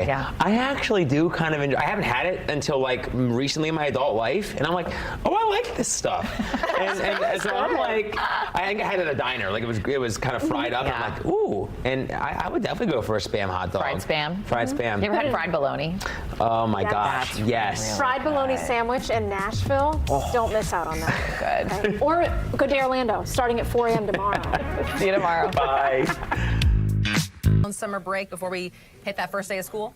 Yeah. I actually do kind of enjoy. I haven't had it until like recently in my adult life, and I'm like, oh, I like this stuff. and so I'm like, I think I had it at a diner. Like it was kind of fried up. Yeah. And I'm like, ooh. And I would definitely go for a Spam hot dog. Fried Spam? Fried Spam. You ever had fried bologna? Oh my Yes. gosh, That's yes. really Fried bologna sandwich in Nashville. Don't miss out on that. Good. Okay? Or go to Orlando, starting at 4 a.m. tomorrow. See you tomorrow. Bye. On summer break before we hit that first day of school?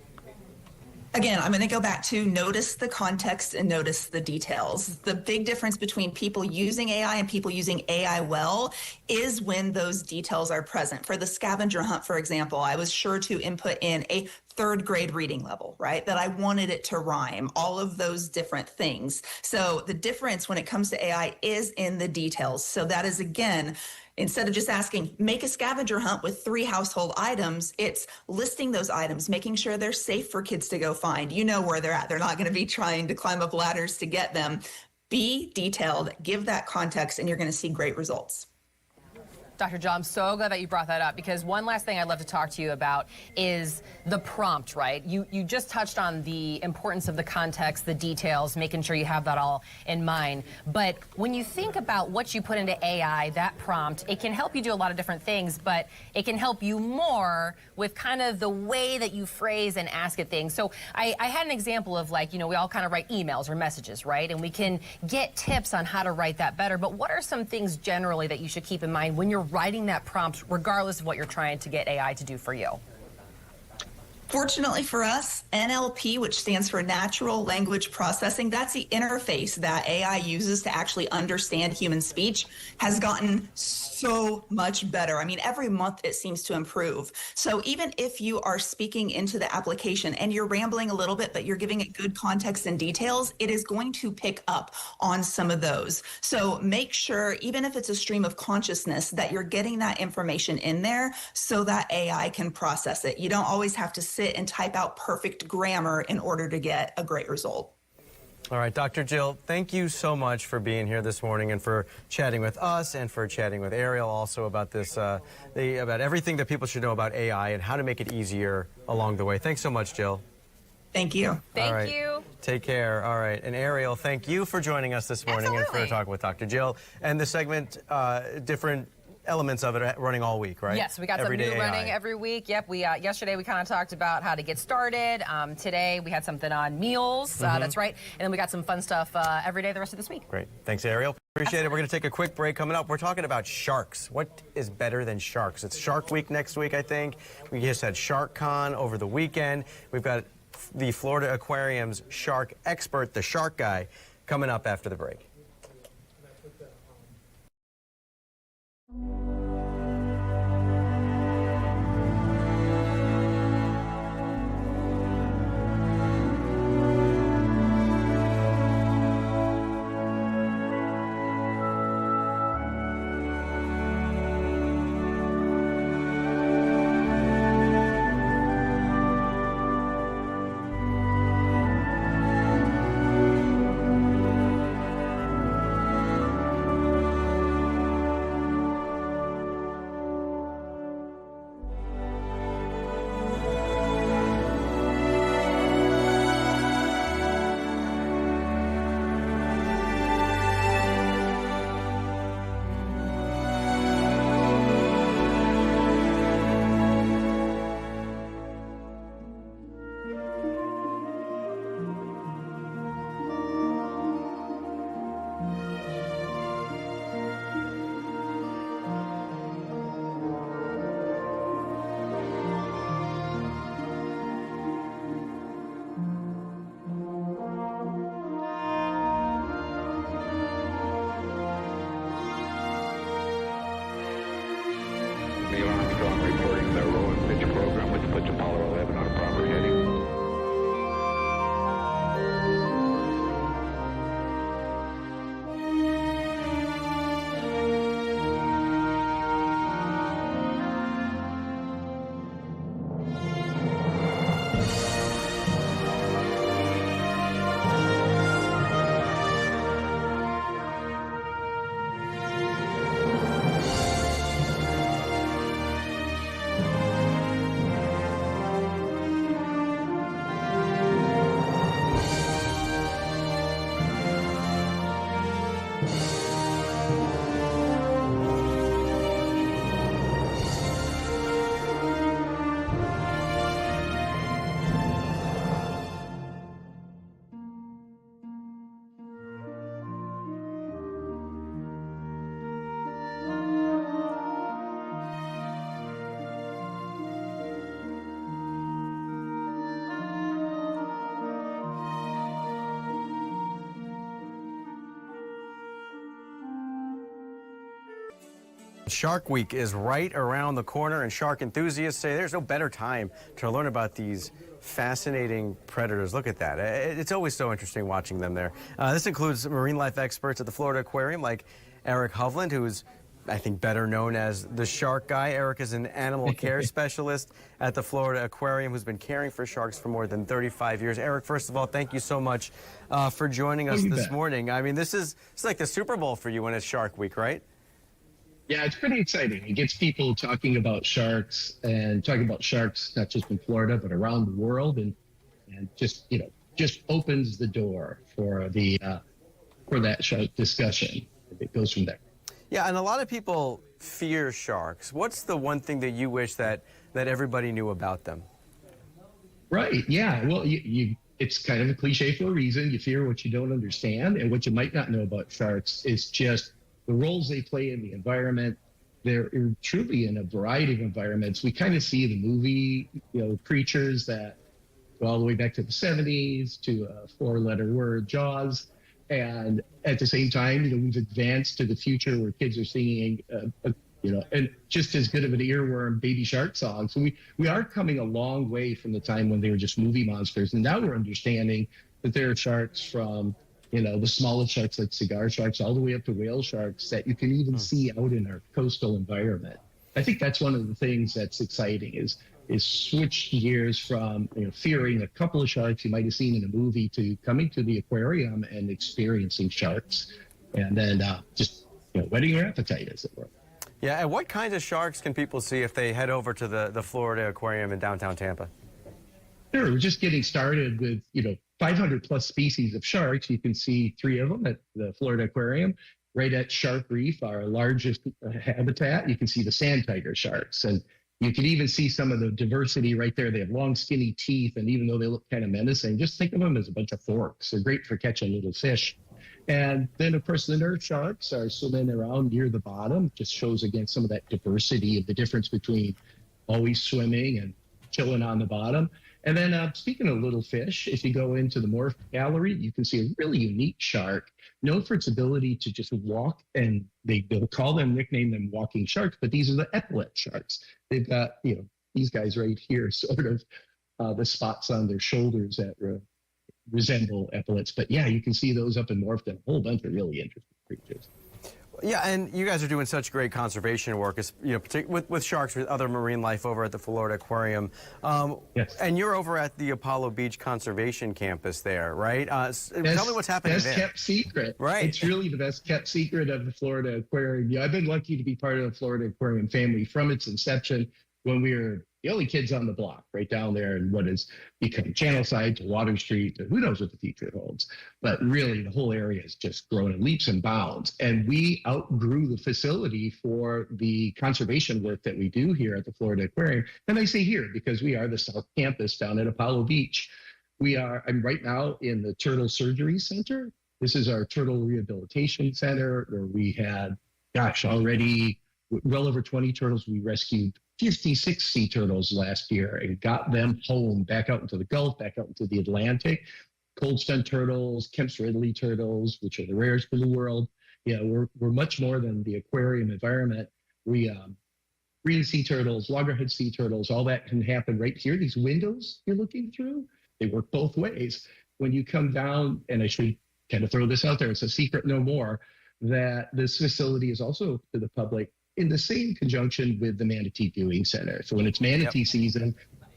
Again, I'm going to go back to notice the context and notice the details. The big difference between people using AI and people using AI well is when those details are present. For the scavenger hunt, for example, I was sure to input in a third grade reading level, right? That I wanted it to rhyme, all of those different things. So the difference when it comes to AI is in the details. So that is, again, instead of just asking, make a scavenger hunt with 3 household items, it's listing those items, making sure they're safe for kids to go find. You know where they're at. They're not going to be trying to climb up ladders to get them. Be detailed, give that context, and you're going to see great results. Dr. Jill, I'm so glad that you brought that up, because one last thing I'd love to talk to you about is the prompt, right? You just touched on the importance of the context, the details, making sure you have that all in mind. But when you think about what you put into AI, that prompt, it can help you do a lot of different things, but it can help you more with kind of the way that you phrase and ask it things. So I had an example of, like, you know, we all kind of write emails or messages, right? And we can get tips on how to write that better. But what are some things generally that you should keep in mind when you're writing that prompt, regardless of what you're trying to get AI to do for you? Fortunately for us, NLP, which stands for Natural Language Processing, that's the interface that AI uses to actually understand human speech, has gotten so much better. I mean, every month it seems to improve. So even if you are speaking into the application and you're rambling a little bit, but you're giving it good context and details, it is going to pick up on some of those. So make sure, even if it's a stream of consciousness, that you're getting that information in there so that AI can process it. You don't always have to sit and type out perfect grammar in order to get a great result. All right, Dr. Jill, thank you so much for being here this morning and for chatting with us and for chatting with Ariel also about this, about everything that people should know about AI and how to make it easier along the way. Thanks so much, Jill. Thank you. Thank you. Take care. All right. And Ariel, thank you for joining us this morning and for talking with Dr. Jill. And the segment, different elements of it running all week, right? Yes, we got some new running every week. Yep, we yesterday we kind of talked about how to get started. Today we had something on meals. That's right. And then we got some fun stuff every day the rest of this week. Great. Thanks, Ariel. Appreciate it. We're going to take a quick break. Coming up, we're talking about sharks. What is better than sharks? It's Shark Week next week, I think. We just had Shark Con over the weekend. We've got the Florida Aquarium's shark expert, the Shark Guy, coming up after the break. Shark Week is right around the corner, and shark enthusiasts say there's no better time to learn about these fascinating predators. Look at that. It's always so interesting watching them there. This includes marine life experts at the Florida Aquarium like Eric Hovland, who's I think better known as the shark guy. Eric is an animal care specialist at the Florida Aquarium who's been caring for sharks for more than 35 years. Eric, first of all, thank you so much for joining us this morning. I mean, it's like the Super Bowl for you when it's Shark Week, right? Yeah, it's pretty exciting. It gets people talking about sharks and talking about sharks, not just in Florida, but around the world, and just, just opens the door for that shark discussion. It goes from there. Yeah, and a lot of people fear sharks. What's the one thing that you wish that everybody knew about them? Right. Yeah. Well, it's kind of a cliche for a reason. You fear what you don't understand, and what you might not know about sharks is just the roles they play in the environment. They're truly in a variety of environments. We kind of see the movie, creatures that go all the way back to the 70s to a four-letter word, Jaws. And at the same time, we've advanced to the future where kids are singing, and just as good of an earworm baby shark song. So we are coming a long way from the time when they were just movie monsters. And now we're understanding that there are sharks from, the smallest sharks like cigar sharks all the way up to whale sharks that you can even see out in our coastal environment. I think that's one of the things that's exciting is switch gears from fearing a couple of sharks you might have seen in a movie to coming to the aquarium and experiencing sharks, and then just whetting your appetite, as it were. Yeah, and what kinds of sharks can people see if they head over to the Florida Aquarium in downtown Tampa? Sure, we're just getting started with 500 plus species of sharks. You can see 3 of them at the Florida Aquarium. Right at Shark Reef, our largest habitat, you can see the sand tiger sharks, and you can even see some of the diversity right there. They have long, skinny teeth, and even though they look kind of menacing, just think of them as a bunch of forks. They're great for catching little fish. And then, of course, the nurse sharks are swimming around near the bottom. Just shows, again, some of that diversity of the difference between always swimming and chilling on the bottom. And then speaking of little fish, if you go into the morph gallery, you can see a really unique shark known for its ability to just walk, and they'll nickname them walking sharks, but these are the epaulet sharks. They've got, these guys right here, sort of the spots on their shoulders that resemble epaulets. But yeah, you can see those up in morphed and a whole bunch of really interesting creatures. Yeah, and you guys are doing such great conservation work, with sharks, with other marine life over at the Florida Aquarium. Yes. And you're over at the Apollo Beach Conservation Campus there, right? Tell me what's happening there. Best kept secret. Right. It's really the best kept secret of the Florida Aquarium. Yeah, I've been lucky to be part of the Florida Aquarium family from its inception, when we were the only kids on the block, right down there in what has become Channelside to Water Street, to who knows what the future holds. But really, the whole area has just grown in leaps and bounds. And we outgrew the facility for the conservation work that we do here at the Florida Aquarium. And I say here because we are the South Campus down at Apollo Beach. I'm right now in the Turtle Surgery Center. This is our turtle rehabilitation center, where we had, already well over 20 turtles. We rescued 56 sea turtles last year and got them home, back out into the Gulf, back out into the Atlantic. Cold stun turtles, Kemp's Ridley turtles, which are the rarest in the world. Yeah, we're much more than the aquarium environment. We green sea turtles, loggerhead sea turtles, all that can happen right here. These windows you're looking through, they work both ways. When you come down, and I should kind of throw this out there, it's a secret no more, that this facility is also to the public in the same conjunction with the Manatee Viewing Center. So when it's manatee season,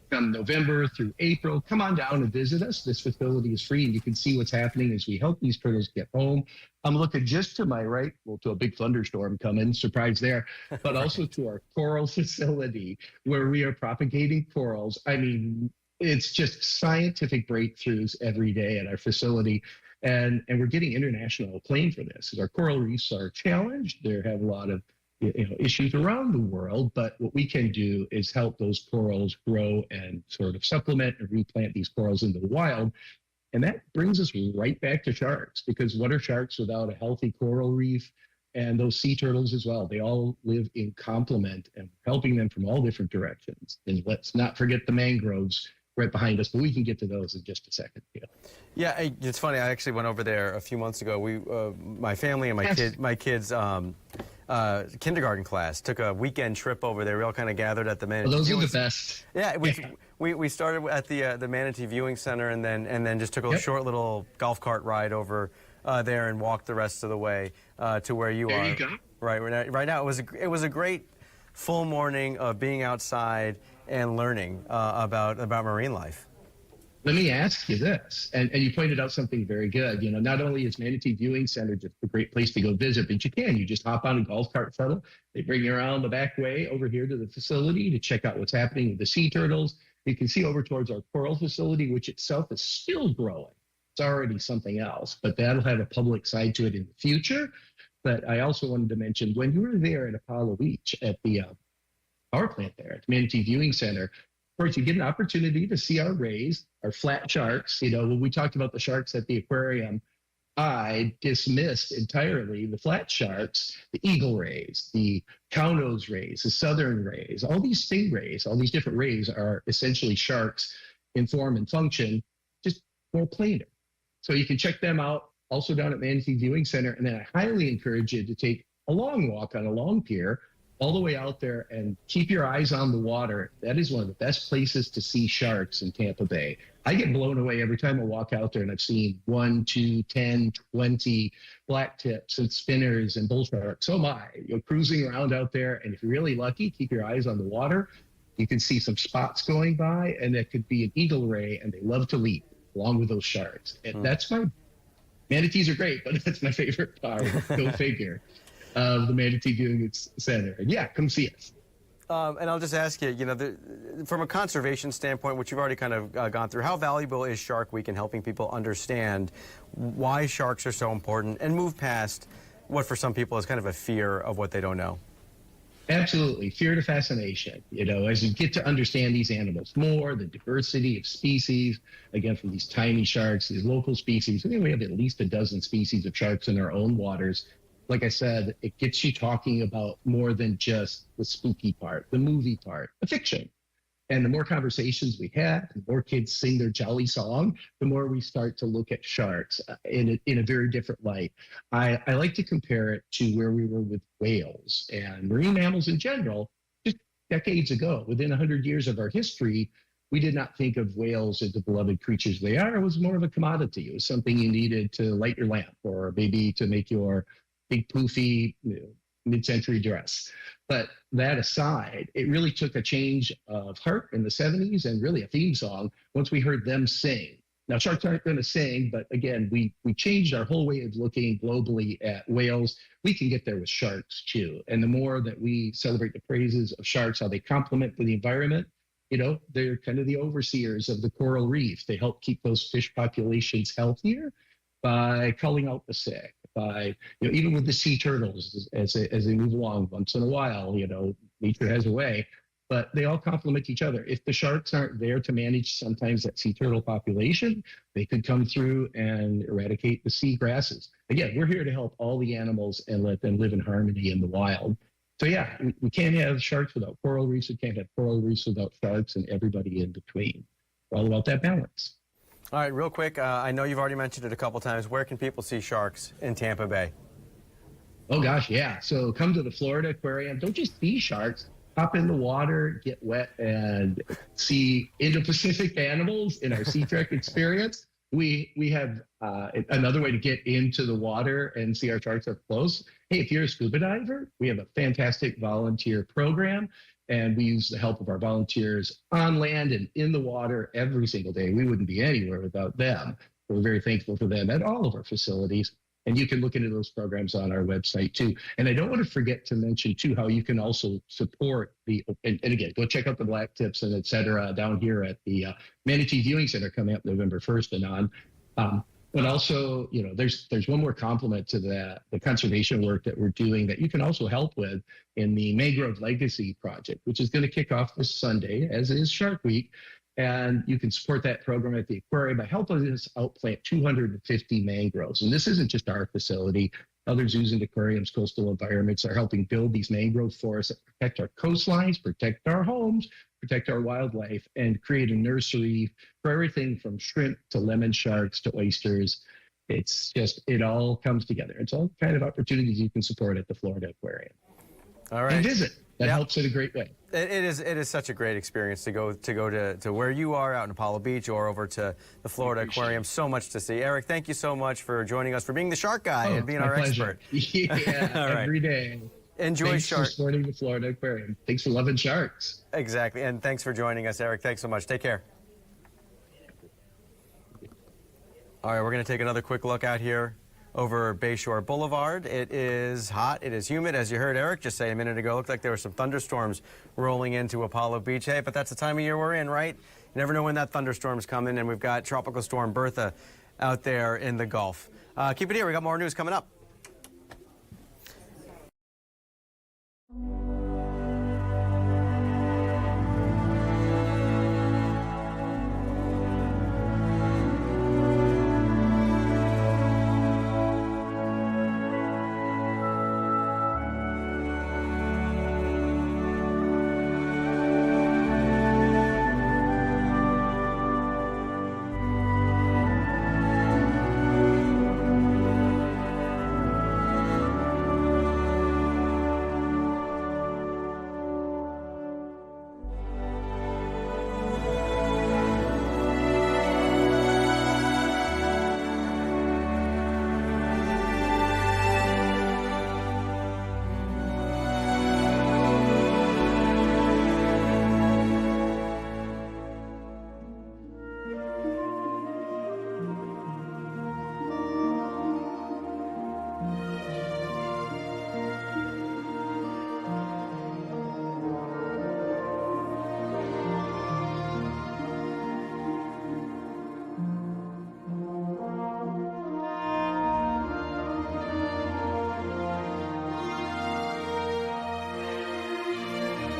from November through April, come on down and visit us. This facility is free, and you can see what's happening as we help these turtles get home. I'm looking just to my right, to a big thunderstorm coming, surprise there, but also to our coral facility, where we are propagating corals. I mean, it's just scientific breakthroughs every day at our facility. And we're getting international acclaim for this. Our coral reefs are challenged. They have a lot of issues around the world, but what we can do is help those corals grow and sort of supplement and replant these corals into the wild. And that brings us right back to sharks, because what are sharks without a healthy coral reef? And those sea turtles as well. They all live in complement, and helping them from all different directions. And let's not forget the mangroves. right behind us, but we can get to those in just a second. Yeah, it's funny. I actually went over there a few months ago. My family and my kids' kindergarten class took a weekend trip over there. We all kind of gathered at the Manatee. Well, those are the best. Yeah, we started at the Manatee Viewing Center and then just took a short little golf cart ride over there and walked the rest of the way to where you are. There you go. Right now, it was a great full morning of being outside and learning about marine life. Let me ask you this, and you pointed out something very good. Not only is Manatee Viewing Center just a great place to go visit, but you just hop on a golf cart shuttle. They bring you around the back way over here to the facility to check out what's happening with the sea turtles. You can see over towards our coral facility, which itself is still growing. It's already something else, but that'll have a public side to it in the future. But I also wanted to mention, when you were there at Apollo Beach at the power plant there at the Manatee Viewing Center, of course, you get an opportunity to see our rays, our flat sharks. When we talked about the sharks at the aquarium, I dismissed entirely the flat sharks, the eagle rays, the cownose rays, the southern rays. All these stingrays, all these different rays are essentially sharks in form and function, just more plainer. So you can check them out also down at Manatee Viewing Center. And then I highly encourage you to take a long walk on a long pier all the way out there and keep your eyes on the water. That is one of the best places to see sharks in Tampa Bay. I get blown away every time I walk out there, and I've seen 1, 2, 10, 20 black tips and spinners and bull sharks. Oh my, you're cruising around out there. And if you're really lucky, keep your eyes on the water. You can see some spots going by, and that could be an eagle ray, and they love to leap along with those sharks. And that's manatees are great, but that's my favorite part. Go figure. The Manatee Viewing Center. And yeah, come see us. And I'll just ask you, from a conservation standpoint, which you've already kind of gone through, how valuable is Shark Week in helping people understand why sharks are so important and move past what for some people is kind of a fear of what they don't know? Absolutely. Fear to fascination. As you get to understand these animals more, the diversity of species, again, from these tiny sharks, these local species. I think we have at least a dozen species of sharks in our own waters. Like I said, it gets you talking about more than just the spooky part, the movie part, the fiction. And the more conversations we have, the more kids sing their jolly song, the more we start to look at sharks in a very different light. I like to compare it to where we were with whales and marine mammals in general. Just decades ago, within 100 years of our history, we did not think of whales as the beloved creatures they are. It was more of a commodity. It was something you needed to light your lamp or maybe to make your big poofy mid-century dress. But that aside, it really took a change of heart in the 70s and really a theme song once we heard them sing. Now, sharks aren't going to sing, but again, we changed our whole way of looking globally at whales. We can get there with sharks too. And the more that we celebrate the praises of sharks, how they complement the environment, they're kind of the overseers of the coral reef. They help keep those fish populations healthier by culling out the sick. By even with the sea turtles as they move along, once in a while, nature has a way, but they all complement each other. If the sharks aren't there to manage sometimes that sea turtle population, they could come through and eradicate the sea grasses. Again, we're here to help all the animals and let them live in harmony in the wild. So yeah, we can't have sharks without coral reefs. We can't have coral reefs without sharks and everybody in between. We're all about that balance. All right, real quick, I know you've already mentioned it a couple times. Where can people see sharks in Tampa Bay? Oh, gosh, yeah. So come to the Florida Aquarium. Don't just see sharks. Hop in the water, get wet, and see Indo-Pacific animals in our Sea Trek experience. We have another way to get into the water and see our sharks up close. Hey, if you're a scuba diver, we have a fantastic volunteer program. And we use the help of our volunteers on land and in the water every single day. We wouldn't be anywhere without them. We're very thankful for them at all of our facilities. And you can look into those programs on our website too. And I don't want to forget to mention too how you can also support and again, go check out the black tips and et cetera down here at the Manatee Viewing Center coming up November 1st and on. But also, there's one more complement to the conservation work that we're doing that you can also help with in the Mangrove Legacy Project, which is going to kick off this Sunday, as is Shark Week. And you can support that program at the aquarium by helping us outplant 250 mangroves. And this isn't just our facility. Other zoos and aquariums, coastal environments are helping build these mangrove forests that protect our coastlines, protect our homes, protect our wildlife, and create a nursery for everything from shrimp to lemon sharks to oysters. It's just, it all comes together. It's all kind of opportunities you can support at the Florida Aquarium. All right. And visit. That helps in a great way. It is such a great experience to go to where you are out in Apollo Beach or over to the Florida Aquarium. So much to see. Eric, thank you so much for joining us, for being the shark guy and being our pleasure. expert. Yeah, All right. every day. Enjoy Thanks shark. for supporting the Florida Aquarium. Thanks for loving sharks. Exactly, and thanks for joining us, Eric. Thanks so much. Take care. All right, we're going to take another quick look out here over Bayshore Boulevard. It is hot. It is humid. As you heard Eric just say a minute ago, it looked like there were some thunderstorms rolling into Apollo Beach. Hey, but that's the time of year we're in, right? You never know when that thunderstorm's coming, and we've got Tropical Storm Bertha out there in the Gulf. Keep it here. We got more news coming up.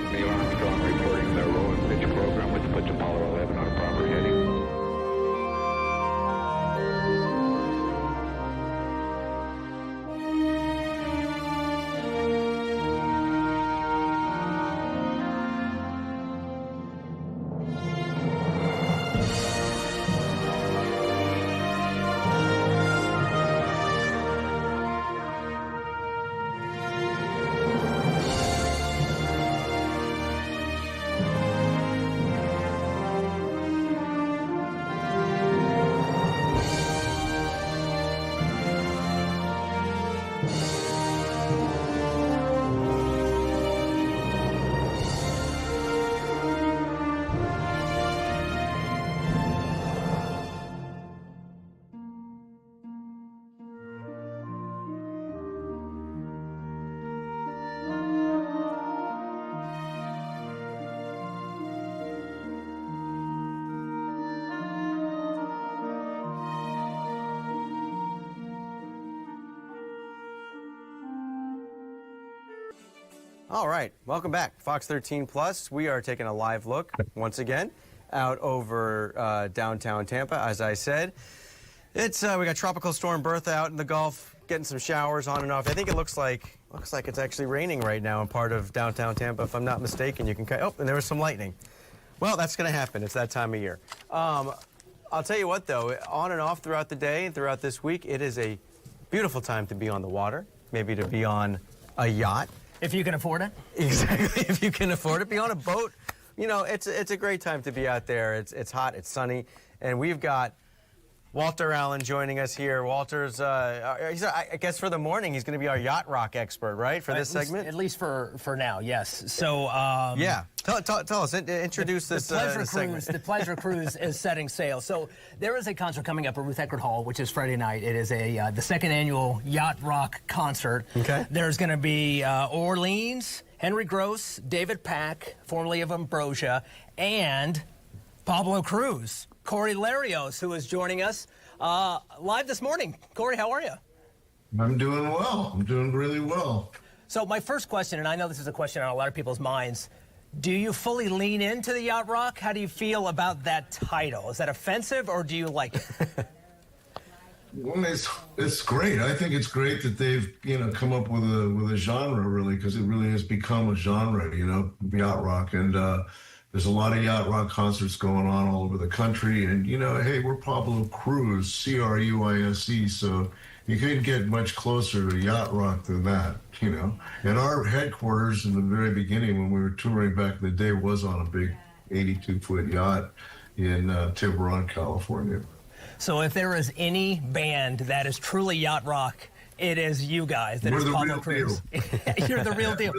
Neil Armstrong reporting the roll and pitch program, which puts Apollo 11 on a proper heading. All right, welcome back. Fox 13 Plus. We are taking a live look once again out over downtown Tampa. As I said, it's we got Tropical Storm Bertha out in the Gulf, getting some showers on and off. I think it looks like it's actually raining right now in part of downtown Tampa, if I'm not mistaken. You can oh, and there was some lightning. Well, that's going to happen. It's that time of year. I'll tell you what, though, on and off throughout the day and throughout this week, it is a beautiful time to be on the water, maybe to be on a yacht. If you can afford it. Exactly, if you can afford it. Be on a boat. You know, it's a great time to be out there. It's hot, it's sunny, and we've got Walter Allen joining us here. Walter's, I guess for the morning, he's going to be our yacht rock expert, right, for this segment? At least for now, yes. So, yeah. Tell us, introduce this segment. The Pleasure Cruise is setting sail. So there is a concert coming up at Ruth Eckerd Hall, which is Friday night. It is the second annual Yacht Rock concert. Okay. There's going to be Orleans, Henry Gross, David Pack, formerly of Ambrosia, and Pablo Cruz. Corey Larios, who is joining us live this morning. Corey, how are you? I'm doing well. I'm doing really well. So my first question, and I know this is a question on a lot of people's minds, do you fully lean into the Yacht Rock? How do you feel about that title? Is that offensive, or do you like it? Well, it's great. I think it's great that they've come up with a genre, really, because it really has become a genre, yacht rock, and there's a lot of yacht rock concerts going on all over the country. And hey, we're Pablo Cruz, Cruise, so you couldn't get much closer to yacht rock than that, And our headquarters in the very beginning, when we were touring back in the day, was on a big 82-foot yacht in Tiburon, California. So if there is any band that is truly yacht rock, it is you guys. That is Pablo Cruz. You're the real deal.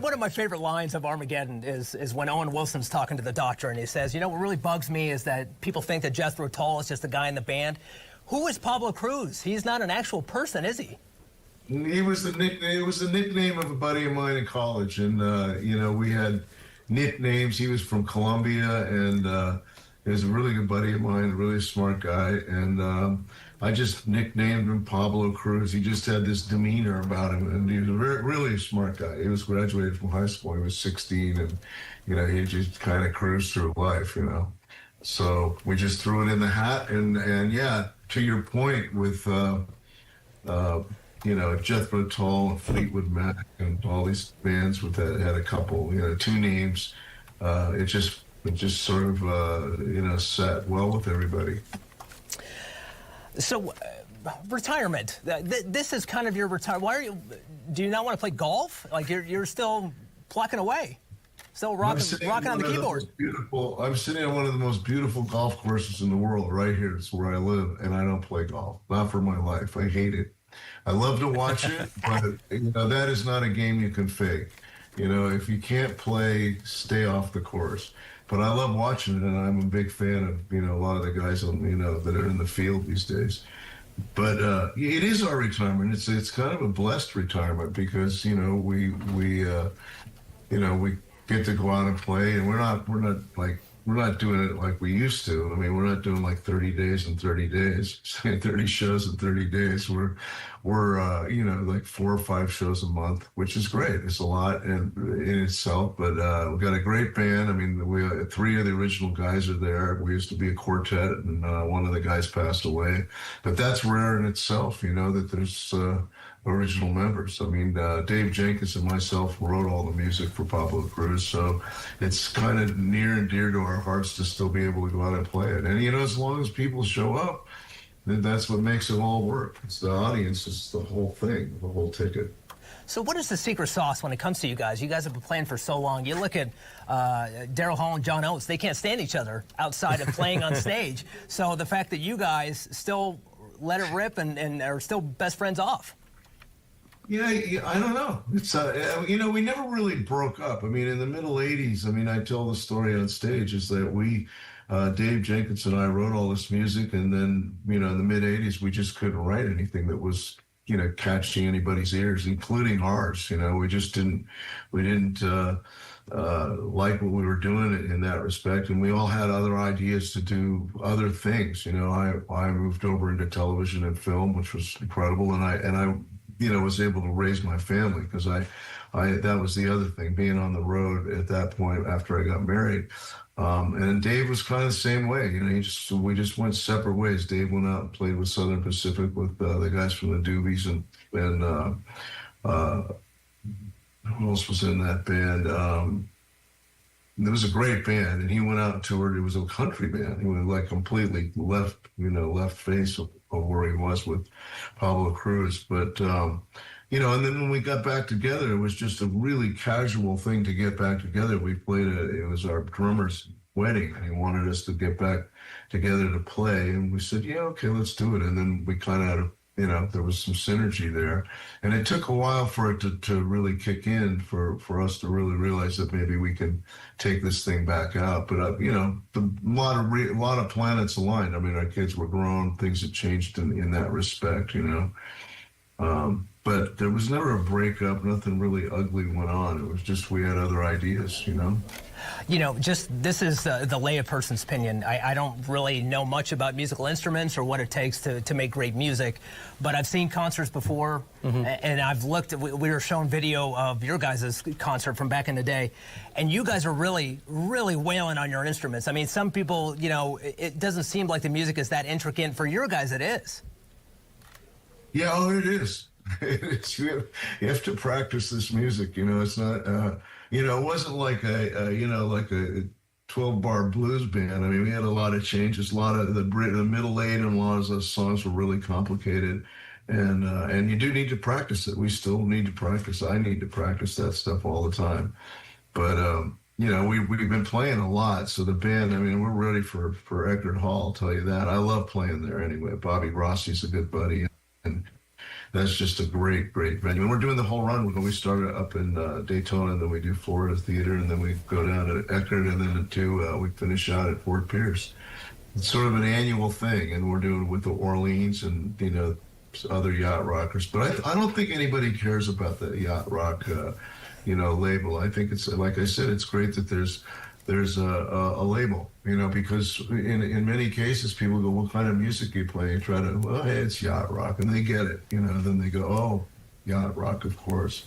One of my favorite lines of Armageddon is when Owen Wilson's talking to the doctor and he says, what really bugs me is that people think that Jethro Tull is just a guy in the band. Who is Pablo Cruz? He's not an actual person, is he? It was the nickname of a buddy of mine in college, and we had nicknames. He was from Colombia, and he was a really good buddy of mine, a really smart guy, and I just nicknamed him Pablo Cruz. He just had this demeanor about him, and he was really a smart guy. He was graduated from high school. He was 16, and he just kind of cruised through life, So we just threw it in the hat, and yeah, to your point with Jethro Tull and Fleetwood Mac and all these bands had a couple, two names. It just sort of, sat well with everybody. So, retirement. This is kind of your retirement. Do you not want to play golf? Like, you're still plucking away, still rocking on the keyboard. I'm sitting on one of the most beautiful golf courses in the world right here. It's where I live, and I don't play golf. Not for my life. I hate it. I love to watch it, but that is not a game you can fake. If you can't play, stay off the course. But I love watching it, and I'm a big fan of a lot of the guys that are in the field these days. But it is our retirement. It's kind of a blessed retirement because we get to go out and play, and we're not doing it like we used to. I mean, we're not doing like 30 days in 30 days, 30 shows in 30 days. We're like 4 or 5 shows a month, which is great. It's a lot in itself, but we've got a great band. I mean, we 3 of the original guys are there. We used to be a quartet, and one of the guys passed away. But that's rare in itself, that there's original members. I mean, Dave Jenkins and myself wrote all the music for Pablo Cruz, so it's kind of near and dear to our hearts to still be able to go out and play it. And as long as people show up, then that's what makes it all work. It's the audience, it's the whole thing, the whole ticket. So what is the secret sauce when it comes to you guys? You guys have been playing for so long. You look at Daryl Hall and John Oates. They can't stand each other outside of playing on stage. So the fact that you guys still let it rip and are still best friends off. Yeah, I don't know. It's we never really broke up. I mean, in the middle '80s, I tell the story on stage is that we, Dave Jenkins and I wrote all this music, and then in the mid '80s we just couldn't write anything that was catching anybody's ears, including ours. We just didn't like what we were doing in that respect, and we all had other ideas to do other things. I moved over into television and film, which was incredible, and I was able to raise my family because I that was the other thing, being on the road at that point after I got married. And Dave was kind of the same way. We just went separate ways. Dave went out and played with Southern Pacific with the guys from the Doobies, and who else was in that band? It was a great band, and he went out and toured. It was a country band. He was like completely left face of where he was with Pablo Cruz. But, and then when we got back together, it was just a really casual thing to get back together. We played it was our drummer's wedding, and he wanted us to get back together to play. And we said, yeah, okay, let's do it. And then we kind of had there was some synergy there. And it took a while for it to really kick in, for us to really realize that maybe we can take this thing back out. But, a lot of planets aligned. I mean, our kids were grown. Things had changed in that respect, but there was never a breakup. Nothing really ugly went on. It was just we had other ideas, you know. You know, just this is the lay of person's opinion. I don't really know much about musical instruments or what it takes to make great music, but I've seen concerts before, and I've looked at, we were shown video of your guys' concert from back in the day, and you guys are really, really wailing on your instruments. I mean, some people, you know, it doesn't seem like the music is that intricate. For your guys, it is. Yeah, oh, it is. It's, you have to practice this music, you know. It's not, you know, it wasn't like like a 12-bar blues band. I mean, we had a lot of changes, a lot of the middle eight, and a lot of those songs were really complicated, and you do need to practice it. We still need to practice. I need to practice that stuff all the time, but you know, we've been playing a lot. So the band, I mean, we're ready for Eckerd Hall. I'll tell you that. I love playing there anyway. Bobby Rossi's a good buddy, and that's just a great venue. And we're doing the whole run. We started up in Daytona, and then we do Florida Theater, and then we go down to Eckerd, and then we finish out at Fort Pierce. It's sort of an annual thing, and we're doing it with the Orleans and, you know, other yacht rockers. But I don't think anybody cares about the yacht rock, you know, label. I think it's, like I said, it's great that there's a label, you know, because in many cases people go, what kind of music do you play? You try to, well, hey, it's yacht rock, and they get it, you know. Then they go, oh, yacht rock, of course.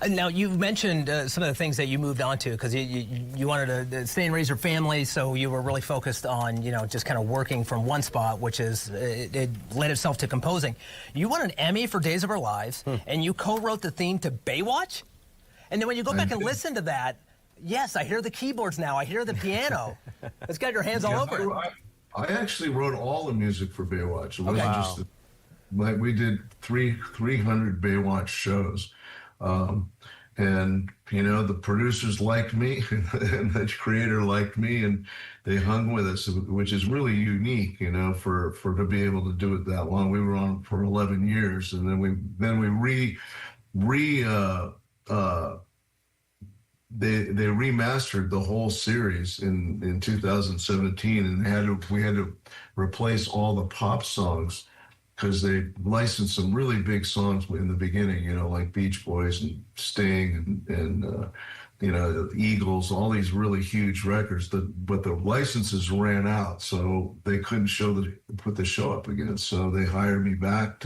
Now, you've mentioned some of the things that you moved on to because you wanted to stay and raise your family, so you were really focused on, you know, just kind of working from one spot, which is, it led itself to composing. You won an Emmy for Days of Our Lives, and you co-wrote the theme to Baywatch? And then when you go back and listen to that, yes, I hear the keyboards now. I hear the piano. It's got your hands all over it. I actually wrote all the music for Baywatch. It wasn't just like we did 300 Baywatch shows. And, you know, the producers liked me and the creator liked me, and they hung with us, which is really unique, you know, for to be able to do it that long. We were on for 11 years, and then we they remastered the whole series in 2017, and we had to replace all the pop songs because they licensed some really big songs in the beginning, you know, like Beach Boys and Sting and you know, the Eagles, all these really huge records. But the licenses ran out, so they couldn't put the show up again. So they hired me back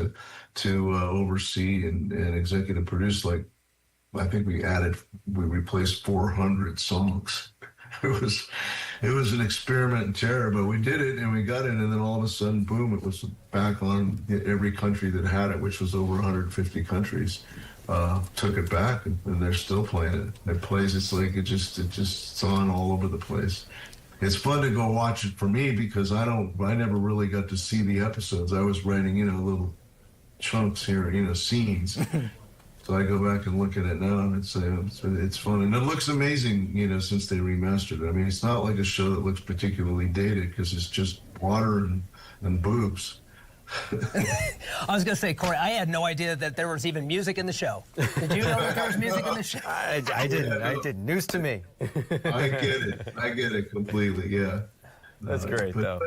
to oversee and executive produce, like, I think we replaced 400 songs. It was an experiment in terror, but we did it and we got it, and then all of a sudden, boom, it was back on every country that had it, which was over 150 countries. Took it back, and they're still playing it. It plays. It's like it's on all over the place. It's fun to go watch it for me because I never really got to see the episodes. I was writing, you know, little chunks here, you know, scenes. So I go back and look at it now, and it's fun, and it looks amazing, you know, since they remastered it. I mean, it's not like a show that looks particularly dated because it's just water and boobs. I was going to say, Corey, I had no idea that there was even music in the show. Did you know that there was music in the show? I didn't. I did. News to me. I get it completely. Yeah, that's great, though.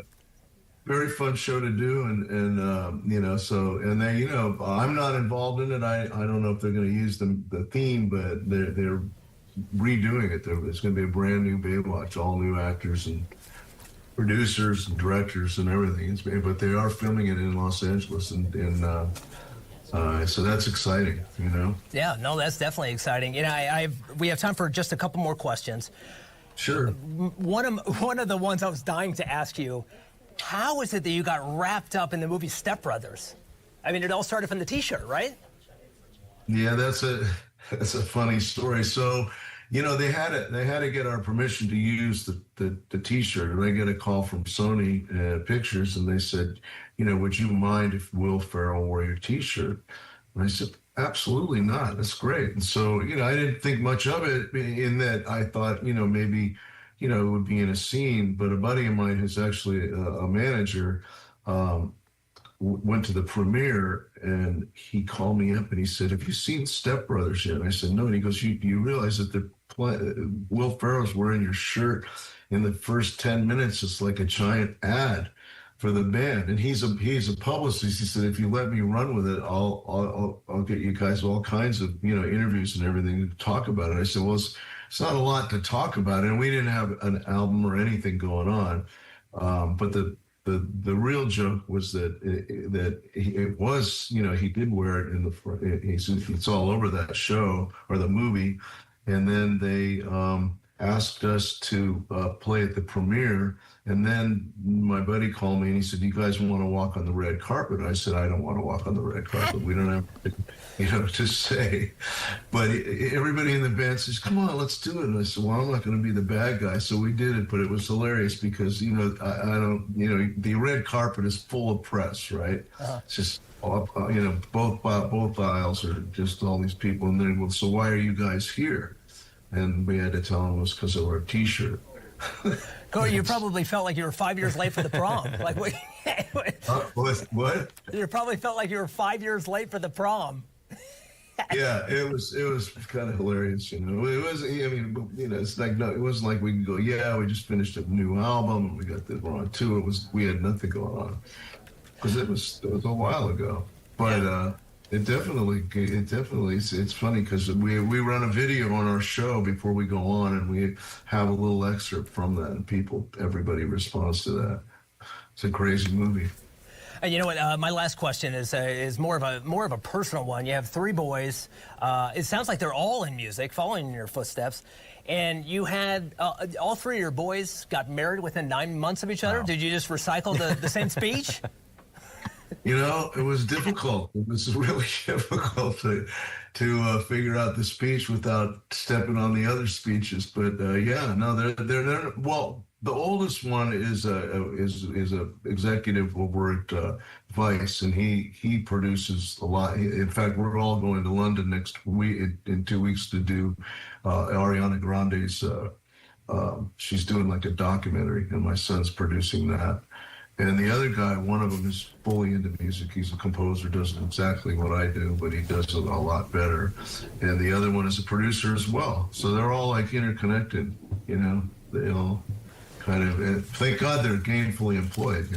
Very fun show to do, and you know, so, and then, you know, I'm not involved in it. I don't know if they're going to use the theme, but they're redoing it. There's going to be a brand new Baywatch, all new actors and producers and directors and everything. But they are filming it in Los Angeles, and so that's exciting, you know. Yeah, no, that's definitely exciting. You know, we have time for just a couple more questions. Sure. One of the ones I was dying to ask you. How is it that you got wrapped up in the movie Step Brothers? I mean, it all started from the T-shirt, right? Yeah, that's a funny story. So, you know, they had to get our permission to use the T-shirt, and I get a call from Sony Pictures, and they said, you know, would you mind if Will Ferrell wore your T-shirt? And I said, absolutely not. That's great. And so, you know, I didn't think much of it in that I thought, you know, maybe, you know, it would be in a scene, but a buddy of mine who's actually a manager went to the premiere, and he called me up and he said, have you seen Step Brothers yet? And I said, no. And he goes, you realize that Will Ferrell's wearing your shirt in the first 10 minutes. It's like a giant ad. for the band, and he's a publicist. He said, if you let me run with it, I'll get you guys all kinds of interviews and everything to talk about it. I said, well, it's not a lot to talk about, and we didn't have an album or anything going on, but the real joke was that it was, he did wear it in the front. It's all over that show or the movie, and then they asked us to play at the premiere. And then my buddy called me and he said, "You guys want to walk on the red carpet?" I said, "I don't want to walk on the red carpet. We don't have to say." But everybody in the band says, "Come on, let's do it." And I said, "Well, I'm not going to be the bad guy." So we did it, but it was hilarious because, I don't, the red carpet is full of press, right? It's just, both aisles are just all these people. And then, well, so why are you guys here? And we had to tell them it was because of our T-shirt. Corey, you probably felt like you were 5 years late for the prom. Like, what? You probably felt like you were 5 years late for the prom. Yeah, it was kind of hilarious, It was, it's like, no, it wasn't like we could go, yeah, we just finished a new album and we got the wrong too. We had nothing going on because it was a while ago. But it's funny because we run a video on our show before we go on, and we have a little excerpt from that, and everybody responds to that. It's a crazy movie. And you know what? My last question is more of a personal one. You have 3 boys. It sounds like they're all in music, following in your footsteps. And you had all 3 of your boys got married within 9 months of each other. Wow. Did you just recycle the same speech? It was difficult. It was really difficult to figure out the speech without stepping on the other speeches. But they're well. The oldest one is a executive over at Vice, and he produces a lot. In fact, we're all going to London next week in 2 weeks to do Ariana Grande's. She's doing like a documentary, and my son's producing that. And the other guy, one of them is fully into music. He's a composer, does exactly what I do, but he does it a lot better. And the other one is a producer as well. So they're all like interconnected, They all kind of, thank God they're gainfully employed,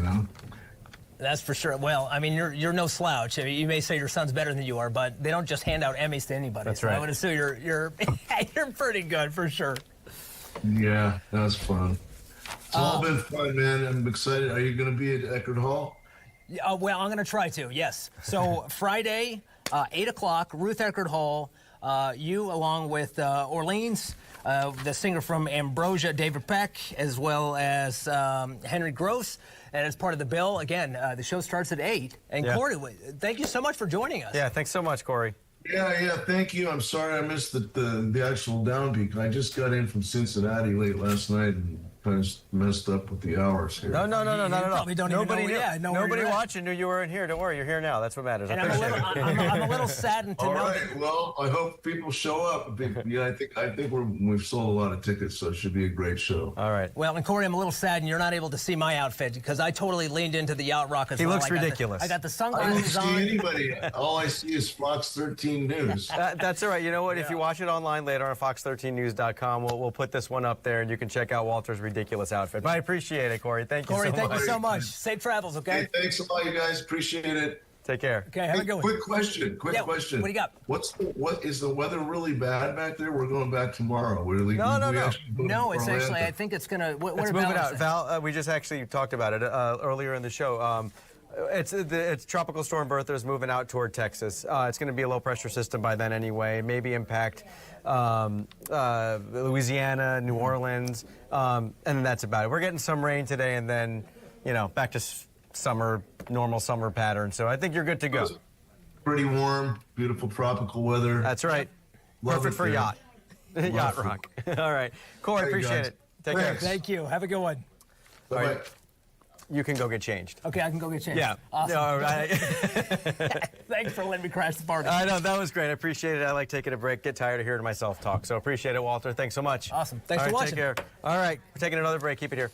That's for sure. Well, I mean, you're no slouch. I mean, you may say your son's better than you are, but they don't just hand out Emmys to anybody. That's so right. I would assume you're you're pretty good for sure. Yeah, that was fun. It's all been fun, man. I'm excited. Are you going to be at Eckerd Hall? Well, I'm going to try to, yes. So Friday, 8 o'clock, Ruth Eckerd Hall. You, along with Orleans, the singer from Ambrosia, David Peck, as well as Henry Gross, and as part of the bill. Again, the show starts at 8. And Corey, thank you so much for joining us. Yeah, thanks so much, Corey. Yeah, thank you. I'm sorry I missed the actual downbeat. I just got in from Cincinnati late last night and kind of messed up with the hours here. No, not at all. Probably don't Nobody even know. knew. Nobody watching knew you weren't here. Don't worry, you're here now. That's what matters. And I'm a little saddened to know. All right. Well, I hope people show up. Yeah, I think we've sold a lot of tickets, so it should be a great show. All right. Well, and Corey, I'm a little saddened you're not able to see my outfit because I totally leaned into the yacht rock as well. He looks ridiculous. I got the I sunglasses don't on. see anybody. All I see is Fox 13 News. That's all right. You know what? If you watch it online later on fox13news.com, we'll put this one up there, and you can check out Walter's ridiculous outfit. But I appreciate it, Corey. Thank you so much. Thank you so much. Safe travels, okay? Hey, thanks a lot, you guys. Appreciate it. Take care. Okay, have a good one. Quick question. What do you got? What is the weather really bad back there? We're going back tomorrow. No, it's actually, I think it's going to, what It's about moving out. Val, we just actually talked about it earlier in the show. It's Tropical Storm Bertha's moving out toward Texas. It's going to be a low-pressure system by then anyway. Maybe impact Louisiana, New Orleans, and that's about it. We're getting some rain today, and then, back to normal summer pattern. So I think you're good to go. Pretty warm, beautiful tropical weather. That's right. Perfect for yacht. Yacht rock. All right. Corey, appreciate it. Take care. Thank you. Have a good one. Bye-bye. All right. You can go get changed. Okay, I can go get changed. Yeah. Awesome. All right. Thanks for letting me crash the party. I know, that was great. I appreciate it. I like taking a break, get tired of hearing myself talk. So appreciate it, Walter. Thanks so much. Awesome. Thanks for watching. Take care. All right, we're taking another break. Keep it here.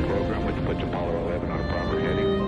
program, which puts Apollo 11 on a proper heading.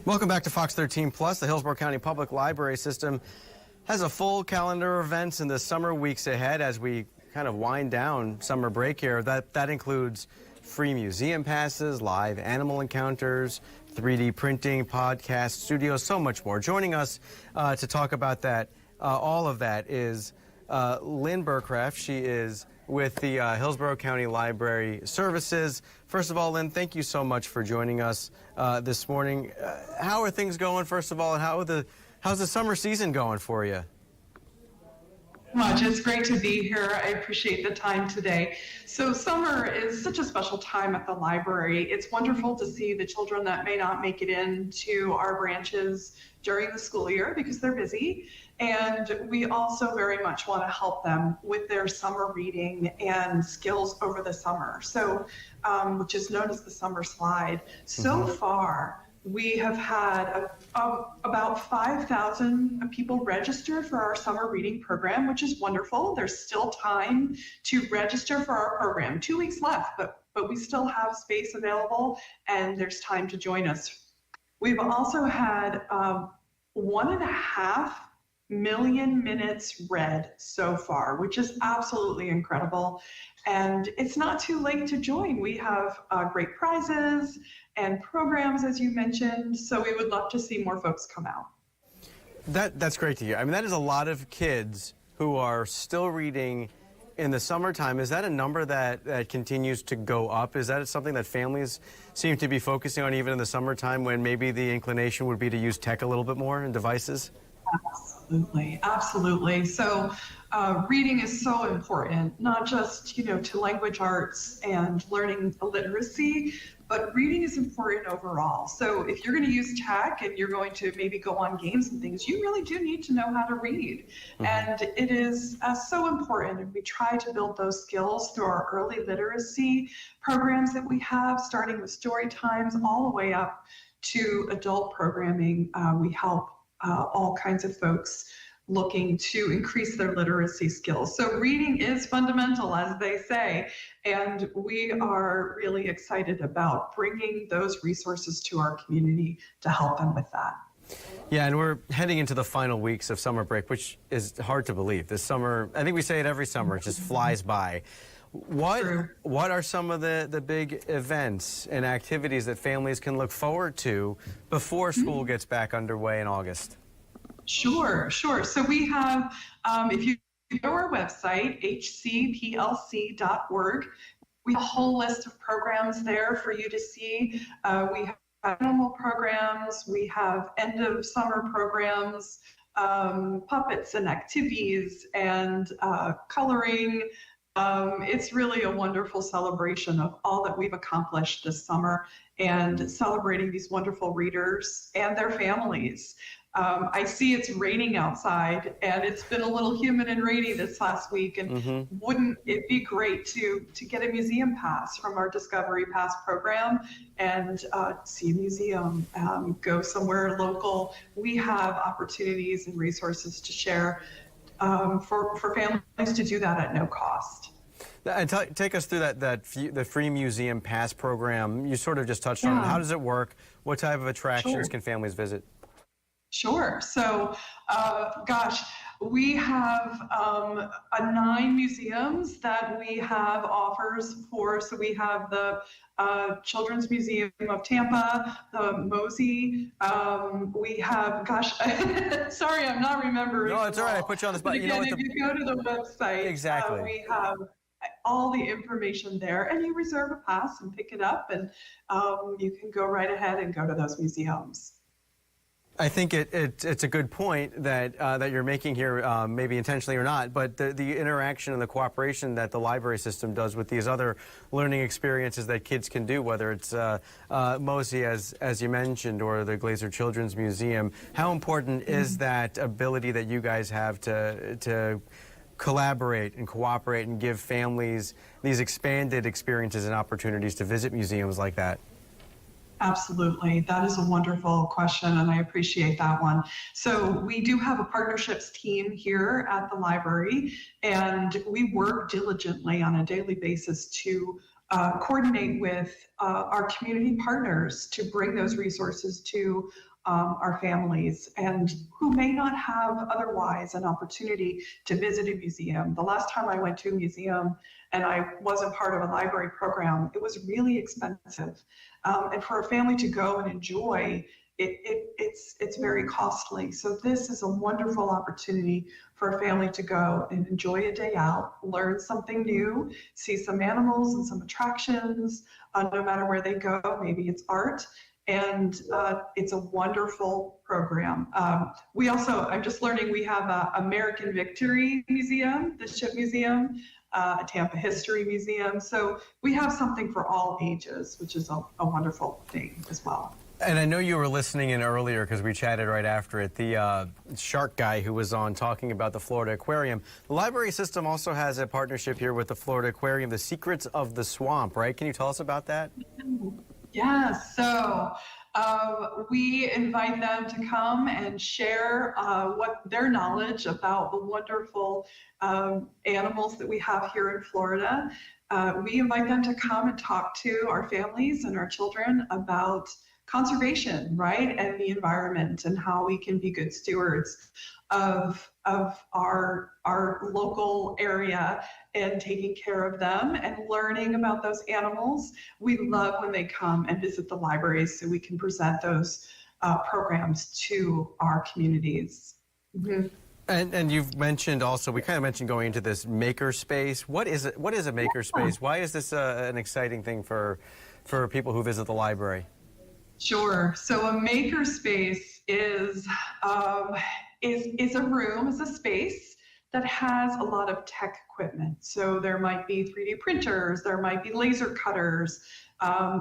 Welcome back to Fox 13 Plus. The Hillsborough County Public Library System has a full calendar of events in the summer weeks ahead as we kind of wind down summer break here. That includes free museum passes, live animal encounters, 3D printing, podcast studios, so much more. Joining us to talk about that, all of that, is Lynn Burcraft. She is with the Hillsborough County Library Services. First of all, Lynn, thank you so much for joining us this morning. How are things going, first of all, and how's the summer season going for you? Much. It's great to be here. I appreciate the time today. So summer is such a special time at the library. It's wonderful to see the children that may not make it into our branches during the school year because they're busy. And we also very much want to help them with their summer reading and skills over the summer. So, which is known as the summer slide. So far, we have had about 5,000 people register for our summer reading program, which is wonderful. There's still time to register for our program. 2 weeks left, but we still have space available and there's time to join us. We've also had 1.5 million minutes read so far, which is absolutely incredible. And it's not too late to join. We have great prizes and programs, as you mentioned, so we would love to see more folks come out. That's great to hear. I mean, that is a lot of kids who are still reading in the summertime. Is that a number that continues to go up? Is that something that families seem to be focusing on even in the summertime when maybe the inclination would be to use tech a little bit more and devices? Absolutely, absolutely. So reading is so important, not just, to language arts and learning literacy, but reading is important overall. So if you're going to use tech and you're going to maybe go on games and things, you really do need to know how to read. And it is so important. And we try to build those skills through our early literacy programs that we have, starting with story times all the way up to adult programming. We help all kinds of folks looking to increase their literacy skills. So reading is fundamental, as they say, and we are really excited about bringing those resources to our community to help them with that. Yeah, and we're heading into the final weeks of summer break, which is hard to believe. This summer, I think we say it every summer, it just flies by. What are some of the big events and activities that families can look forward to before school gets back underway in August? Sure. So we have, if you go to our website, hcplc.org, we have a whole list of programs there for you to see. We have animal programs, we have end of summer programs, puppets and activities and coloring. It's really a wonderful celebration of all that we've accomplished this summer and celebrating these wonderful readers and their families. I see it's raining outside, and it's been a little humid and rainy this last week, and wouldn't it be great to get a museum pass from our Discovery Pass program and see a museum, go somewhere local? We have opportunities and resources to share for families to do that at no cost. And take us through the free museum pass program. You sort of just touched on it. How does it work? What type of attractions can families visit? Sure. So, gosh, we have 9 museums that we have offers for. So we have the Children's Museum of Tampa, the Mosey. We have, gosh, sorry, I'm not remembering. No, it's all right. I put you on the spot. But again, if you go to the website, exactly. We have all the information there, and you reserve a pass and pick it up, and you can go right ahead and go to those museums. I think it's a good point that you're making here, maybe intentionally or not, but the interaction and the cooperation that the library system does with these other learning experiences that kids can do, whether it's Mosey, as you mentioned, or the Glazer Children's Museum. How important is that ability that you guys have to collaborate and cooperate and give families these expanded experiences and opportunities to visit museums like that? Absolutely. That is a wonderful question, and I appreciate that one. So we do have a partnerships team here at the library, and we work diligently on a daily basis to coordinate with our community partners to bring those resources to our families and who may not have otherwise an opportunity to visit a museum. The last time I went to a museum and I wasn't part of a library program, it was really expensive. And for a family to go and enjoy, it's very costly. So this is a wonderful opportunity for a family to go and enjoy a day out, learn something new, see some animals and some attractions, no matter where they go. Maybe it's art. And it's a wonderful program. We also, I'm just learning, we have a American Victory Museum, the Ship Museum, a Tampa History Museum. So we have something for all ages, which is a wonderful thing as well. And I know you were listening in earlier because we chatted right after it. The shark guy who was on talking about the Florida Aquarium. The library system also has a partnership here with the Florida Aquarium, the Secrets of the Swamp, right? Can you tell us about that? Yeah, so we invite them to come and share what their knowledge about the wonderful animals that we have here in Florida. We invite them to come and talk to our families and our children about conservation, right, and the environment and how we can be good stewards of our local area and taking care of them and learning about those animals. We love when they come and visit the libraries so we can present those programs to our communities. Mm-hmm. And you've mentioned also, we kind of mentioned going into this maker space. What is it? What is a maker space? Why is this an exciting thing for people who visit the library? Sure. So a maker space is a room, is a space that has a lot of tech equipment. So there might be 3D printers, there might be laser cutters,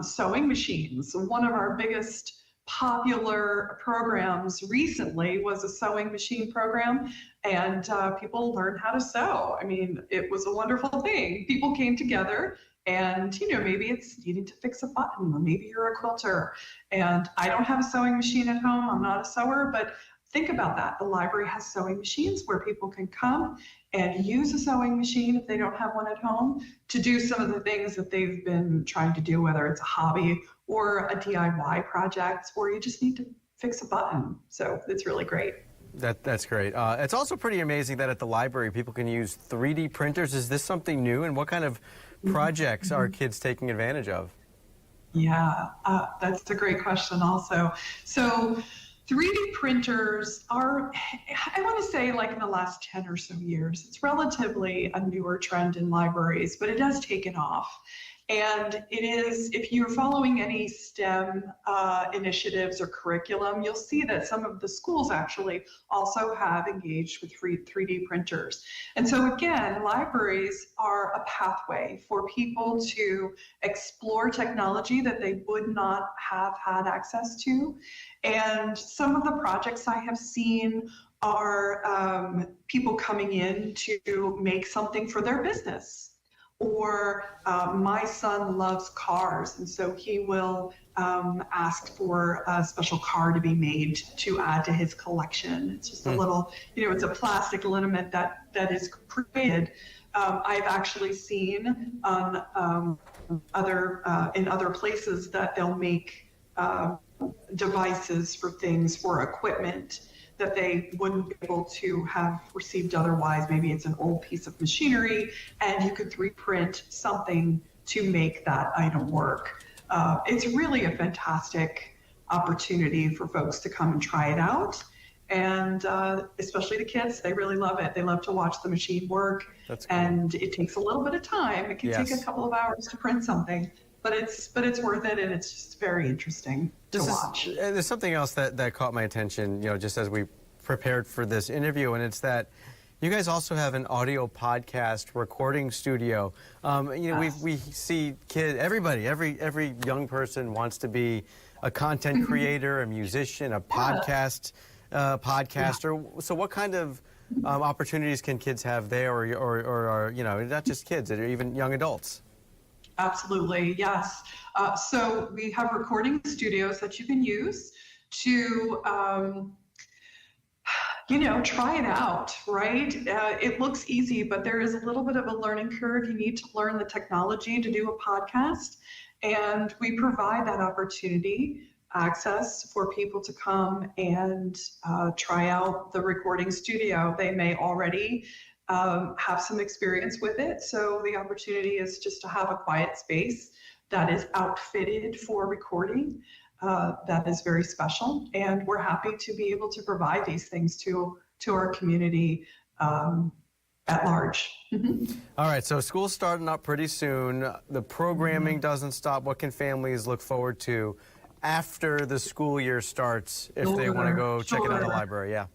sewing machines. So one of our biggest popular programs recently was a sewing machine program, and people learned how to sew. I mean, it was a wonderful thing. People came together and, you know, maybe it's needing to fix a button, or maybe you're a quilter. And I don't have a sewing machine at home. I'm not a sewer, but think about that. The library has sewing machines where people can come and use a sewing machine if they don't have one at home to do some of the things that they've been trying to do, whether it's a hobby or a DIY project, or you just need to fix a button. So it's really great. That's great. It's also pretty amazing that at the library people can use 3D printers. Is this something new, and what kind of projects are kids taking advantage of? Yeah, that's a great question also. So 3D printers are, I want to say, like in the last 10 or so years, it's relatively a newer trend in libraries, but it has taken off. And it is, if you're following any STEM initiatives or curriculum, you'll see that some of the schools actually also have engaged with 3D printers. And so again, libraries are a pathway for people to explore technology that they would not have had access to. And some of the projects I have seen are people coming in to make something for their business. Or my son loves cars, and so he will ask for a special car to be made to add to his collection. It's just a little, you know, it's a plastic liniment that is created I've actually seen on in other places that they'll make devices for things, for equipment that they wouldn't be able to have received otherwise. Maybe it's an old piece of machinery and you could 3D print something to make that item work. It's really a fantastic opportunity for folks to come and try it out. And especially the kids, they really love it. They love to watch the machine work. That's cool. And it takes a little bit of time. It can take a couple of hours to print something, but it's worth it, and it's just very interesting to watch. There's something else that caught my attention, just as we prepared for this interview, and it's that you guys also have an audio podcast recording studio. We see kids, every young person wants to be a content creator, a musician, a podcaster. So what kind of opportunities can kids have there, or not just kids, or even young adults? Absolutely, yes. So we have recording studios that you can use to, try it out, right? It looks easy, but there is a little bit of a learning curve. You need to learn the technology to do a podcast, and we provide that opportunity, access for people to come and try out the recording studio. They may already have some experience with it. So the opportunity is just to have a quiet space that is outfitted for recording. That is very special. And we're happy to be able to provide these things to our community at large. All right, so school's starting up pretty soon. The programming doesn't stop. What can families look forward to after the school year starts if they want to go check it out at the library? Yeah.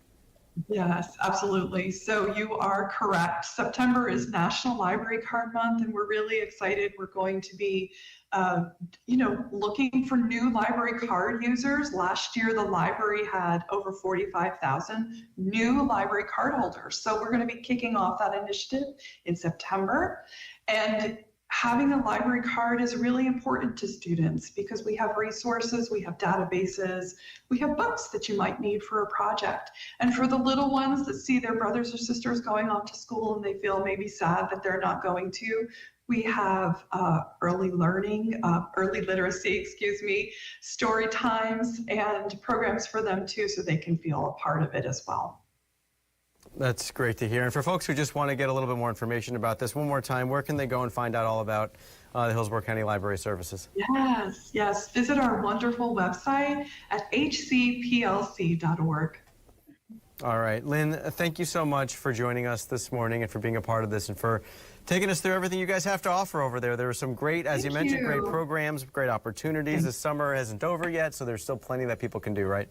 Yes, absolutely. So you are correct. September is National Library Card Month, and we're really excited. We're going to be, looking for new library card users. Last year, the library had over 45,000 new library card holders. So we're going to be kicking off that initiative in September. And having a library card is really important to students because we have resources, we have databases, we have books that you might need for a project. And for the little ones that see their brothers or sisters going off to school and they feel maybe sad that they're not going to, we have early literacy, story times and programs for them too, so they can feel a part of it as well. That's great to hear. And for folks who just want to get a little bit more information about this, one more time, where can they go and find out all about the Hillsborough County Library Services? Yes. Visit our wonderful website at hcplc.org. All right. Lynn, thank you so much for joining us this morning and for being a part of this and for taking us through everything you guys have to offer over there. There are some great, as you mentioned, great programs, great opportunities. The summer isn't over yet, so there's still plenty that people can do, right?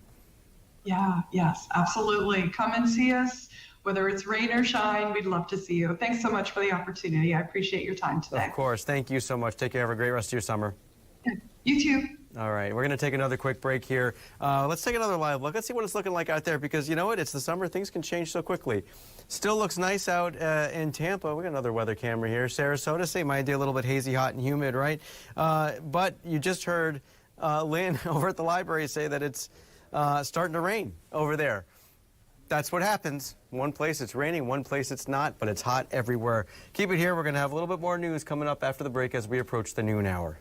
Yes, absolutely. Come and see us. Whether it's rain or shine, we'd love to see you. Thanks so much for the opportunity. I appreciate your time today. Of course. Thank you so much. Take care. Have a great rest of your summer. You too. All right. We're going to take another quick break here. Let's take another live look. Let's see what it's looking like out there because you know what? It's the summer. Things can change so quickly. Still looks nice out in Tampa. We got another weather camera here. Sarasota, same idea, a little bit hazy, hot, and humid, right? But you just heard Lynn over at the library say that it's starting to rain over there. That's what happens. One place it's raining, one place it's not, but it's hot everywhere. Keep it here. We're going to have a little bit more news coming up after the break as we approach the noon hour.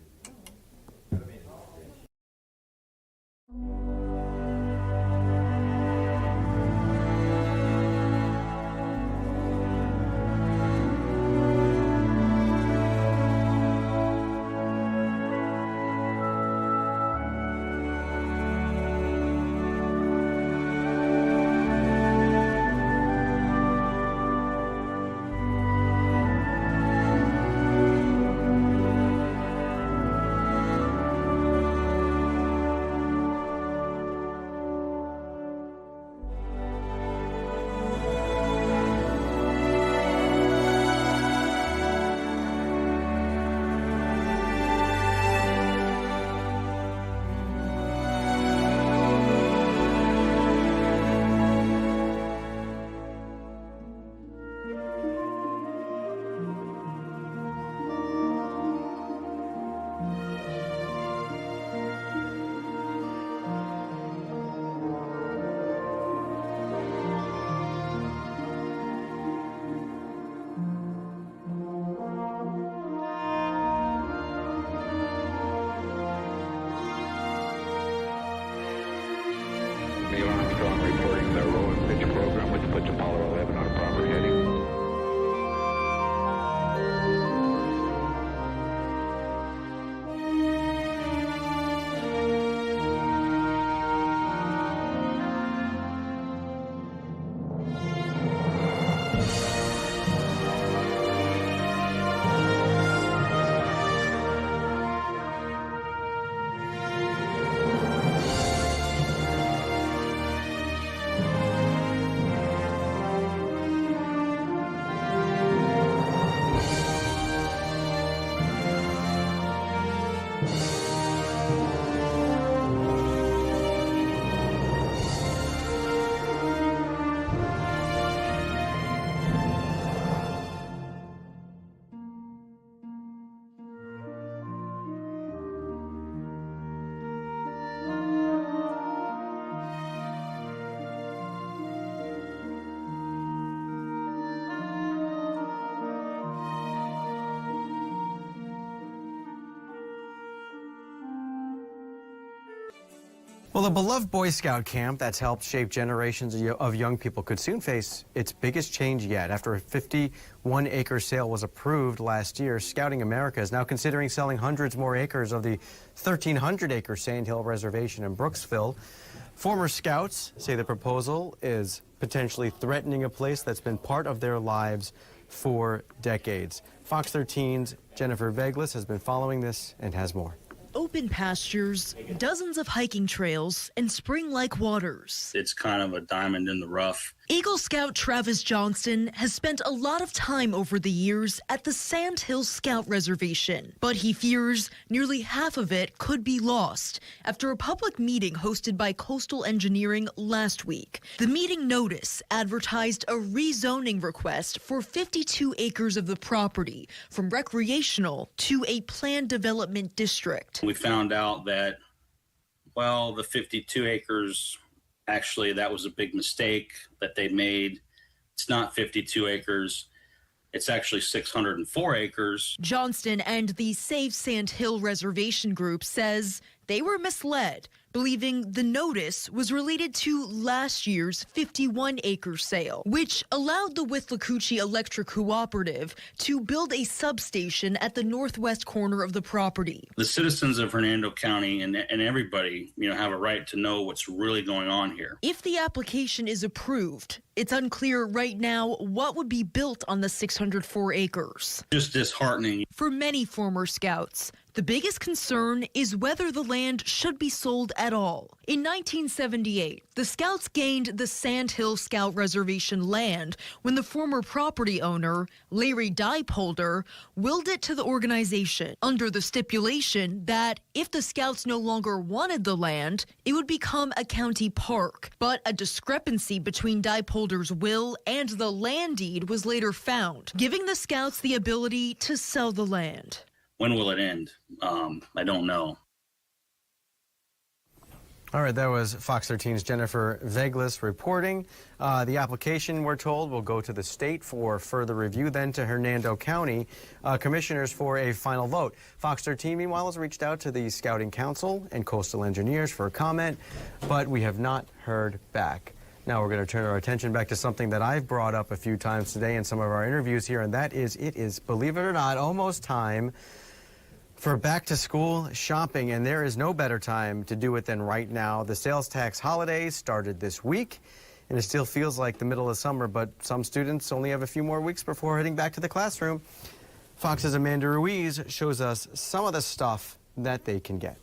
Neil Armstrong reporting the roll and pitch program, which puts Apollo 11 on a proper heading. Well, the beloved Boy Scout camp that's helped shape generations of young people could soon face its biggest change yet. After a 51-acre sale was approved last year, Scouting America is now considering selling hundreds more acres of the 1,300-acre Sand Hill Reservation in Brooksville. Former Scouts say the proposal is potentially threatening a place that's been part of their lives for decades. Fox 13's Jennifer Veglis has been following this and has more. Open pastures, dozens of hiking trails, and spring-like waters. It's kind of a diamond in the rough. Eagle Scout Travis Johnston has spent a lot of time over the years at the Sand Hill Scout Reservation, but he fears nearly half of it could be lost after a public meeting hosted by Coastal Engineering last week. The meeting notice advertised a rezoning request for 52 acres of the property from recreational to a planned development district. We found out that, well, the 52 acres, actually, that was a big mistake that they made. It's not 52 acres. It's actually 604 acres. Johnston and the Save Sand Hill Reservation Group says they were misled, believing the notice was related to last year's 51-acre sale, which allowed the Withlacoochee Electric Cooperative to build a substation at the northwest corner of the property. The citizens of Hernando County and everybody, have a right to know what's really going on here. If the application is approved, it's unclear right now what would be built on the 604 acres. Just disheartening. For many former Scouts, the biggest concern is whether the land should be sold at all. In 1978, the Scouts gained the Sand Hill Scout Reservation land when the former property owner, Larry Diepoldter, willed it to the organization under the stipulation that if the Scouts no longer wanted the land, it would become a county park. But a discrepancy between Diepoldter's will and the land deed was later found, giving the Scouts the ability to sell the land. When will it end? I don't know. All right, that was Fox 13's Jennifer Veglis reporting. The application, we're told, will go to the state for further review, then to Hernando County commissioners for a final vote. Fox 13, meanwhile, has reached out to the Scouting Council and Coastal Engineers for a comment, but we have not heard back. Now we're going to turn our attention back to something that I've brought up a few times today in some of our interviews here, and that is, it is, believe it or not, almost time for back-to-school shopping, and there is no better time to do it than right now. The sales tax holiday started this week, and it still feels like the middle of summer, but some students only have a few more weeks before heading back to the classroom. Fox's Amanda Ruiz shows us some of the stuff that they can get.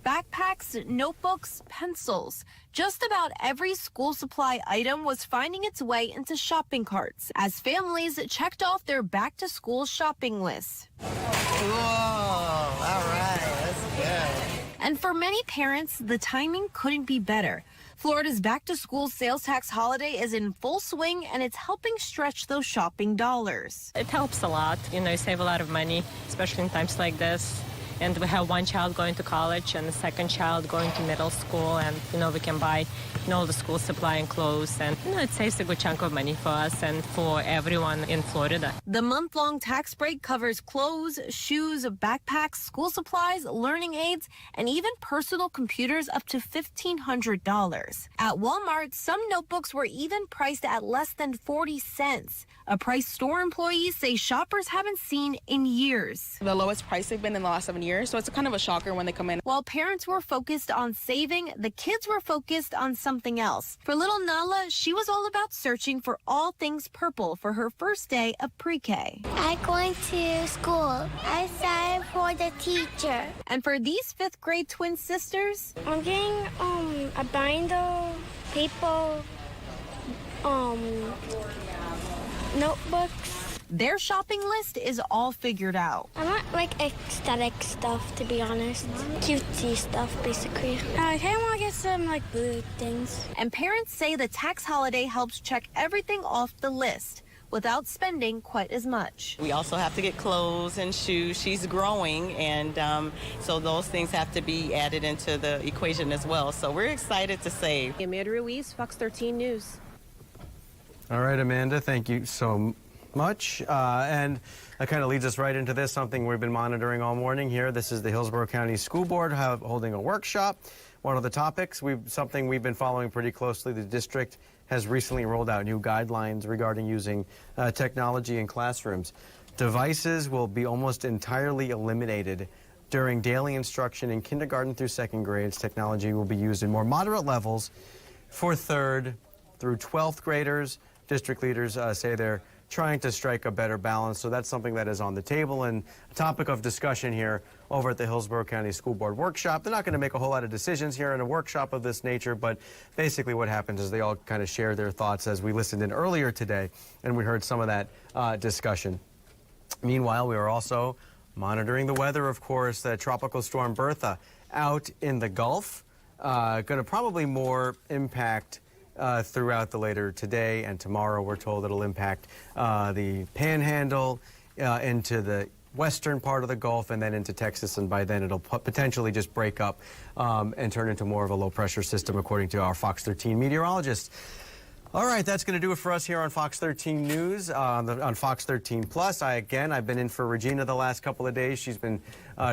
Backpacks, notebooks, pencils. Just about every school supply item was finding its way into shopping carts as families checked off their back-to-school shopping lists. Cool. All right. That's good. And for many parents, the timing couldn't be better. Florida's back-to-school sales tax holiday is in full swing, and it's helping stretch those shopping dollars. It helps a lot. You save a lot of money, especially in times like this. and we have one child going to college and the second child going to middle school, and we can buy all the school supply and clothes, and it saves a good chunk of money for us and for everyone in Florida. The month-long tax break covers clothes, shoes, backpacks, school supplies, learning aids, and even personal computers up to $1,500. At Walmart, some notebooks were even priced at less than 40 cents, a price store employees say shoppers haven't seen in years. The lowest price they've been in the last 7 years, so it's kind of a shocker when they come in. While parents were focused on saving, the kids were focused on something else. For little Nala, she was all about searching for all things purple for her first day of pre-K. I'm going to school. I signed for the teacher. And for these 5th grade twin sisters, I'm getting a binder, paper, notebooks. Their shopping list is all figured out. I want like aesthetic stuff, to be honest. Cutesy stuff, basically. I kind of want to get some like blue things. And parents say the tax holiday helps check everything off the list without spending quite as much. We also have to get clothes and shoes. She's growing, and so those things have to be added into the equation as well. So we're excited to save. Amanda Ruiz, Fox 13 News. All right, Amanda, thank you so much. And that kind of leads us right into this, something we've been monitoring all morning here. This is the Hillsborough County School Board holding a workshop. One of the topics, something we've been following pretty closely, the district has recently rolled out new guidelines regarding using technology in classrooms. Devices will be almost entirely eliminated during daily instruction in kindergarten through 2nd grades. Technology will be used in more moderate levels for 3rd through 12th graders. District leaders say they're trying to strike a better balance, so that's something that is on the table and a topic of discussion here over at the Hillsborough County School Board workshop. They're not going to make a whole lot of decisions here in a workshop of this nature, but basically what happens is they all kind of share their thoughts, as we listened in earlier today, and we heard some of that discussion. Meanwhile, we are also monitoring the weather, of course. The Tropical Storm Bertha out in the Gulf, going to probably more impact throughout the later today and tomorrow. We're told it'll impact the Panhandle into the western part of the Gulf and then into Texas, and by then it'll potentially just break up and turn into more of a low-pressure system, according to our Fox 13 meteorologists. All right, that's going to do it for us here on Fox 13 News, on Fox 13 Plus. I've been in for Regina the last couple of days. She's been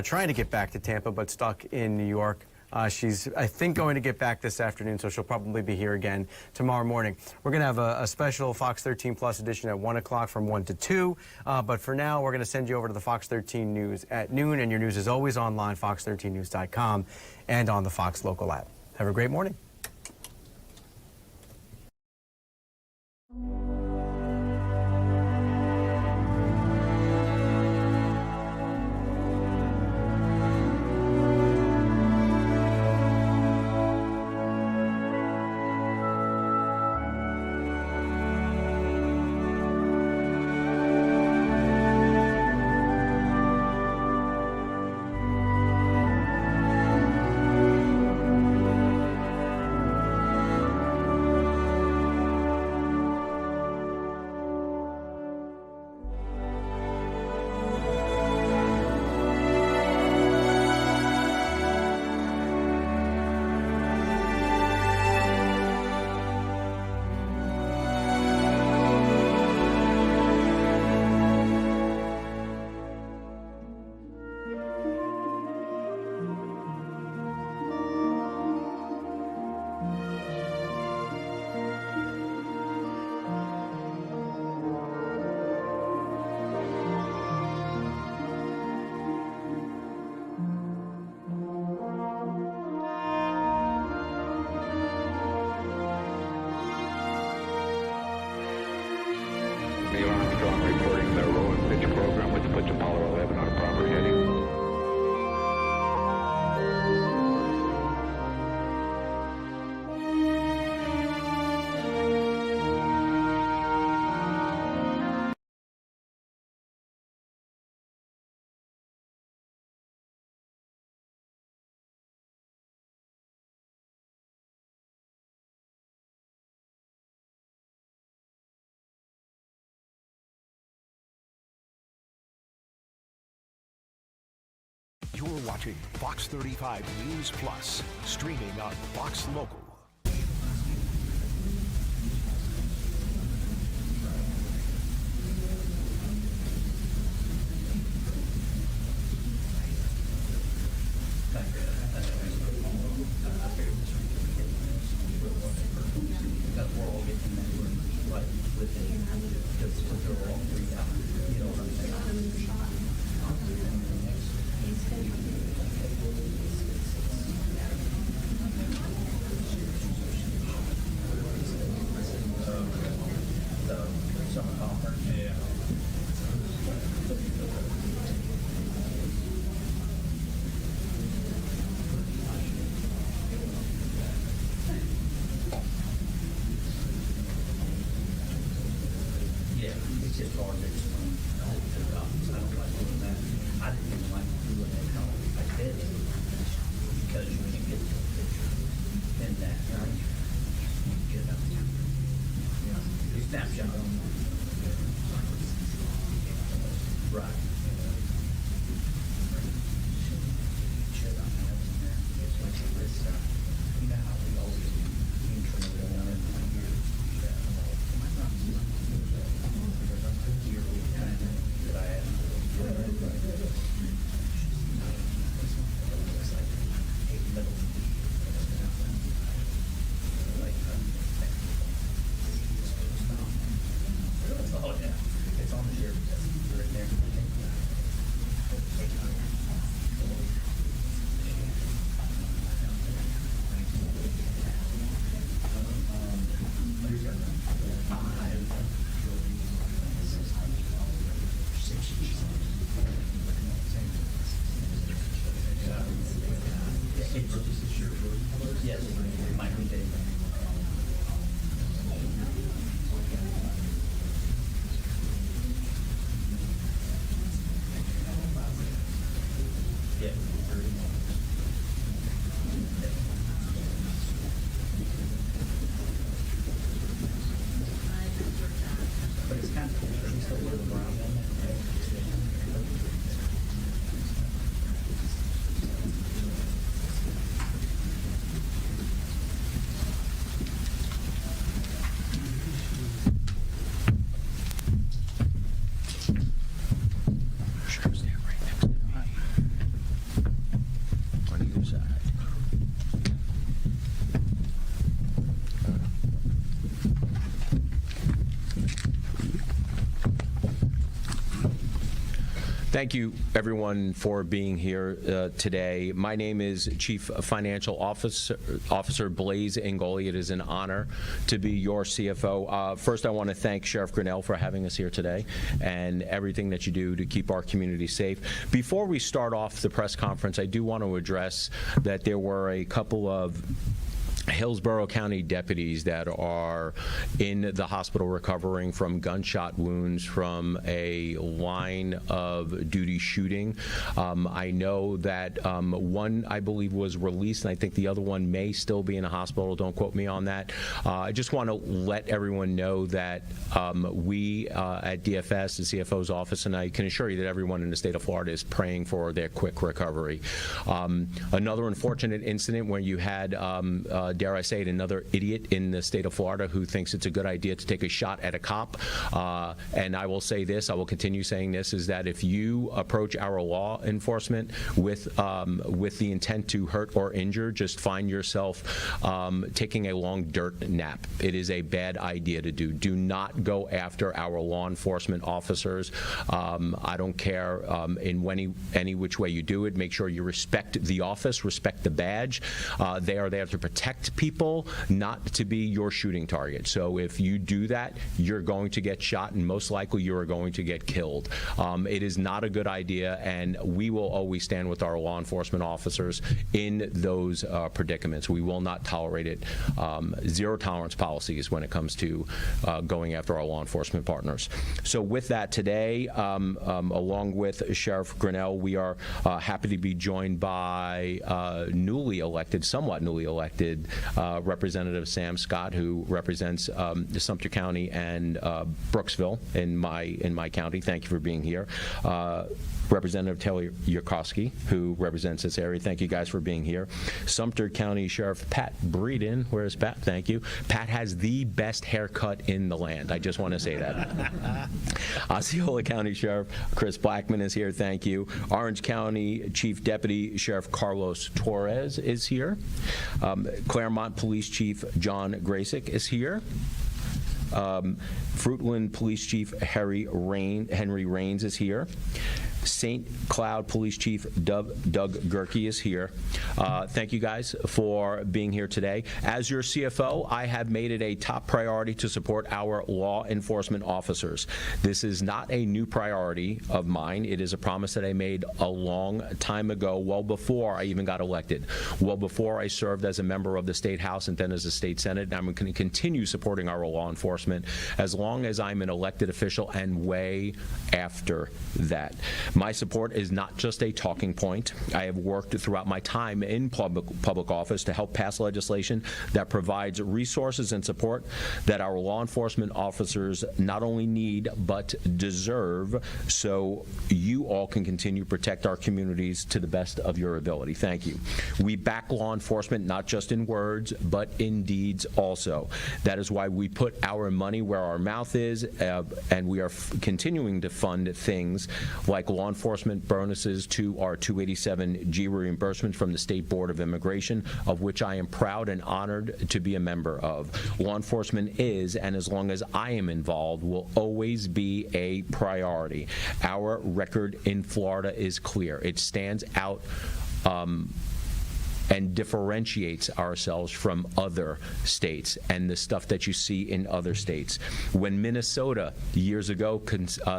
trying to get back to Tampa, but stuck in New York. She's, I think, going to get back this afternoon, so she'll probably be here again tomorrow morning. We're going to have a special Fox 13 Plus edition at 1 o'clock from 1 to 2. But for now, we're going to send you over to the Fox 13 News at noon, and your news is always online, fox13news.com, and on the Fox local app. Have a great morning. You're watching Fox 35 News Plus, streaming on Fox Local. Thank you, everyone, for being here today. My name is Chief Financial Officer Blaise Ingoli. It is an honor to be your CFO. First, I want to thank Sheriff Grinnell for having us here today and everything that you do to keep our community safe. Before we start off the press conference, I do want to address that there were a couple of Hillsborough County deputies that are in the hospital recovering from gunshot wounds from a line of duty shooting. I know that one, I believe, was released, and I think the other one may still be in a hospital. Don't quote me on that. I just want to let everyone know that we at DFS, the CFO's office, and I can assure you that everyone in the state of Florida is praying for their quick recovery. Another unfortunate incident where you had dare I say it, another idiot in the state of Florida who thinks it's a good idea to take a shot at a cop. And I will say this, I will continue saying this, is that if you approach our law enforcement with the intent to hurt or injure, just find yourself taking a long dirt nap. It is a bad idea to do. Do not go after our law enforcement officers. I don't care in any which way you do it. Make sure you respect the office, respect the badge. They are there to protect people, not to be your shooting target. So if you do that, you're going to get shot, and most likely you are going to get killed. It is not a good idea, and we will always stand with our law enforcement officers in those predicaments. We will not tolerate it. Zero tolerance policies when it comes to going after our law enforcement partners. So with that today, along with Sheriff Grinnell, we are happy to be joined by somewhat newly elected Representative Sam Scott, who represents Sumter County and Brooksville in my county. Thank you for being here. Representative Taylor Yurkowski, who represents this area. Thank you guys for being here. Sumter County Sheriff Pat Breeden. Where's Pat? Thank you. Pat has the best haircut in the land. I just want to say that. Osceola County Sheriff Chris Blackman is here. Thank you. Orange County Chief Deputy Sheriff Carlos Torres is here. Claremont Police Chief John Grasick is here. Fruitland Police Chief Henry Raines is here. St. Cloud Police Chief Doug Gerke is here. Thank you guys for being here today. As your CFO, I have made it a top priority to support our law enforcement officers. This is not a new priority of mine. It is a promise that I made a long time ago, well before I even got elected, well before I served as a member of the State House and then as a State Senate. And I'm going to continue supporting our law enforcement as long as I'm an elected official and way after that. My support is not just a talking point. I have worked throughout my time in public office to help pass legislation that provides resources and support that our law enforcement officers not only need but deserve, so you all can continue to protect our communities to the best of your ability. Thank you. We back law enforcement not just in words but in deeds also. That is why we put our money where our mouth is, and we are continuing to fund things like law enforcement bonuses to our 287G reimbursement from the State Board of Immigration, of which I am proud and honored to be a member of. Law enforcement is, and as long as I am involved, will always be a priority. Our record in Florida is clear. It stands out and differentiates ourselves from other states and the stuff that you see in other states. When Minnesota years ago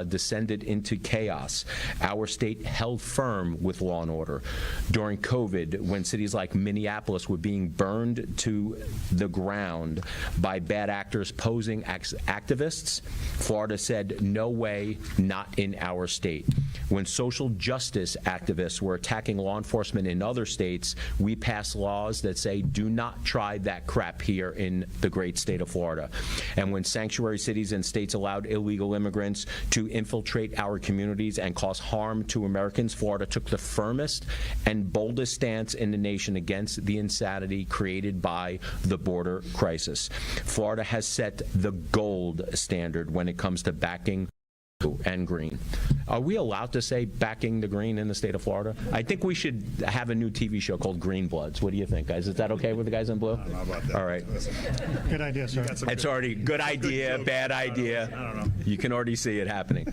descended into chaos, our state held firm with law and order. During COVID, when cities like Minneapolis were being burned to the ground by bad actors posing as activists, Florida said, no way, not in our state. When social justice activists were attacking law enforcement in other states, we passed laws that say do not try that crap here in the great state of Florida. And when sanctuary cities and states allowed illegal immigrants to infiltrate our communities and cause harm to Americans, Florida took the firmest and boldest stance in the nation against the insanity created by the border crisis. Florida has set the gold standard when it comes to backing and green. Are we allowed to say backing the green in the state of Florida? I think we should have a new TV show called Green Bloods. What do you think, guys? Is that okay with the guys in blue? I don't know about that. All right. Good idea, sir. It's already good idea, bad idea. I don't know. You can already see it happening.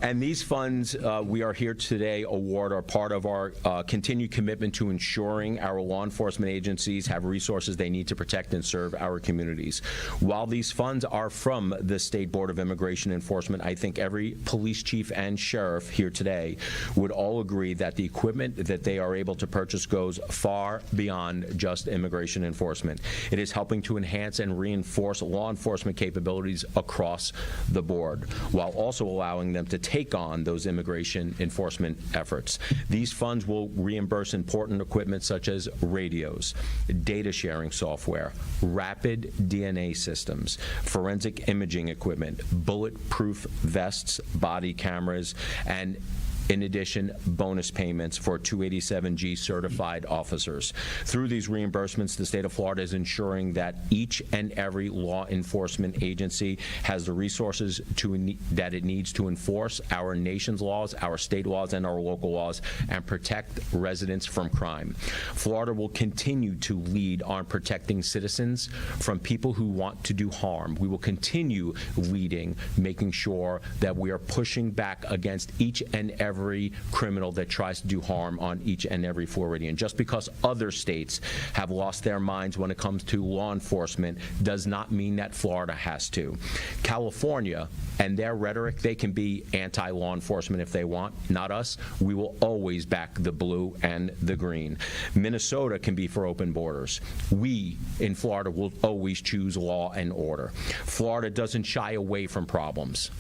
And these funds we are here today award are part of our continued commitment to ensuring our law enforcement agencies have resources they need to protect and serve our communities. While these funds are from the State Board of Immigration Enforcement, I think every police chief and sheriff here today would all agree that the equipment that they are able to purchase goes far beyond just immigration enforcement. It is helping to enhance and reinforce law enforcement capabilities across the board, while also allowing them to take on those immigration enforcement efforts. These funds will reimburse important equipment such as radios, data sharing software, rapid DNA systems, forensic imaging equipment, bulletproof vests, body cameras, and in addition, bonus payments for 287G certified officers. Through these reimbursements, the state of Florida is ensuring that each and every law enforcement agency has the resources that it needs to enforce our nation's laws, our state laws, and our local laws, and protect residents from crime. Florida will continue to lead on protecting citizens from people who want to do harm. We will continue leading, making sure that we are pushing back against each and every criminal that tries to do harm on each and every Floridian. Just because other states have lost their minds when it comes to law enforcement does not mean that Florida has to. California and their rhetoric, they can be anti-law enforcement if they want. Not us. We will always back the blue and the green. Minnesota can be for open borders. We in Florida will always choose law and order. Florida doesn't shy away from problems.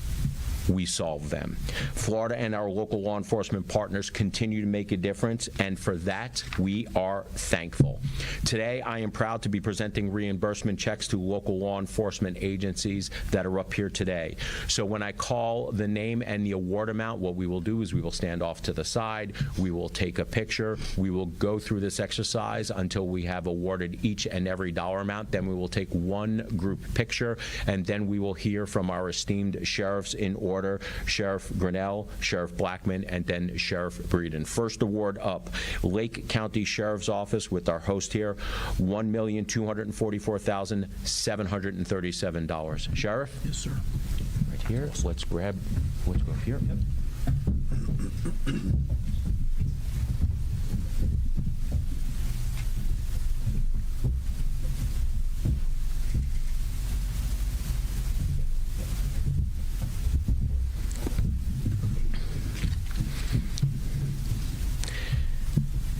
we solve them. Florida and our local law enforcement partners continue to make a difference, and for that, we are thankful. Today, I am proud to be presenting reimbursement checks to local law enforcement agencies that are up here today. So when I call the name and the award amount, what we will do is we will stand off to the side, we will take a picture, we will go through this exercise until we have awarded each and every dollar amount. Then we will take one group picture, and then we will hear from our esteemed sheriffs in order: Sheriff Grinnell, Sheriff Blackman, and then Sheriff Breeden. First award up, Lake County Sheriff's Office with our host here, $1,244,737. Sheriff? Yes, sir. Right here. Let's go up here. Yep.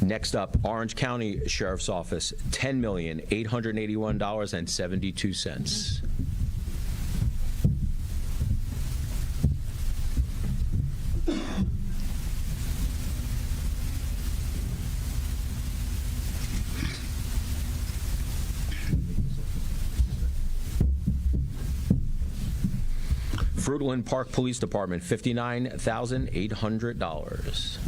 Next up, Orange County Sheriff's Office, $10,881.72. Fruitland Park Police Department, $59,800.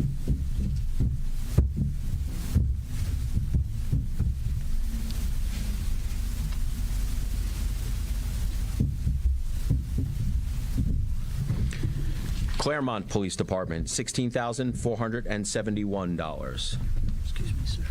Claremont Police Department, $16,471. Excuse me, sir.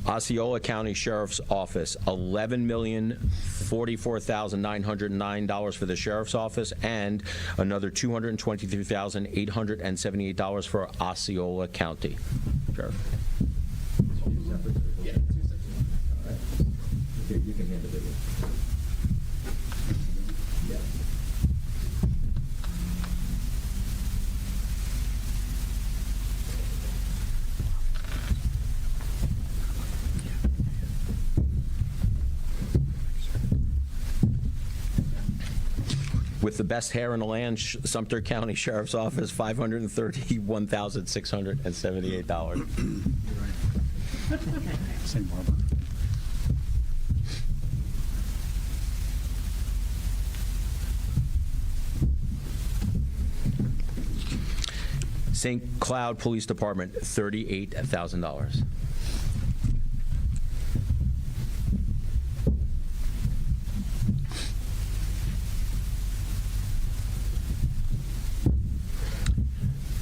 Osceola County Sheriff's Office, $11,044,909 for the Sheriff's Office, and another $223,878 for Osceola County. Sheriff. Yeah, 2 seconds. All right. Okay, you can handle it. Yeah. With the best hair in the land, Sumter County Sheriff's Office, $531,678. St. Barbara. St. Cloud Police Department, $38,000.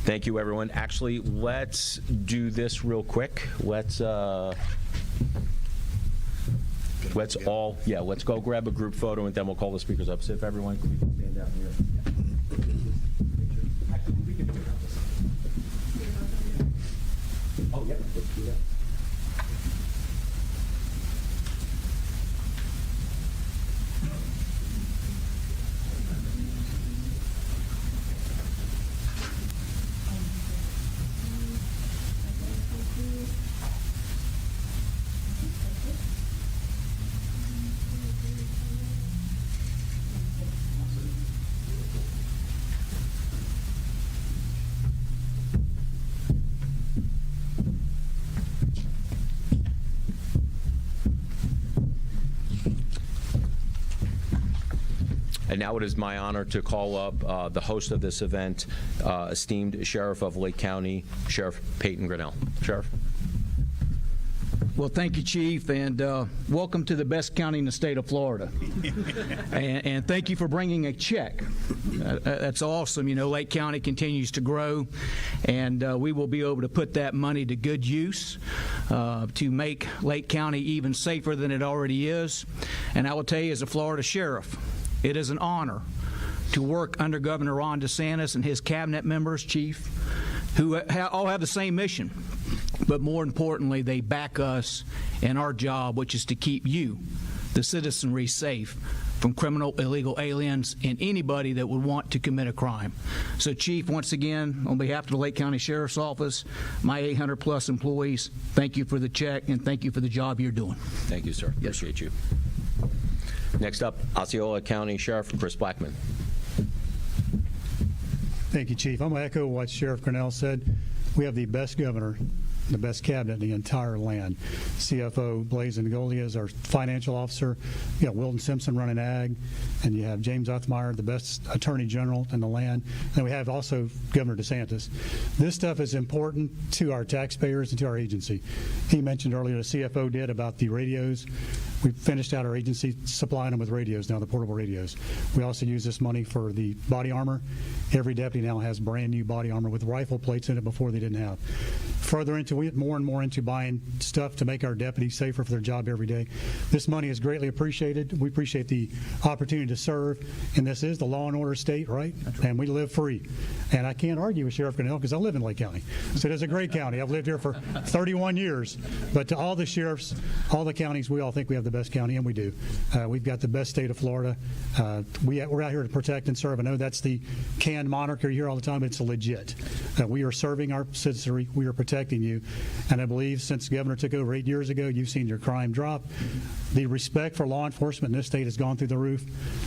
Thank you, everyone. Actually, let's do this real quick. Let's all, let's go grab a group photo, and then we'll call the speakers up. So if everyone can stand down here. Actually, we can do it. Oh, yeah, let's do that. And now it is my honor to call up the host of this event, esteemed Sheriff of Lake County, Sheriff Peyton Grinnell. Sheriff. Well, thank you, Chief, and welcome to the best county in the state of Florida. and thank you for bringing a check. That's awesome. You know, Lake County continues to grow, and we will be able to put that money to good use to make Lake County even safer than it already is. And I will tell you, as a Florida sheriff, it is an honor to work under Governor Ron DeSantis and his cabinet members, Chief, who all have the same mission. But more importantly, they back us in our job, which is to keep you, the citizenry, safe from criminal illegal aliens and anybody that would want to commit a crime. So, Chief, once again, on behalf of the Lake County Sheriff's Office, my 800-plus employees, thank you for the check and thank you for the job you're doing. Thank you, sir. Yes, Appreciate you. Next up, Osceola County Sheriff Chris Blackman. Thank you, Chief. I'm going to echo what Sheriff Cornell said. We have the best governor, the best cabinet in the entire land. CFO Blaise Ngolia is our financial officer. You got Wilton Simpson running ag, and you have James Othmeyer, the best attorney general in the land. And we have also Governor DeSantis. This stuff is important to our taxpayers and to our agency. He mentioned earlier, the CFO did, about the radios. We finished out our agency supplying them with radios now, the portable radios. We also use this money for the body armor. Every deputy now has brand new body armor with rifle plates in it before they didn't have. Further into it, more and more into buying stuff to make our deputies safer for their job every day. This money is greatly appreciated. We appreciate the opportunity to serve, and this is the law and order state, right? And we live free. And I can't argue with Sheriff Cornell because I live in Lake County. So it is a great county. I've lived here for 31 years. But to all the sheriffs, all the counties, we all think we have the best county, and we do. We've got the best state of Florida. We're out here to protect and serve. I know that's the canned moniker you hear all the time, but it's legit. We are serving our citizenry. We are protecting you. And I believe since the governor took over 8 years ago, you've seen your crime drop. The respect for law enforcement in this state has gone through the roof.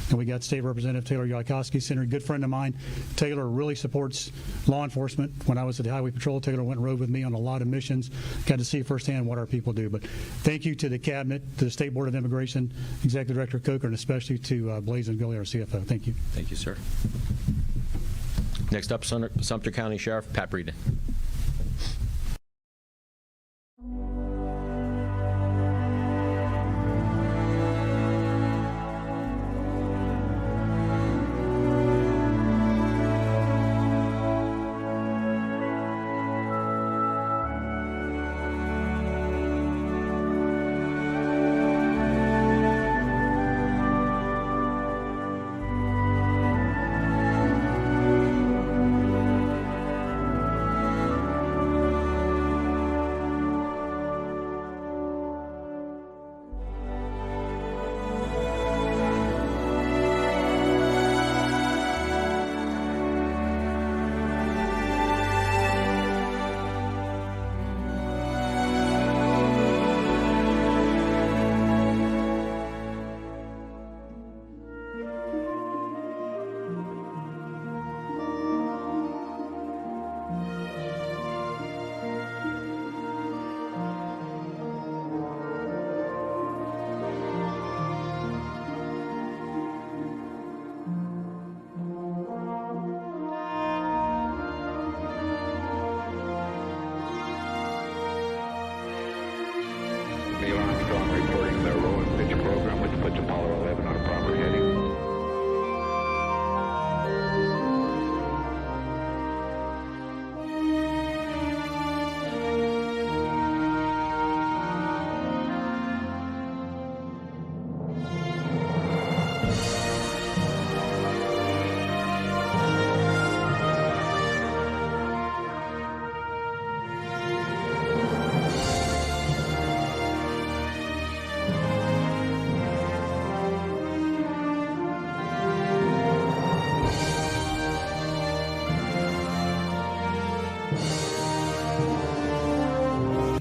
And we got State Representative Taylor Yalkowski, Senator, a good friend of mine. Taylor really supports law enforcement. When I was at the Highway Patrol, Taylor went and rode with me on a lot of missions. Got to see firsthand what our people do. But thank you to the Cabinet, to the State Board of Immigration, Executive Director Coker, and especially to Blaise Ngolia, our CFO. Thank you. Thank you, sir. Next up, Sumter County Sheriff Pat Breeden.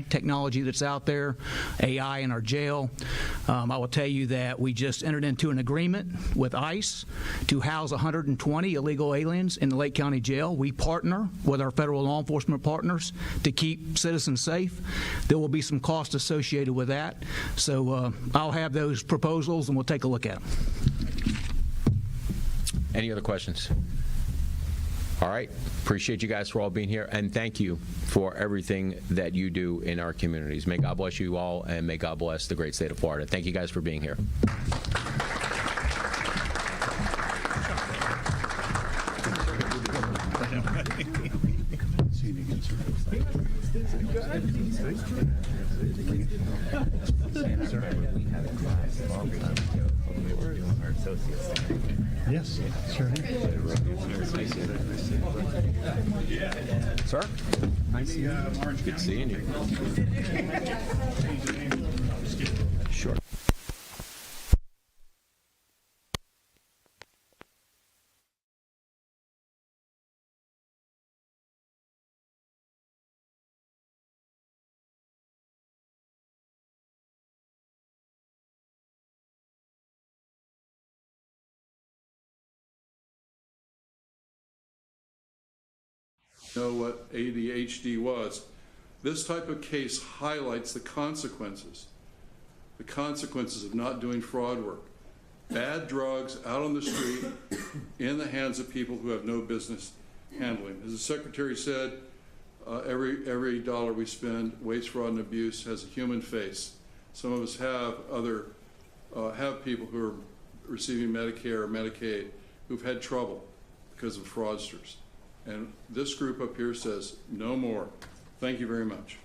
Technology that's out there, AI in our jail. I will tell you that we just entered into an agreement with ICE to house 120 illegal aliens in the Lake County Jail. We partner with our federal law enforcement partners to keep citizens safe. There will be some cost associated with that. So I'll have those proposals and we'll take a look at them. Any other questions? All right. Appreciate you guys for all being here, and thank you for everything that you do in our communities. May God bless you all, and may God bless the great state of Florida. Thank you guys for being here. Yes, sure. Sir? Good seeing you. Sure. know what ADHD was. This type of case highlights the consequences of not doing fraud work. Bad drugs out on the street in the hands of people who have no business handling. As the Secretary said, every dollar we spend, waste, fraud, and abuse has a human face. Some of us have people who are receiving Medicare or Medicaid who've had trouble because of fraudsters. And this group up here says, no more. Thank you very much.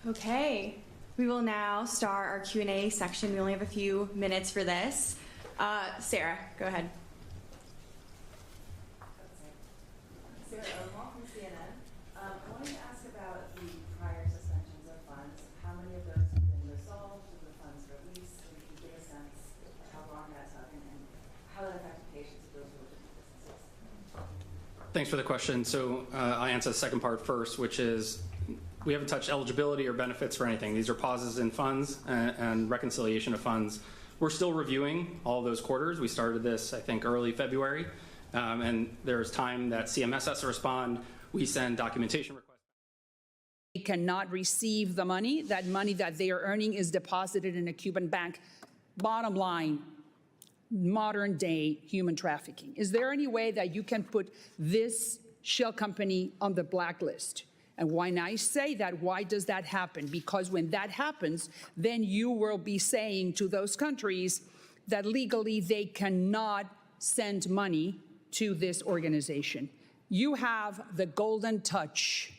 Okay, we will now start our Q&A section. We only have a few minutes for this. Sarah, go ahead. Sarah Omal from CNN. I wanted to ask about the prior suspensions of funds. How many of those have been resolved? Have the funds released? So we can get a sense of how long that took and how that affected patients of those businesses. Thanks for the question. So I answer the second part first, which is we haven't touched eligibility or benefits for anything. These are pauses in funds and reconciliation of funds. We're still reviewing all of those quarters. We started this, I think, early February. And there's time that CMS has to respond. We send documentation requests. They cannot receive the money. That money that they are earning is deposited in a Cuban bank. Bottom line, modern day human trafficking. Is there any way that you can put this shell company on the blacklist? And when I say that, why does that happen? Because when that happens, then you will be saying to those countries that legally they cannot send money to this organization. You have the golden touch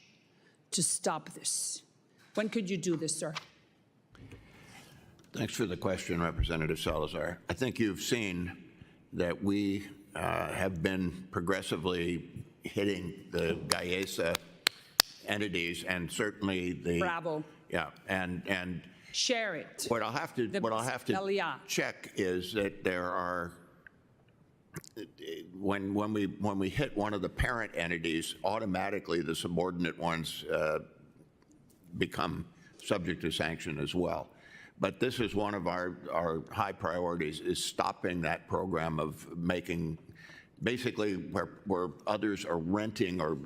to stop this. When could you do this, sir? Thanks for the question, Representative Salazar. I think you've seen that we have been progressively hitting the GAESA entities, and certainly the Bravo. Yeah, and share it. What I'll have to check is that there are when we hit one of the parent entities, automatically the subordinate ones become subject to sanction as well. But this is one of our high priorities, is stopping that program of making basically where others are renting or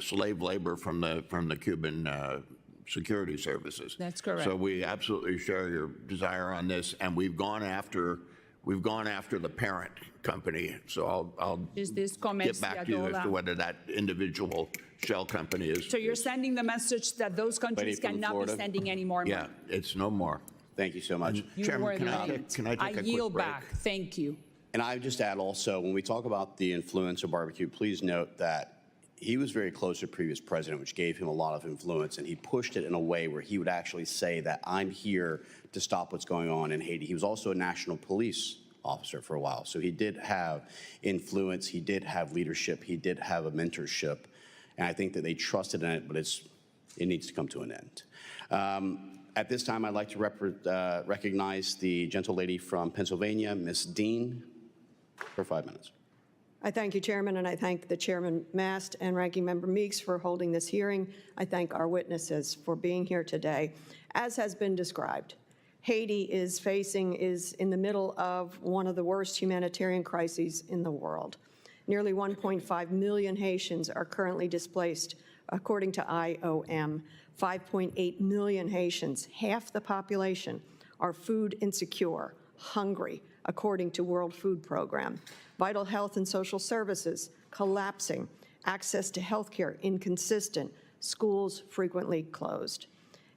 slave labor from the Cuban security services. That's correct. So we absolutely share your desire on this, and we've gone after the parent company. So I'll get back to you as to whether that individual shell company is. So you're sending the message that those countries cannot be sending any more money. Yeah, it's no more. Thank you so much. Chairman, can I take a quick yield break? back. Thank you. And I would just add also, when we talk about the influencer barbecue, please note that he was very close to the previous president, which gave him a lot of influence, and he pushed it in a way where he would actually say that I'm here to stop what's going on in Haiti. He was also a national police officer for a while, so he did have influence, he did have leadership, he did have a mentorship, and I think that they trusted in it, but it needs to come to an end. At this time, I'd like to recognize the gentle lady from Pennsylvania, Ms. Dean, for 5 minutes. I thank you, Chairman, and I thank the Chairman Mast and Ranking Member Meeks for holding this hearing. I thank our witnesses for being here today. As has been described, Haiti is in the middle of one of the worst humanitarian crises in the world. Nearly 1.5 million Haitians are currently displaced, according to IOM. 5.8 million Haitians, half the population, are food insecure, hungry, according to World Food Program. Vital health and social services collapsing, access to health care inconsistent, schools frequently closed.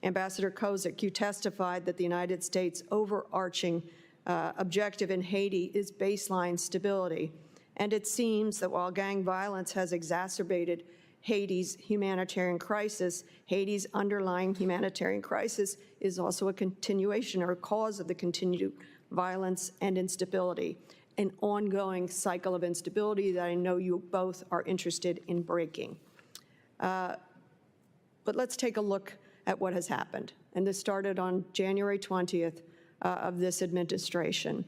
Ambassador Kozik, you testified that the United States' overarching objective in Haiti is baseline stability. And it seems that while gang violence has exacerbated Haiti's humanitarian crisis, Haiti's underlying humanitarian crisis is also a continuation or a cause of the continued violence and instability, an ongoing cycle of instability that I know you both are interested in breaking. But let's take a look at what has happened. And this started on January 20th of this administration.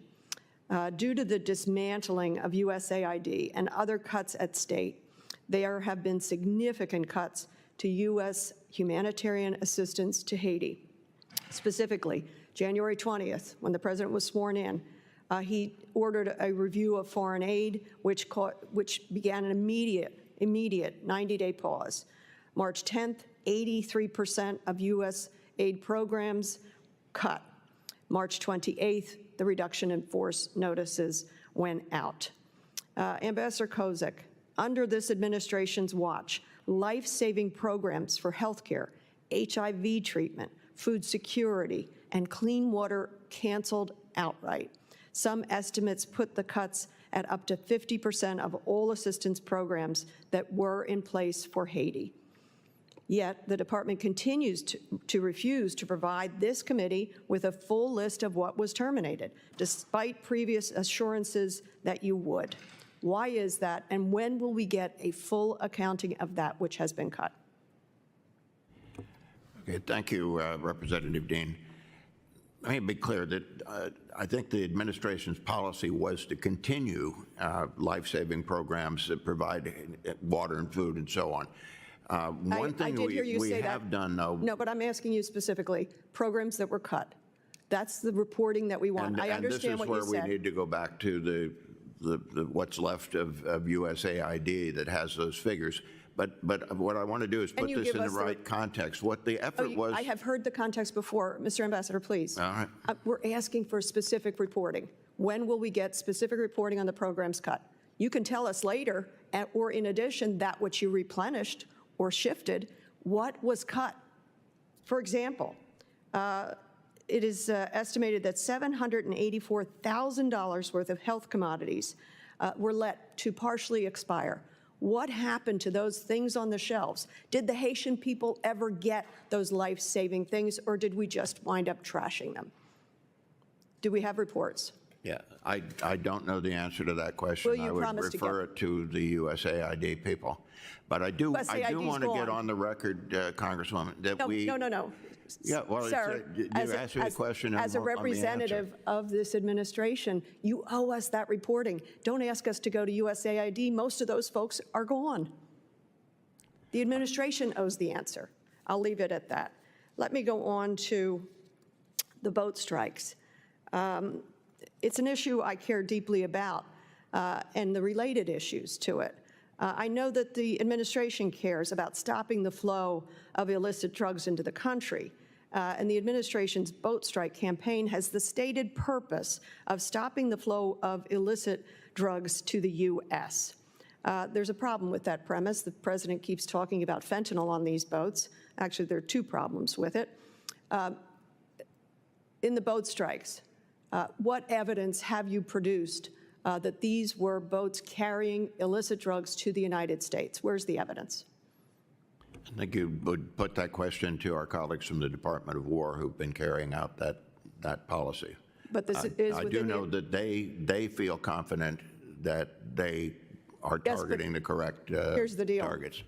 Due to the dismantling of USAID and other cuts at state, there have been significant cuts to U.S. humanitarian assistance to Haiti. Specifically, January 20th, when the president was sworn in, he ordered a review of foreign aid, which began an immediate 90-day pause. March 10th, 83% of U.S. aid programs cut. March 28th, the reduction in force notices went out. Ambassador Kozak, under this administration's watch, life-saving programs for healthcare, HIV treatment, food security, and clean water canceled outright. Some estimates put the cuts at up to 50% of all assistance programs that were in place for Haiti. Yet, the department continues to refuse to provide this committee with a full list of what was terminated, despite previous assurances that you would. Why is that, and when will we get a full accounting of that which has been cut? Okay, thank you, Representative Dean. Let me be clear that I think the administration's policy was to continue life-saving programs that provide water and food and so on. One thing we have done, though. No, but I'm asking you specifically, programs that were cut. That's the reporting that we want. I understand what you said. And this is where we need to go back to the what's left of USAID that has those figures. But what I want to do is put this in the right context. What the effort was. I have heard the context before. Mr. Ambassador, please. All right. We're asking for specific reporting. When will we get specific reporting on the programs cut? You can tell us later, or in addition, that which you replenished or shifted, what was cut. For example, it is estimated that $784,000 worth of health commodities were let to partially expire. What happened to those things on the shelves? Did the Haitian people ever get those life-saving things, or did we just wind up trashing them? Do we have reports? Yeah, I don't know the answer to that question. I would refer it to the USAID people. But I do want to get on the record, Congresswoman, that we... No. Yeah, well, Sir, you asked me a question. As a representative of this administration, you owe us that reporting. Don't ask us to go to USAID. Most of those folks are gone. The administration owes the answer. I'll leave it at that. Let me go on to the boat strikes. It's an issue I care deeply about, and the related issues to it. I know that the administration cares about stopping the flow of illicit drugs into the country, and the administration's boat strike campaign has the stated purpose of stopping the flow of illicit drugs to the U.S. There's a problem with that premise. The president keeps talking about fentanyl on these boats. Actually, there are two problems with it. In the boat strikes, what evidence have you produced that these were boats carrying illicit drugs to the United States? Where's the evidence? I think you would put that question to our colleagues from the Department of War who've been carrying out that policy. But this is I do know that they feel confident that they are targeting the correct here's the deal. targets.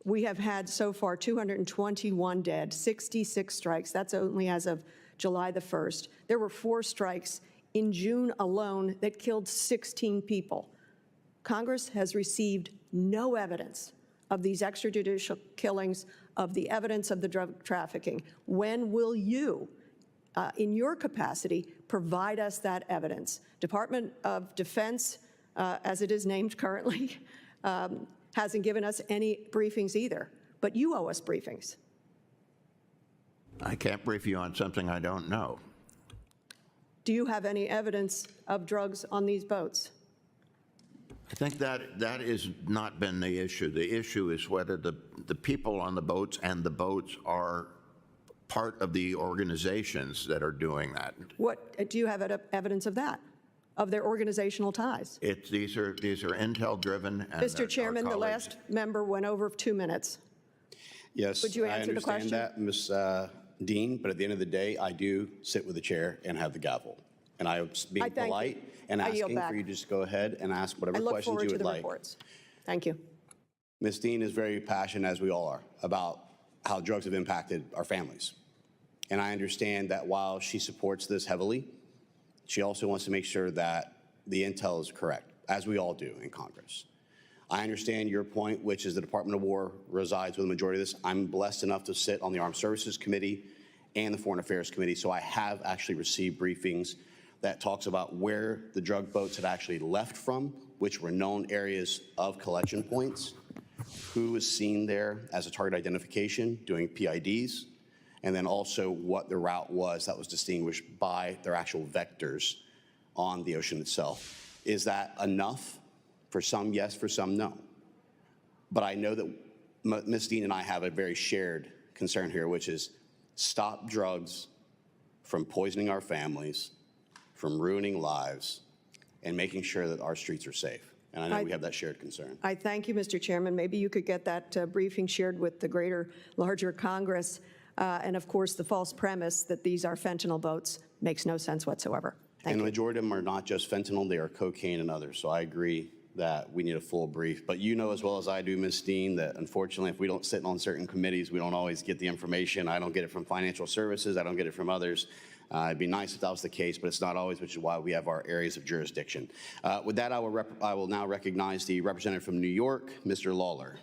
We have had so far 221 dead, 66 strikes. That's only as of July the 1st. There were 4 strikes in June alone that killed 16 people. Congress has received no evidence of these extrajudicial killings, of the evidence of the drug trafficking. When will you, in your capacity, provide us that evidence? Department of Defense, as it is named currently, hasn't given us any briefings either, but you owe us briefings. I can't brief you on something I don't know. Do you have any evidence of drugs on these boats? I think that has not been the issue. The issue is whether the people on the boats and the boats are part of the organizations that are doing that. What do you have evidence of that, of their organizational ties? These are intel driven. Mr. Chairman, the last member went over 2 minutes. Yes, would you answer the question? I understand that, Ms. Dean, but at the end of the day, I do sit with the chair and have the gavel. And I was being polite and asking for you to just go ahead and ask whatever questions you would like. Reports. Thank you. Ms. Dean is very passionate, as we all are, about how drugs have impacted our families. And I understand that while she supports this heavily, she also wants to make sure that the intel is correct, as we all do in Congress. I understand your point, which is the Department of War resides with the majority of this. I'm blessed enough to sit on the Armed Services Committee and the Foreign Affairs Committee. So I have actually received briefings that talks about where the drug boats had actually left from, which were known areas of collection points, who was seen there as a target identification doing PIDs, and then also what the route was that was distinguished by their actual vectors on the ocean itself. Is that enough? For some, yes. For some, no. But I know that Ms. Dean and I have a very shared concern here, which is stop drugs from poisoning our families, from ruining lives, and making sure that our streets are safe. And I know we have that shared concern. I thank you, Mr. Chairman. Maybe you could get that briefing shared with the larger Congress. And of course, the false premise that these are fentanyl boats makes no sense whatsoever. Thank And you. the majority of them are not just fentanyl, they are cocaine and others. So I agree that we need a full brief. But you know as well as I do, Ms. Dean, that unfortunately, if we don't sit on certain committees, we don't always get the information. I don't get it from financial services. I don't get it from others. It'd be nice if that was the case, but it's not always, which is why we have our areas of jurisdiction. With that, I will now recognize the representative from New York, Mr. Lawler.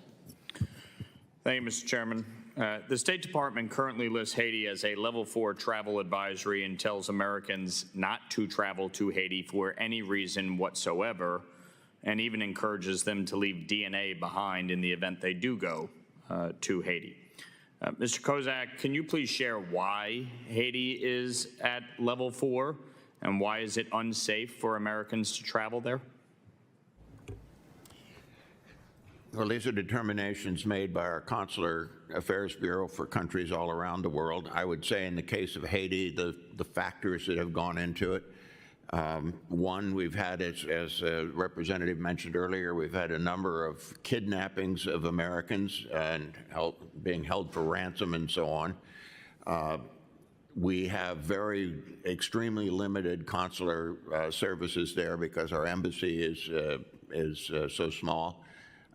Thank you, Mr. Chairman. The State Department currently lists Haiti as a level 4 travel advisory and tells Americans not to travel to Haiti for any reason whatsoever, and even encourages them to leave DNA behind in the event they do go to Haiti. Mr. Kozak, can you please share why Haiti is at level 4 and why is it unsafe for Americans to travel there? Well, these are determinations made by our Consular Affairs Bureau for countries all around the world. I would say in the case of Haiti, the factors that have gone into it, one, we've had, as Representative mentioned earlier, we've had a number of kidnappings of Americans and being held for ransom and so on. We have extremely limited consular services there because our embassy is so small.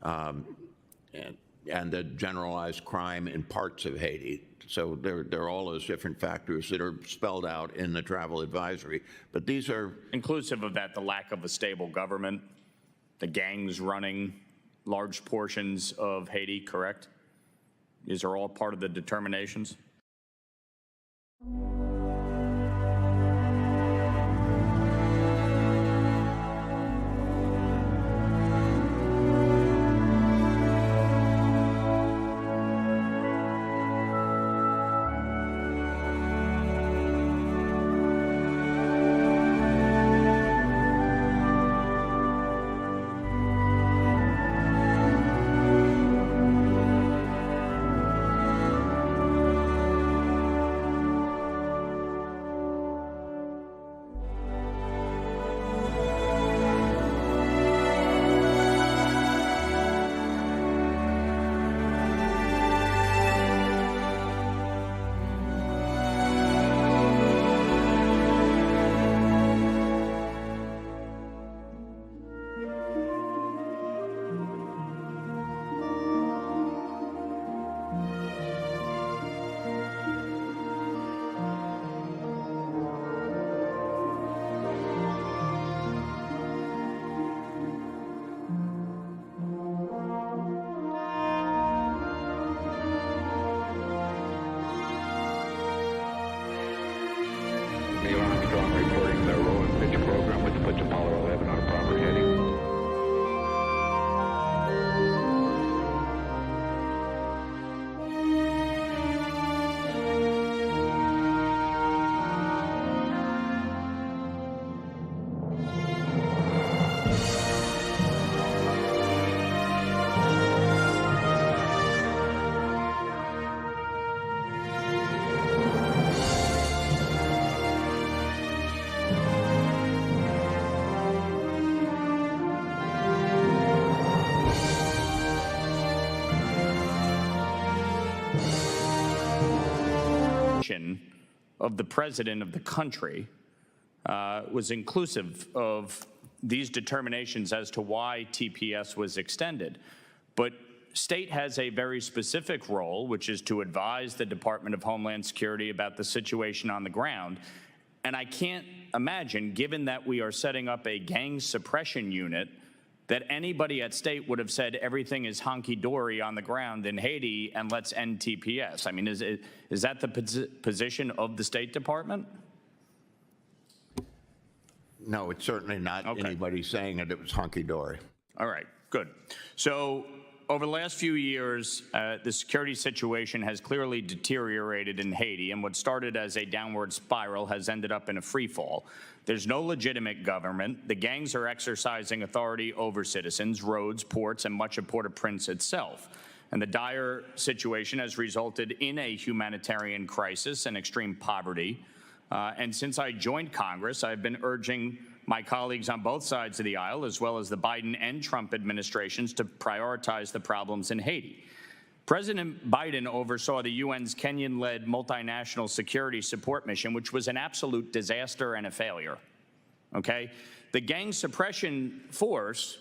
And the generalized crime in parts of Haiti. So there are all those different factors that are spelled out in the travel advisory. But these are inclusive of that, the lack of a stable government, the gangs running large portions of Haiti, correct? These are all part of the determinations? Of the president of the country was inclusive of these determinations as to why TPS was extended. But state has a very specific role, which is to advise the Department of Homeland Security about the situation on the ground. And I can't imagine, given that we are setting up a gang suppression unit that anybody at state would have said everything is hunky-dory on the ground in Haiti and let's end TPS. I mean, is that the position of the State Department? No, it's certainly not anybody saying that it was hunky-dory. All right, good. So over the last few years, the security situation has clearly deteriorated in Haiti, and what started as a downward spiral has ended up in a free fall. There's no legitimate government. The gangs are exercising authority over citizens, roads, ports, and much of Port-au-Prince itself. And the dire situation has resulted in a humanitarian crisis and extreme poverty. And since I joined Congress, I've been urging my colleagues on both sides of the aisle, as well as the Biden and Trump administrations, to prioritize the problems in Haiti. President Biden oversaw the UN's Kenyan-led multinational security support mission, which was an absolute disaster and a failure. Okay? The gang suppression force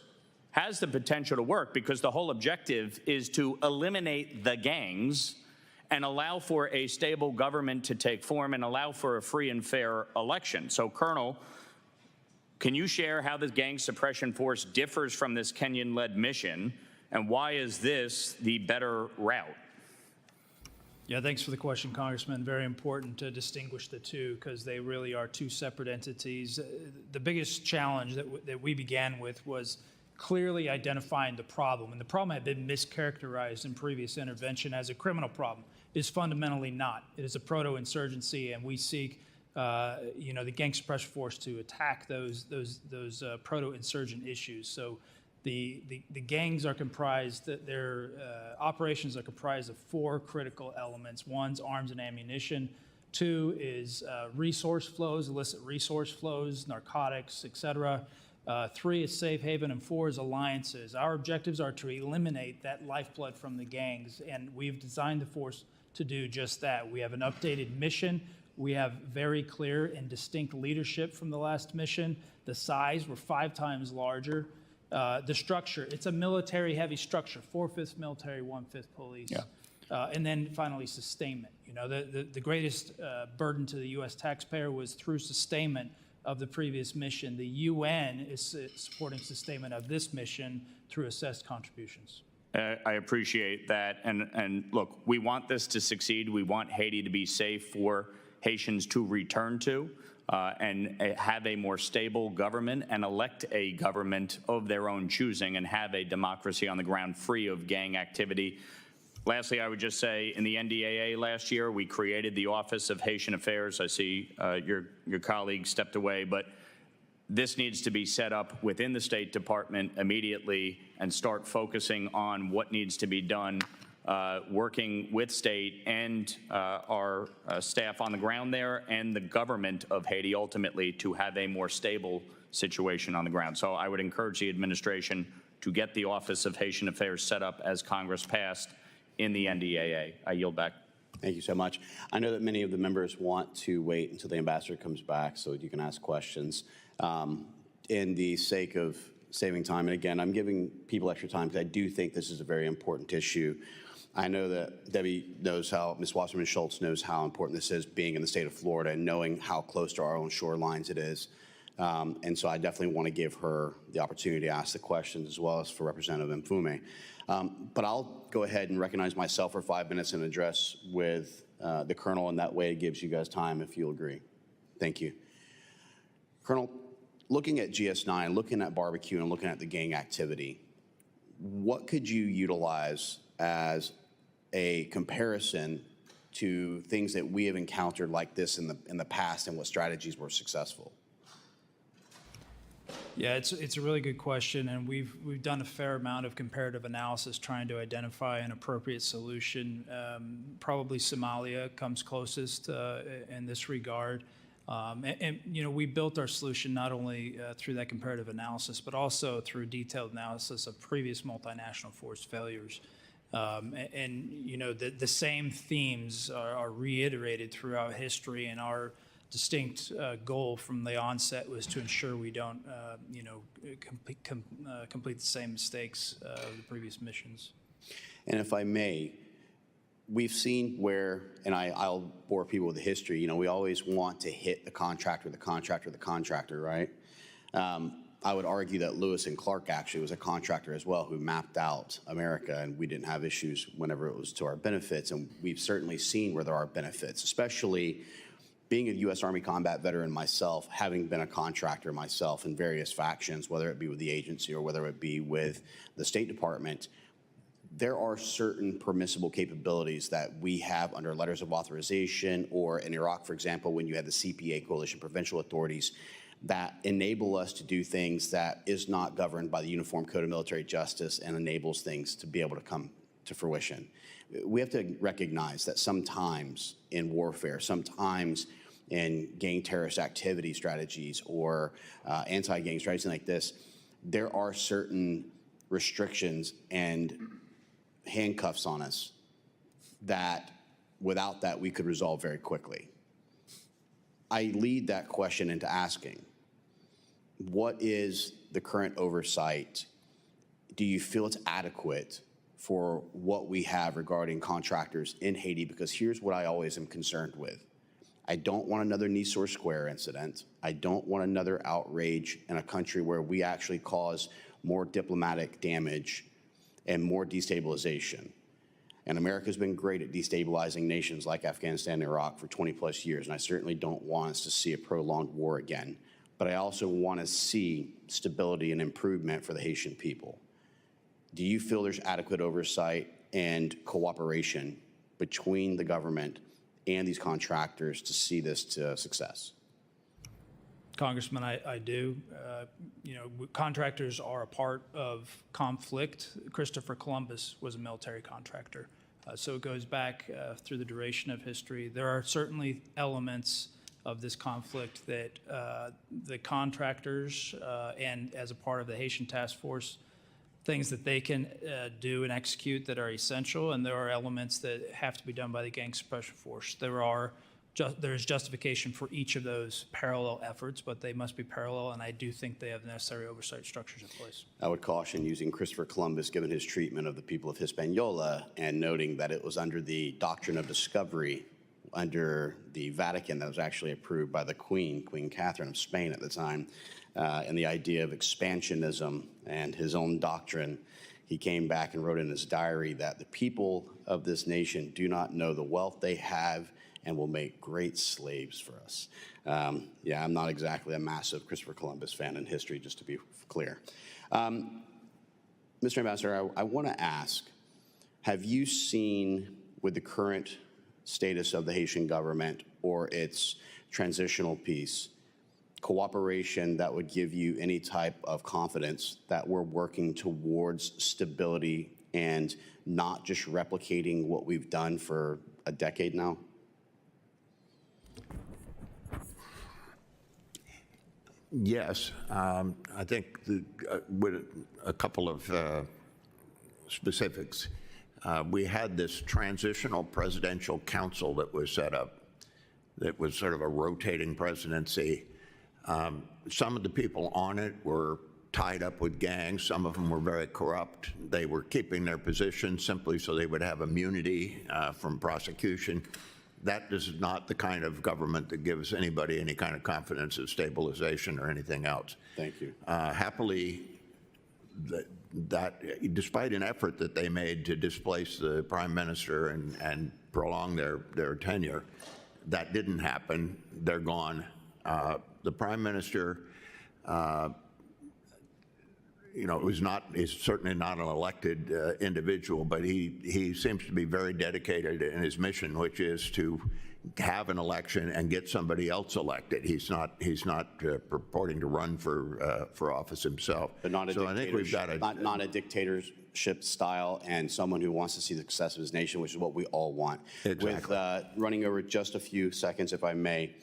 has the potential to work because the whole objective is to eliminate the gangs and allow for a stable government to take form and allow for a free and fair election. So, Colonel, can you share how the gang suppression force differs from this Kenyan-led mission, and why is this the better route? Yeah, thanks for the question, Congressman. Very important to distinguish the two because they really are two separate entities. The biggest challenge that we began with was clearly identifying the problem, and the problem had been mischaracterized in previous intervention as a criminal problem. It is fundamentally not. It is a proto-insurgency, and we seek the gang suppression force to attack those proto-insurgent issues. So the gangs are comprised, their operations are comprised of four critical elements. One's arms and ammunition. Two is resource flows, illicit resource flows, narcotics, et cetera. Three is safe haven, and four is alliances. Our objectives are to eliminate that lifeblood from the gangs, and we've designed the force to do just that. We have an updated mission. We have very clear and distinct leadership from the last mission. The size, we're 5 times larger. The structure, it's a military-heavy structure, 4/5 military, 1/5 police. Yeah. And then finally, sustainment. You know, the greatest burden to the U.S. taxpayer was through sustainment of the previous mission. The UN is supporting sustainment of this mission through assessed contributions. I appreciate that. And look, we want this to succeed. We want Haiti to be safe for Haitians to return to and have a more stable government and elect a government of their own choosing and have a democracy on the ground free of gang activity. Lastly, I would just say in the NDAA last year, we created the Office of Haitian Affairs. I see your colleague stepped away, but this needs to be set up within the State Department immediately and start focusing on what needs to be done, working with state and our staff on the ground there and the government of Haiti ultimately to have a more stable situation on the ground. So I would encourage the administration to get the Office of Haitian Affairs set up as Congress passed in the NDAA. I yield back. Thank you so much. I know that many of the members want to wait until the ambassador comes back so you can ask questions. In the sake of saving time, and again, I'm giving people extra time because I do think this is a very important issue. I know that Debbie knows how, Ms. Wasserman Schultz knows how important this is, being in the state of Florida and knowing how close to our own shorelines it is. And so I definitely want to give her the opportunity to ask the questions as well as for Representative Mfume. But I'll go ahead and recognize myself for 5 minutes and address with the Colonel, and that way it gives you guys time if you'll agree. Thank you. Colonel, looking at GS9, looking at barbecue, and looking at the gang activity, what could you utilize as a comparison to things that we have encountered like this in the past and what strategies were successful? Yeah, it's a really good question, and we've done a fair amount of comparative analysis trying to identify an appropriate solution. Probably Somalia comes closest in this regard. And we built our solution not only through that comparative analysis, but also through detailed analysis of previous multinational force failures. The same themes are reiterated throughout history, and our distinct goal from the onset was to ensure we don't, complete the same mistakes of the previous missions. And if I may, we've seen where, and I'll bore people with the history, we always want to hit the contractor, right? I would argue that Lewis and Clark actually was a contractor as well who mapped out America, and we didn't have issues whenever it was to our benefits. And we've certainly seen where there are benefits, especially being a U.S. Army combat veteran myself, having been a contractor myself in various factions, whether it be with the agency or whether it be with the State Department. There are certain permissible capabilities that we have under letters of authorization, or in Iraq, for example, when you had the CPA, Coalition Provincial Authorities, that enable us to do things that is not governed by the Uniform Code of Military Justice and enables things to be able to come to fruition. We have to recognize that sometimes in warfare, sometimes in gang terrorist activity strategies or anti-gang strategies like this, there are certain restrictions and handcuffs on us that without that we could resolve very quickly. I lead that question into asking, what is the current oversight? Do you feel it's adequate for what we have regarding contractors in Haiti? Because here's what I always am concerned with. I don't want another Nisour Square incident. I don't want another outrage in a country where we actually cause more diplomatic damage and more destabilization. And America's been great at destabilizing nations like Afghanistan and Iraq for 20 plus years, and I certainly don't want us to see a prolonged war again. But I also want to see stability and improvement for the Haitian people. Do you feel there's adequate oversight and cooperation between the government and these contractors to see this to success? Congressman, I do. Contractors are a part of conflict. Christopher Columbus was a military contractor. So it goes back through the duration of history. There are certainly elements of this conflict that the contractors and as a part of the Haitian task force, things that they can do and execute that are essential, and there are elements that have to be done by the gang suppression force. There's justification for each of those parallel efforts, but they must be parallel, and I do think they have the necessary oversight structures in place. I would caution using Christopher Columbus, given his treatment of the people of Hispaniola, and noting that it was under the doctrine of discovery under the Vatican that was actually approved by the Queen Catherine of Spain at the time, and the idea of expansionism and his own doctrine. He came back and wrote in his diary that the people of this nation do not know the wealth they have and will make great slaves for us. Yeah, I'm not exactly a massive Christopher Columbus fan in history, just to be clear. Mr. Ambassador, I want to ask, have you seen, with the current status of the Haitian government or its transitional piece, cooperation that would give you any type of confidence that we're working towards stability and not just replicating what we've done for a decade now? Yes, I think with a couple of specifics. We had this transitional presidential council that was set up that was sort of a rotating presidency. Some of the people on it were tied up with gangs. Some of them were very corrupt. They were keeping their position simply so they would have immunity from prosecution. That is not the kind of government that gives anybody any kind of confidence of stabilization or anything else. Thank you. Happily, that despite an effort that they made to displace the prime minister and prolong their tenure, that didn't happen. They're gone. The prime minister, is certainly not an elected individual, but he seems to be very dedicated in his mission, which is to have an election and get somebody else elected. He's not purporting to run for office himself. But not a so I think we've got not a dictatorship style, and someone who wants to see the success of his nation, which is what we all want. Exactly. With running over just a few seconds, if I may.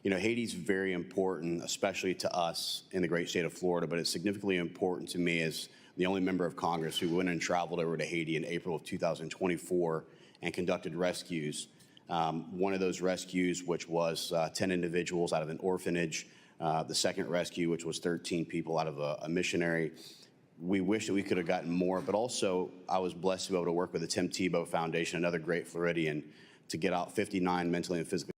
Haiti's very important, especially to us in the great state of Florida, but it's significantly important to me as the only member of Congress who went and traveled over to Haiti in April of 2024 and conducted rescues. One of those rescues, which was 10 individuals out of an orphanage. The second rescue, which was 13 people out of a missionary. We wish that we could have gotten more, but also I was blessed to be able to work with the Tim Tebow Foundation, another great Floridian, to get out 59 mentally and physically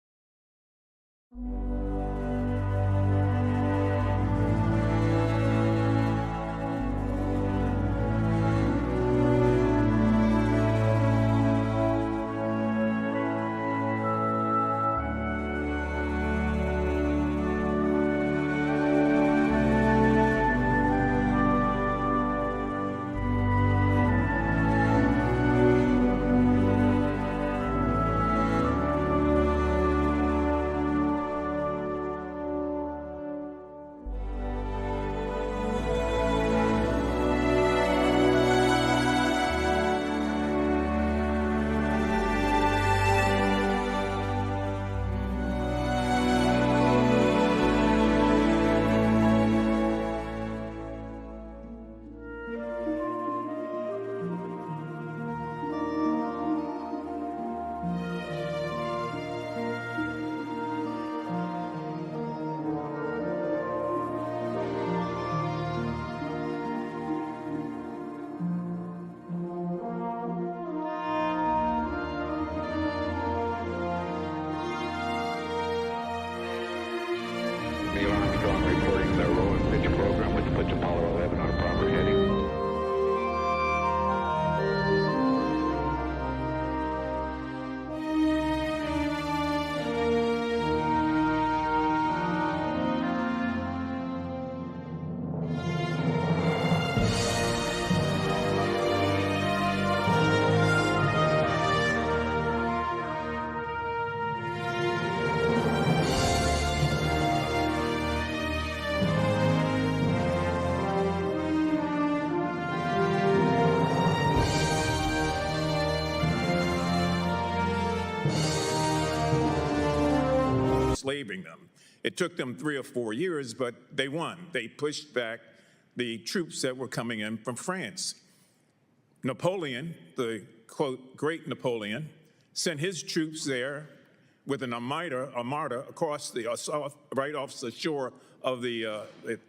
enslaving them. It took them 3 or 4 years, but they won. They pushed back the troops that were coming in from France. Napoleon, the quote, great Napoleon, sent his troops there with an armada across the right off the shore of the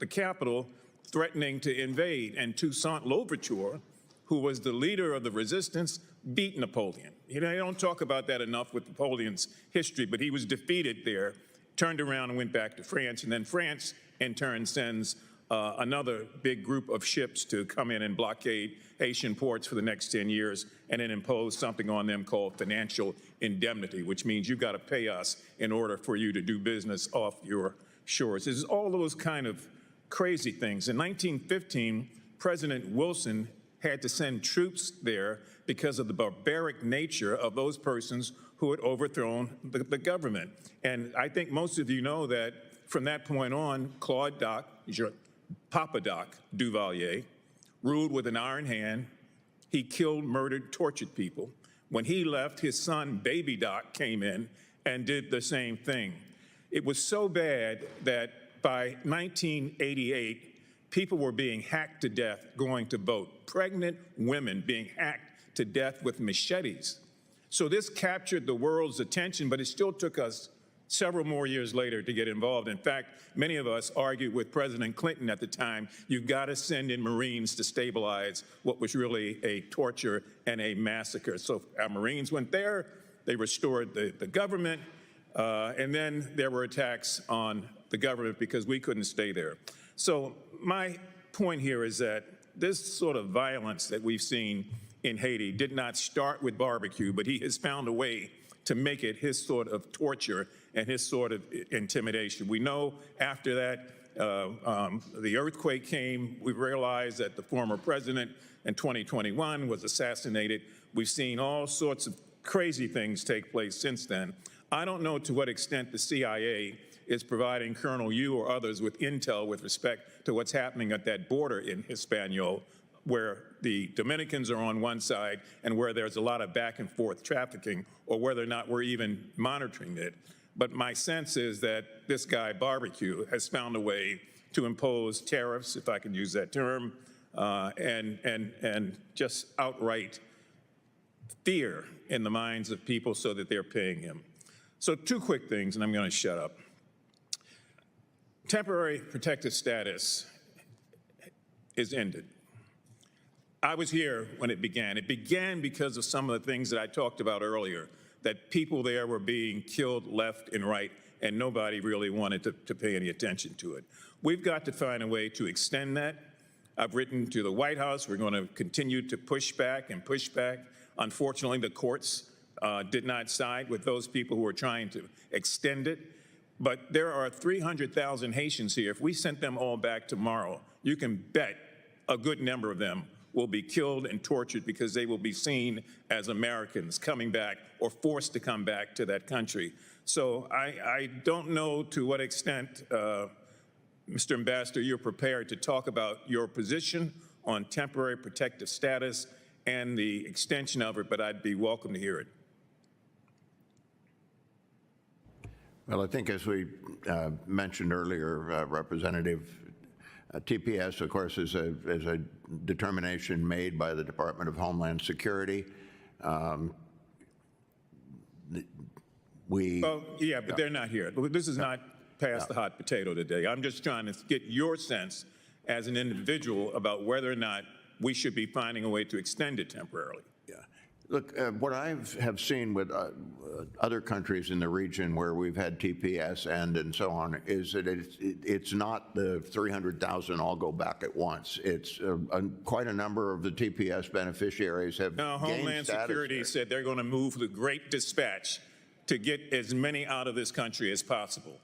capital, threatening to invade. And Toussaint Louverture, who was the leader of the resistance, beat Napoleon. You know, they don't talk about that enough with Napoleon's history, but he was defeated there, turned around and went back to France. And then France, in turn, sends another big group of ships to come in and blockade Haitian ports for the next 10 years and then impose something on them called financial indemnity, which means you've got to pay us in order for you to do business off your shores. There's all those kind of crazy things. In 1915, President Wilson had to send troops there because of the barbaric nature of those persons who had overthrown the government. And I think most of you know that from that point on, Claude Doc, Papa Doc Duvalier, ruled with an iron hand. He killed, murdered, tortured people. When he left, his son, Baby Doc, came in and did the same thing. It was so bad that by 1988, people were being hacked to death going to vote. Pregnant women being hacked to death with machetes. So this captured the world's attention, but it still took us several more years later to get involved. In fact, many of us argued with President Clinton at the time, you've got to send in Marines to stabilize what was really a torture and a massacre. So our Marines went there, they restored the government, and then there were attacks on the government because we couldn't stay there. So my point here is that this sort of violence that we've seen in Haiti did not start with barbecue, but he has found a way to make it his sort of torture and his sort of intimidation. We know after that, the earthquake came, we realized that the former president in 2021 was assassinated. We've seen all sorts of crazy things take place since then. I don't know to what extent the CIA is providing Colonel Yu or others with intel with respect to what's happening at that border in Hispaniola, where the Dominicans are on one side and where there's a lot of back and forth trafficking, or whether or not we're even monitoring it. But my sense is that this guy, Barbecue, has found a way to impose tariffs, if I can use that term, and just outright fear in the minds of people so that they're paying him. So 2 quick things, and I'm going to shut up. Temporary protective status is ended. I was here when it began. It began because of some of the things that I talked about earlier, that people there were being killed left and right, and nobody really wanted to pay any attention to it. We've got to find a way to extend that. I've written to the White House. We're going to continue to push back and push back. Unfortunately, the courts did not side with those people who were trying to extend it. But there are 300,000 Haitians here. If we sent them all back tomorrow, you can bet a good number of them will be killed and tortured because they will be seen as Americans coming back or forced to come back to that country. So I don't know to what extent, Mr. Ambassador, you're prepared to talk about your position on temporary protective status and the extension of it, but I'd be welcome to hear it. Well, I think as we mentioned earlier, Representative, TPS, of course, is a determination made by the Department of Homeland Security. Well, yeah, but they're not here. This is not past the hot potato today. I'm just trying to get your sense as an individual about whether or not we should be finding a way to extend it temporarily. Yeah. Look, what I have seen with other countries in the region where we've had TPS and so on is that it's not the 300,000 all go back at once. It's quite a number of the TPS beneficiaries have Now, Homeland Security said they're going to move the Great Dispatch to get as many out of this country as possible.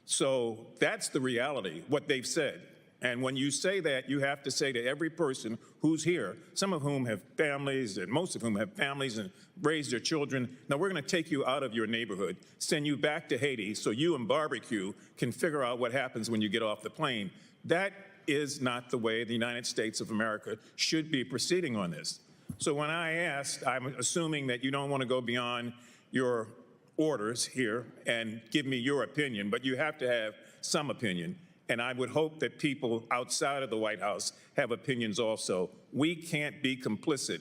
So that's the reality, what they've said. And when you say that, you have to say to every person who's here, some of whom have families, and most of whom have families and raise their children, now we're going to take you out of your neighborhood, send you back to Haiti so you and barbecue can figure out what happens when you get off the plane. That is not the way the United States of America should be proceeding on this. So when I asked, I'm assuming that you don't want to go beyond your orders here and give me your opinion, but you have to have some opinion. And I would hope that people outside of the White House have opinions also. We can't be complicit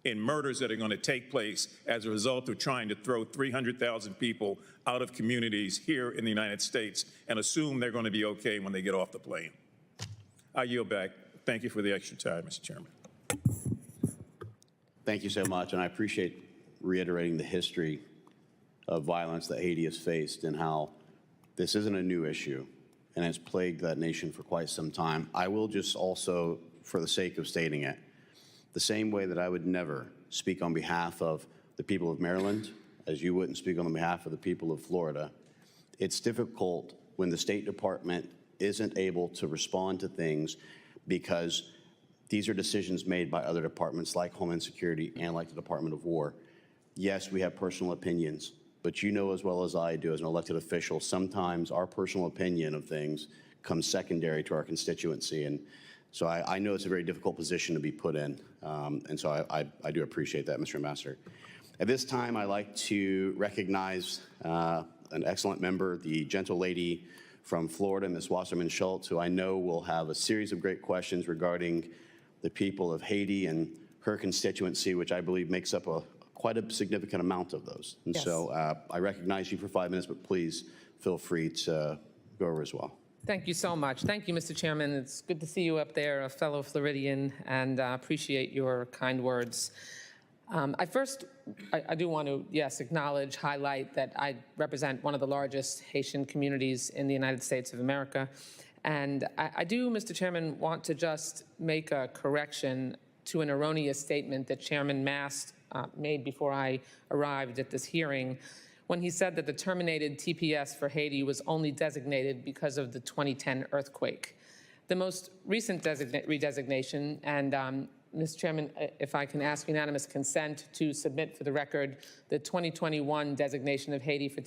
in murders that are going to take place as a result of trying to throw 300,000 people out of communities here in the United States and assume they're going to be okay when they get off the plane. I yield back. Thank you for the extra time, Mr. Chairman. Thank you so much, and I appreciate reiterating the history of violence that Haiti has faced and how this isn't a new issue and has plagued that nation for quite some time. I will just also, for the sake of stating it, the same way that I would never speak on behalf of the people of Maryland, as you wouldn't speak on behalf of the people of Florida, it's difficult when the State Department isn't able to respond to things because these are decisions made by other departments like Homeland Security and like the Department of War. Yes, we have personal opinions, but you know as well as I do as an elected official, sometimes our personal opinion of things comes secondary to our constituency. And so I know it's a very difficult position to be put in. And so I do appreciate that, Mr. Ambassador. At this time, I'd like to recognize an excellent member, the gentle lady from Florida, Ms. Wasserman Schultz, who I know will have a series of great questions regarding the people of Haiti and her constituency, which I believe makes up quite a significant amount of those. And Yes. so I recognize you for 5 minutes, but please feel free to go over as well. Thank you so much. Thank you, Mr. Chairman. It's good to see you up there, a fellow Floridian, and appreciate your kind words. I do want to, yes, acknowledge, highlight that I represent one of the largest Haitian communities in the United States of America. And I do, Mr. Chairman, want to just make a correction to an erroneous statement that Chairman Mast made before I arrived at this hearing, when he said that the terminated TPS for Haiti was only designated because of the 2010 earthquake. The most recent redesignation, and Mr. Chairman, if I can ask unanimous consent to submit for the record the 2021 designation of Haiti for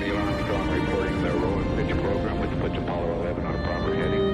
Neil Armstrong reporting the roll and pitch program, which puts Apollo 11 on a proper heading.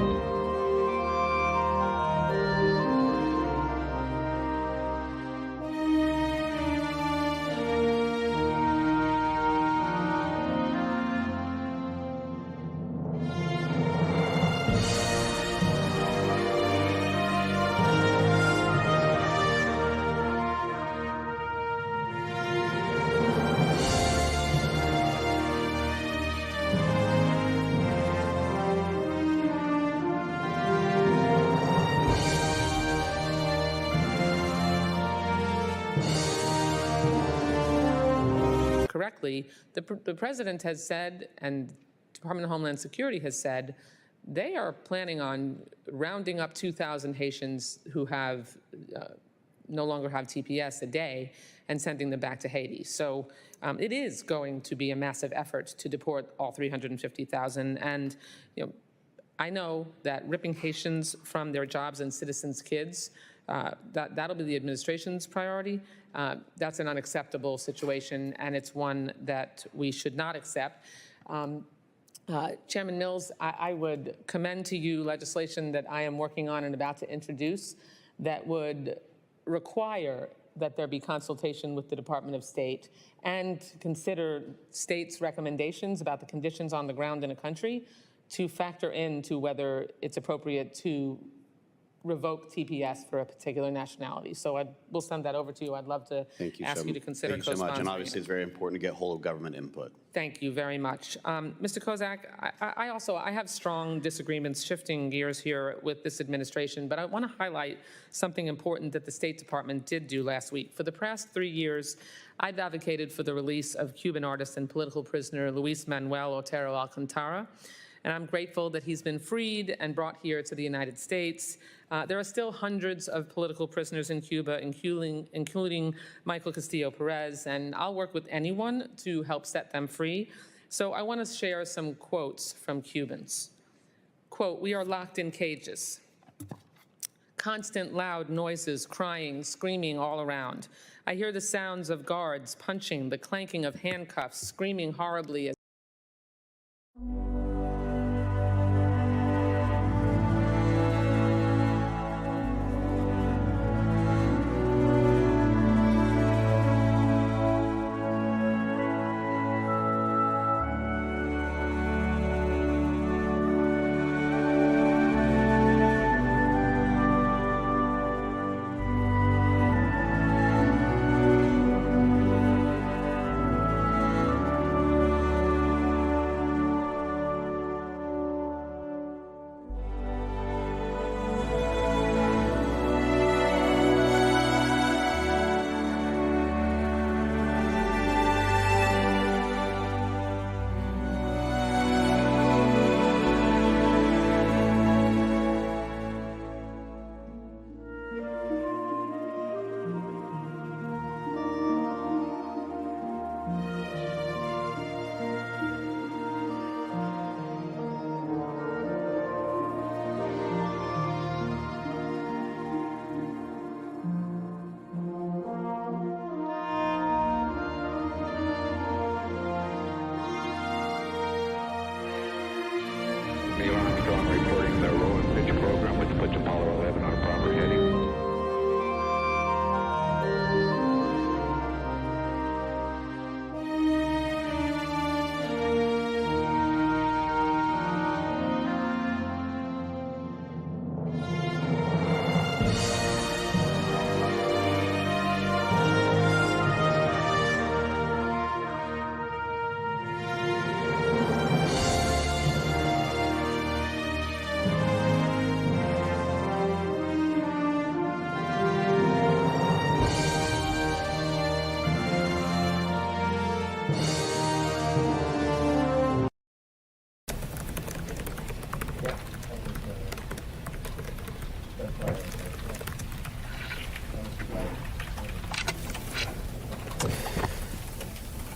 correctly, the President has said, and Department of Homeland Security has said, they are planning on rounding up 2,000 Haitians who have no longer have TPS a day and sending them back to Haiti. So it is going to be a massive effort to deport all 350,000. And I know that ripping Haitians from their jobs and citizens' kids, that'll be the administration's priority. That's an unacceptable situation, and it's one that we should not accept. Chairman Mills, I would commend to you legislation that I am working on and about to introduce that would require that there be consultation with the Department of State and consider states' recommendations about the conditions on the ground in a country to factor into whether it's appropriate to revoke TPS for a particular nationality. So we'll send that over to you. I'd love to ask you to consider Thank you so much. And co-sponsoring obviously, it. it's very important to get whole of government input. Thank you very much. Mr. Kozak, I have strong disagreements, shifting gears here with this administration, but I want to highlight something important that the State Department did do last week. For the past 3 years, I've advocated for the release of Cuban artist and political prisoner Luis Manuel Otero Alcantara, and I'm grateful that he's been freed and brought here to the United States. There are still hundreds of political prisoners in Cuba, including Michael Castillo-Perez, and I'll work with anyone to help set them free. So I want to share some quotes from Cubans. Quote, "We are locked in cages. Constant loud noises, crying, screaming all around. I hear the sounds of guards punching, the clanking of handcuffs, screaming horribly as Neil Armstrong reporting the roll and pitch program, which puts Apollo 11 on a proper heading.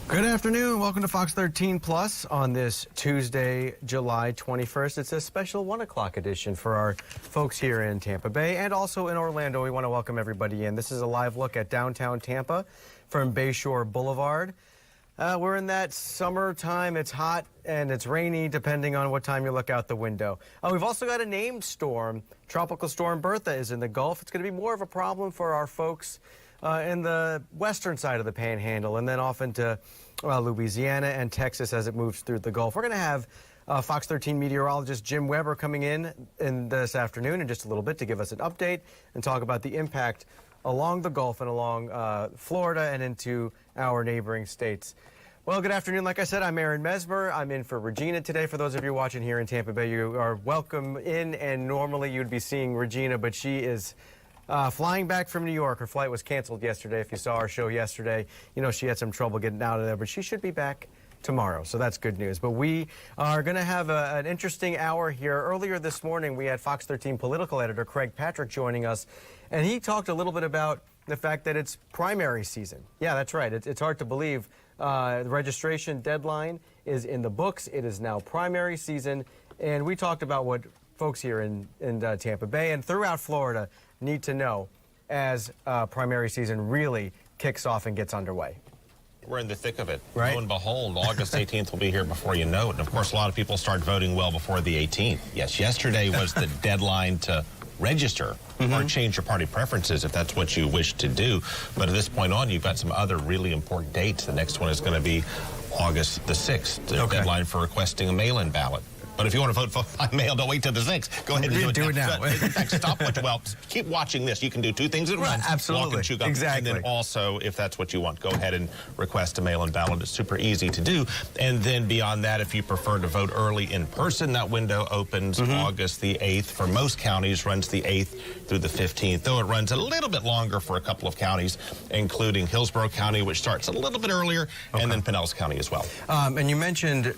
Good afternoon. Welcome to Fox 13 Plus on this Tuesday, July 21st. It's a special 1 o'clock edition for our folks here in Tampa Bay and also in Orlando. We want to welcome everybody in. This is a live look at downtown Tampa from Bayshore Boulevard. We're in that summertime. It's hot and it's rainy depending on what time you look out the window. We've also got a named storm. Tropical Storm Bertha is in the Gulf. It's going to be more of a problem for our folks in the western side of the Panhandle and then off into Louisiana and Texas as it moves through the Gulf. We're going to have Fox 13 meteorologist Jim Weber coming in this afternoon in just a little bit to give us an update and talk about the impact along the Gulf and along Florida and into our neighboring states. Well, good afternoon. Like I said, I'm Aaron Mesmer. I'm in for Regina today. For those of you watching here in Tampa Bay, you are welcome in, and normally you'd be seeing Regina, but she is flying back from New York. Her flight was canceled yesterday. If you saw our show yesterday, you know she had some trouble getting out of there, but she should be back tomorrow, so that's good news. But we are going to have an interesting hour here. Earlier this morning, we had Fox 13 political editor Craig Patrick joining us, and he talked a little bit about the fact that it's primary season. Yeah, that's right. It's hard to believe. The registration deadline is in the books. It is now primary season, and we talked about what folks here in Tampa Bay and throughout Florida need to know as primary season really kicks off and gets underway. We're in the thick of it. Right. Lo and behold, August 18th will be here before you know it. And of course, a lot of people start voting well before the 18th. Yes, yesterday was the deadline to register or change your party preferences if that's what you wish to do. But at this point on, you've got some other really important dates. The next one is going to be August the 6th, the deadline for requesting a mail-in ballot. But if you want to vote by mail, don't wait till the 6th. Go ahead and do it now. In fact, keep watching this. You can do two things at once. Absolutely. Walk and chew gum. Exactly. And then also, if that's what you want, go ahead and request a mail-in ballot. It's super easy to do. And then beyond that, if you prefer to vote early in person, that window opens August the 8th. For most counties, runs the 8th through the 15th, though it runs a little bit longer for a couple of counties, including Hillsborough County, which starts a little bit earlier, and then Pinellas County as well. And you mentioned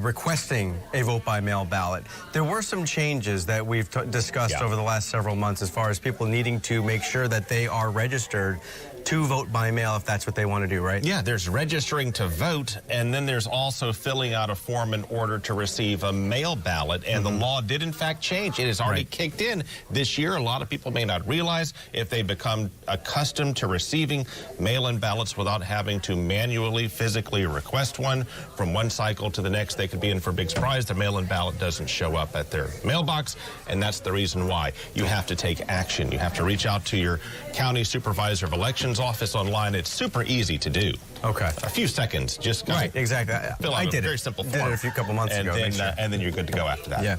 requesting a vote-by-mail ballot. There were some changes that we've discussed over the last several months as far as people needing to make sure that they are registered to vote by mail if that's what they want to do, right? Yeah, there's registering to vote, and then there's also filling out a form in order to receive a mail ballot, and the law did in fact change. It has already kicked in this year. A lot of people may not realize if they become accustomed to receiving mail-in ballots without having to manually, physically request one from one cycle to the next, they could be in for a big surprise. The mail-in ballot doesn't show up at their mailbox, and that's the reason why. You have to take action. You have to reach out to your county supervisor of elections office online. It's super easy to do. Okay. A few seconds. Just exactly. Fill out I did a very it. simple Did form. it a couple months ago. And then you're good to go after that. Yeah.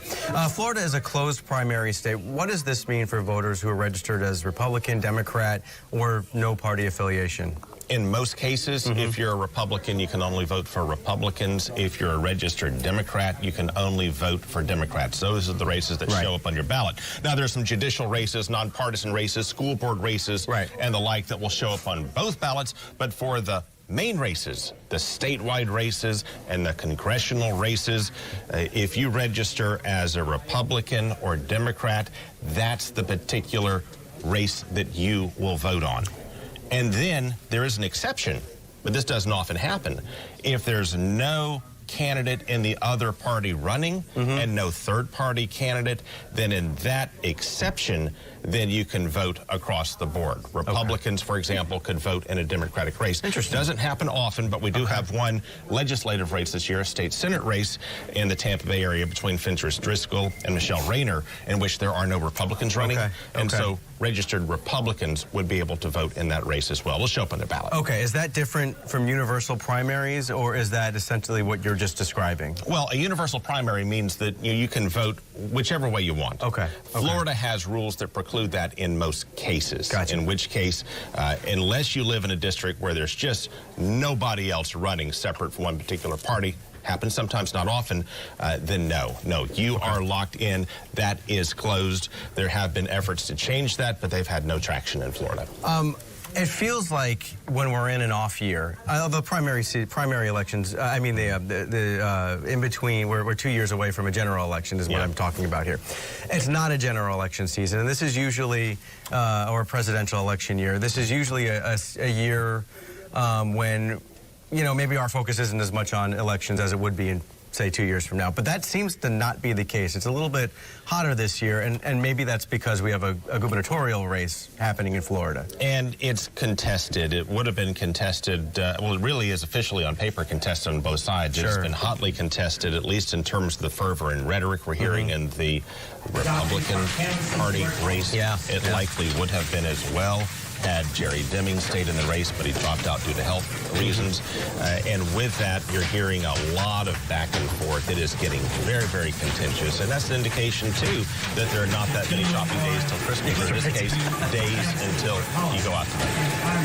Florida is a closed primary state. What does this mean for voters who are registered as Republican, Democrat, or no party affiliation? In most cases, if you're a Republican, you can only vote for Republicans. If you're a registered Democrat, you can only vote for Democrats. Those are the races that show up on your ballot. Now, there's some judicial races, nonpartisan races, school board races, and the like that will show up on both ballots. But for the main races, the statewide races and the congressional races, if you register as a Republican or Democrat, that's the particular race that you will vote on. And then there is an exception, but this doesn't often happen. If there's no candidate in the other party running and no third-party candidate, then in that exception, then you can vote across the board. Republicans, for example, could vote in a Democratic race. Interesting. Doesn't happen often, but we do have one legislative race this year, a state Senate race in the Tampa Bay area between Fentress Driscoll and Michelle Rayner, in which there are no Republicans running. And so registered Republicans would be able to vote in that race as well. It'll show up on their ballot. Okay, is that different from universal primaries, or is that essentially what you're just describing? Well, a universal primary means that you can vote whichever way you want. Florida has rules that preclude that in most cases. In which case, unless you live in a district where there's just nobody else running separate from one particular party, happens sometimes, not often, then no, you are locked in. That is closed. There have been efforts to change that, but they've had no traction in Florida. It feels like when we're in an off year, the primary elections, the in between, we're 2 years away from a general election is what I'm talking about here. It's not a general election season, and this is usually, or a presidential election year, this is usually a year when, maybe our focus isn't as much on elections as it would be in, say, 2 years from now. But that seems to not be the case. It's a little bit hotter this year, and maybe that's because we have a gubernatorial race happening in Florida. And it's contested. It would have been contested, well, it really is officially on paper contested on both sides. It's been hotly contested, at least in terms of the fervor and rhetoric we're hearing in the Republican Party race. It likely would have been as well had Jerry Deming stayed in the race, but he dropped out due to health reasons. And with that, you're hearing a lot of back and forth. It is getting very, very contentious. And that's an indication, too, that there are not that many shopping days till Christmas, or in this case, days until you go out to vote.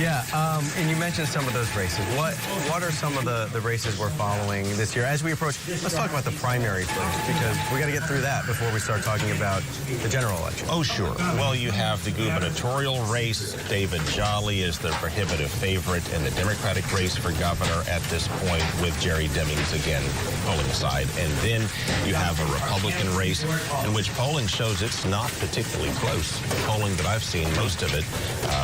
Yeah, and you mentioned some of those races. What are some of the races we're following this year? As we approach, let's talk about the primary first, because we got to get through that before we start talking about the general election. Oh, sure. Well, you have the gubernatorial race. Dave David Jolly is the prohibitive favorite in the Democratic race for governor at this point, with Jerry Demings again polling aside. And then you have a Republican race in which polling shows it's not particularly close. The polling that I've seen, most of it,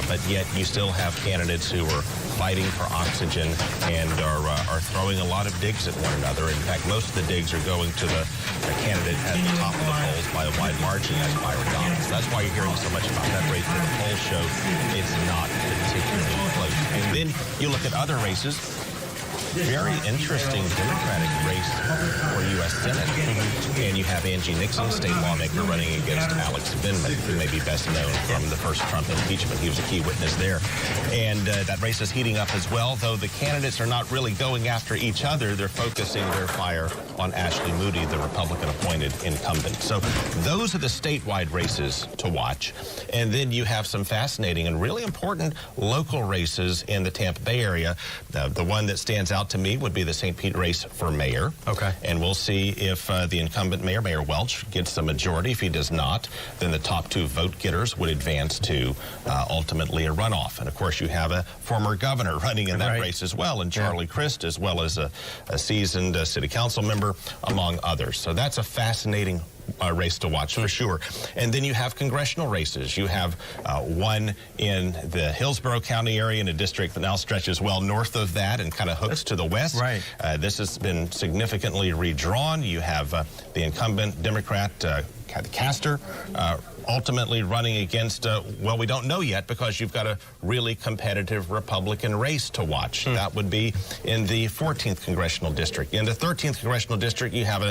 but yet you still have candidates who are fighting for oxygen and are throwing a lot of digs at one another. In fact, most of the digs are going to the candidate at the top of the polls by a wide margin. That's Byron Donalds. So that's why you're hearing so much about that race, where the polls show it's not particularly close. And then you look at other races. Very interesting Democratic race for U.S. Senate. And you have Angie Nixon, state lawmaker, running against Alex Vindman, who may be best known from the first Trump impeachment. He was a key witness there. And that race is heating up as well, though the candidates are not really going after each other. They're focusing their fire on Ashley Moody, the Republican-appointed incumbent. So those are the statewide races to watch. And then you have some fascinating and really important local races in the Tampa Bay area. The one that stands out to me would be the St. Pete race for mayor. Okay. And we'll see if the incumbent mayor, Mayor Welch, gets the majority. If he does not, then the top two vote getters would advance to ultimately a runoff. And of course, you have a former governor running in that race as well, and Charlie Crist, as well as a seasoned city council member, among others. So that's a fascinating race to watch for sure. And then you have congressional races. You have one in the Hillsborough County area in a district that now stretches well north of that and kind of hooks to the west. Right. This has been significantly redrawn. You have the incumbent Democrat Kathy Castor ultimately running against, well, we don't know yet, because you've got a really competitive Republican race to watch. That would be in the 14th Congressional District. In the 13th Congressional District, you have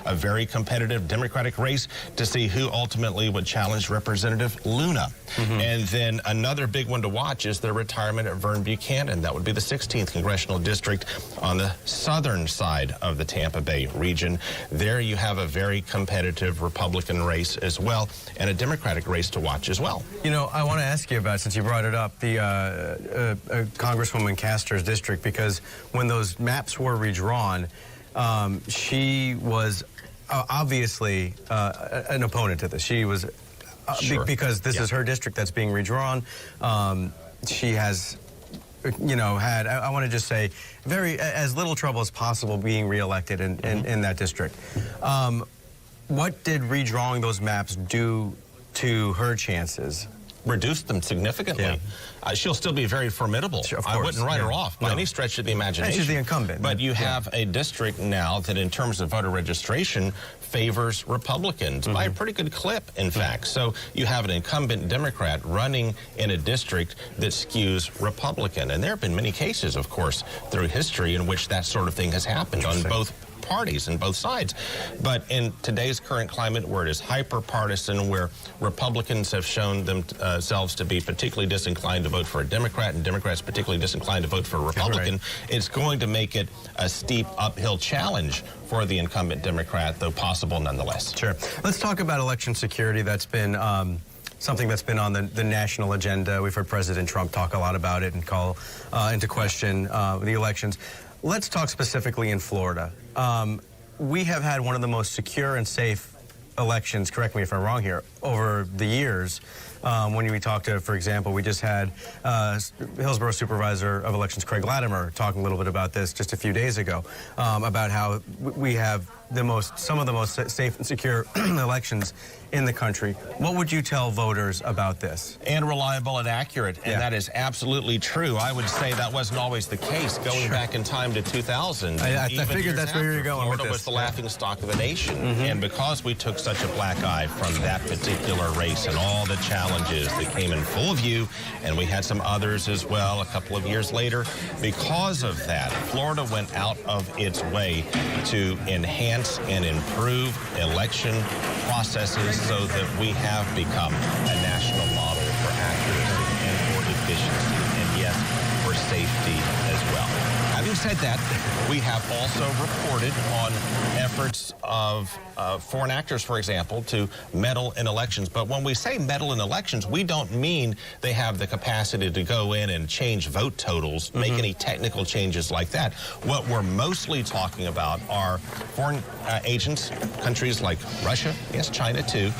a very competitive Democratic race to see who ultimately would challenge Representative Luna. And then another big one to watch is the retirement of Vern Buchanan. That would be the 16th Congressional District on the southern side of the Tampa Bay region. There you have a very competitive Republican race as well, and a Democratic race to watch as well. You know, I want to ask you about, since you brought it up, the Congresswoman Castor's district, because when those maps were redrawn, she was obviously an opponent to this. She was, because this is her district that's being redrawn. She has, you know, had, I want to just say, as little trouble as possible being reelected in that district. What did redrawing those maps do to her chances? Reduced them significantly. She'll still be very formidable. I wouldn't write her off by any stretch of the imagination. She's the incumbent. But you have a district now that, in terms of voter registration, favors Republicans by a pretty good clip, in fact. So you have an incumbent Democrat running in a district that skews Republican. And there have been many cases, of course, through history in which that sort of thing has happened on both parties and both sides. But in today's current climate, where it is hyper-partisan, where Republicans have shown themselves to be particularly disinclined to vote for a Democrat and Democrats particularly disinclined to vote for a Republican, it's going to make it a steep uphill challenge for the incumbent Democrat, though possible nonetheless. Sure. Let's talk about election security. That's been something that's been on the national agenda. We've heard President Trump talk a lot about it and call into question the elections. Let's talk specifically in Florida. We have had one of the most secure and safe elections, correct me if I'm wrong here, over the years. When we talked to, for example, we just had Hillsborough Supervisor of Elections Craig Latimer talking a little bit about this just a few days ago, about how we have some of the most safe and secure elections in the country. What would you tell voters about this? And reliable and accurate, and that is absolutely true. I would say that wasn't always the case going back in time to 2000. I figured that's where you're going with this. Florida was the laughing stock of the nation, and because we took such a black eye from that particular race and all the challenges that came in full view, and we had some others as well a couple of years later, because of that, Florida went out of its way to enhance and improve election processes so that we have become a national model for accuracy and for efficiency, and yes, for safety as well. Having said that, we have also reported on efforts of foreign actors, for example, to meddle in elections. But when we say meddle in elections, we don't mean they have the capacity to go in and change vote totals, make any technical changes like that. What we're mostly talking about are foreign agents, countries like Russia, yes, China too,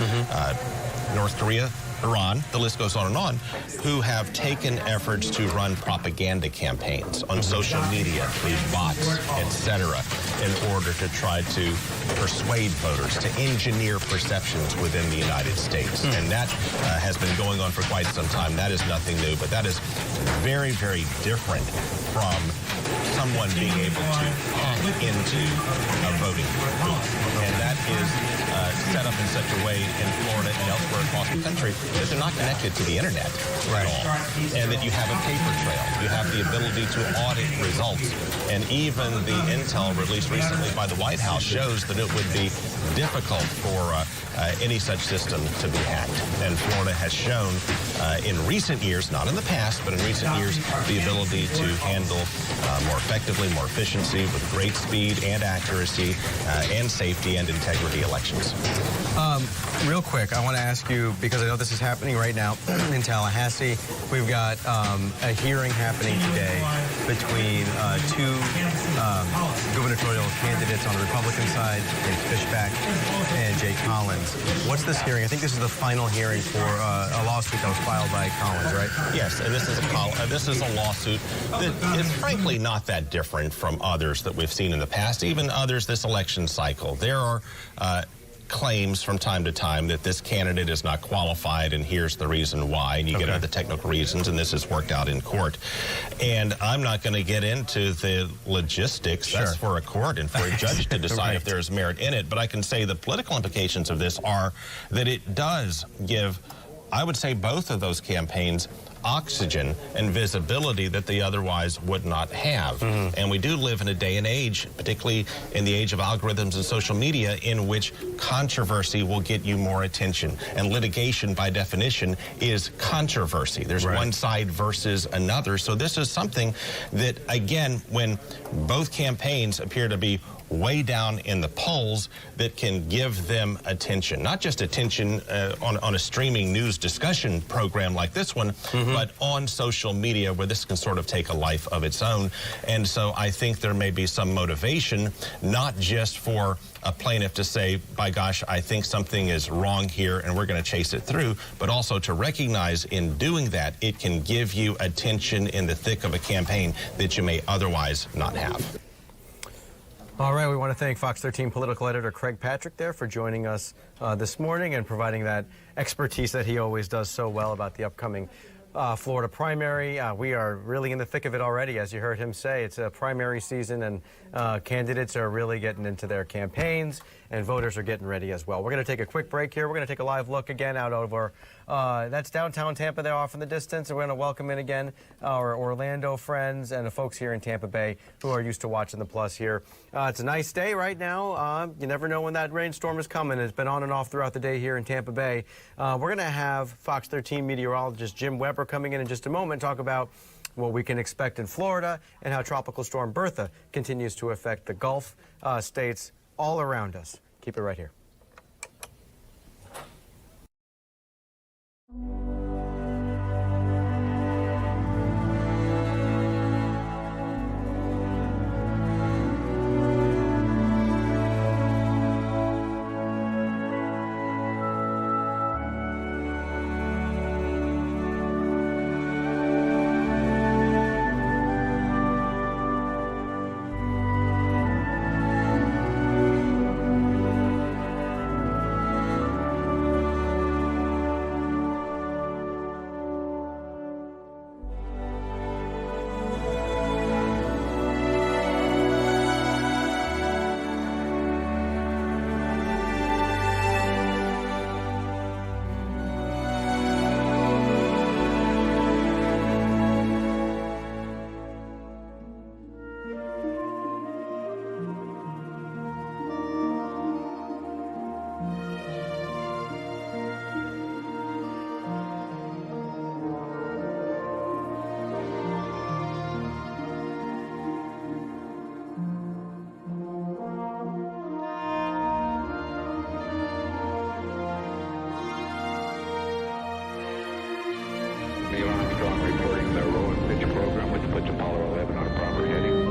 North Korea, Iran, the list goes on, who have taken efforts to run propaganda campaigns on social media through bots, etc., in order to try to persuade voters, to engineer perceptions within the United States. And that has been going on for quite some time. That is nothing new, but that is very, very different from someone being able to hack into a voting booth. And that is set up in such a way in Florida and elsewhere across the country that they're not connected to the internet at all. And that you have a paper trail. You have the ability to audit results. And even the intel released recently by the White House shows that it would be difficult for any such system to be hacked. And Florida has shown in recent years, not in the past, but in recent years, the ability to handle more effectively, more efficiency, with great speed and accuracy and safety and integrity elections. Real quick, I want to ask you, because I know this is happening right now in Tallahassee. We've got a hearing happening today between two gubernatorial candidates on the Republican side, Jake Fishback and Jay Collins. What's this hearing? I think this is the final hearing for a lawsuit that was filed by Collins, right? Yes, and this is a lawsuit that is frankly not that different from others that we've seen in the past, even others this election cycle. There are claims from time to time that this candidate is not qualified, and here's the reason why, and you get into the technical reasons, and this is worked out in court. And I'm not going to get into the logistics. That's for a court and for a judge to decide if there's merit in it. But I can say the political implications of this are that it does give, I would say, both of those campaigns oxygen and visibility that they otherwise would not have. And we do live in a day and age, particularly in the age of algorithms and social media, in which controversy will get you more attention. And litigation, by definition, is controversy. There's one side versus another. So this is something that, again, when both campaigns appear to be way down in the polls, that can give them attention. Not just attention on a streaming news discussion program like this one, but on social media, where this can sort of take a life of its own. And so I think there may be some motivation, not just for a plaintiff to say, by gosh, I think something is wrong here and we're going to chase it through, but also to recognize in doing that, it can give you attention in the thick of a campaign that you may otherwise not have. All right, we want to thank Fox 13 political editor Craig Patrick there for joining us this morning and providing that expertise that he always does so well about the upcoming Florida primary. We are really in the thick of it already, as you heard him say. It's a primary season, and candidates are really getting into their campaigns, and voters are getting ready as well. We're going to take a quick break here. We're going to take a live look again out over, that's downtown Tampa there off in the distance, and we're going to welcome in again our Orlando friends and the folks here in Tampa Bay who are used to watching the Plus here. It's a nice day right now. You never know when that rainstorm is coming. It's been on and off throughout the day here in Tampa Bay. We're going to have Fox 13 meteorologist Jim Weber coming in just a moment, talk about what we can expect in Florida and how Tropical Storm Bertha continues to affect the Gulf states all around us. Keep it right here. Neil Armstrong reporting the roll and pitch program, which puts Apollo 11 on a proper heading.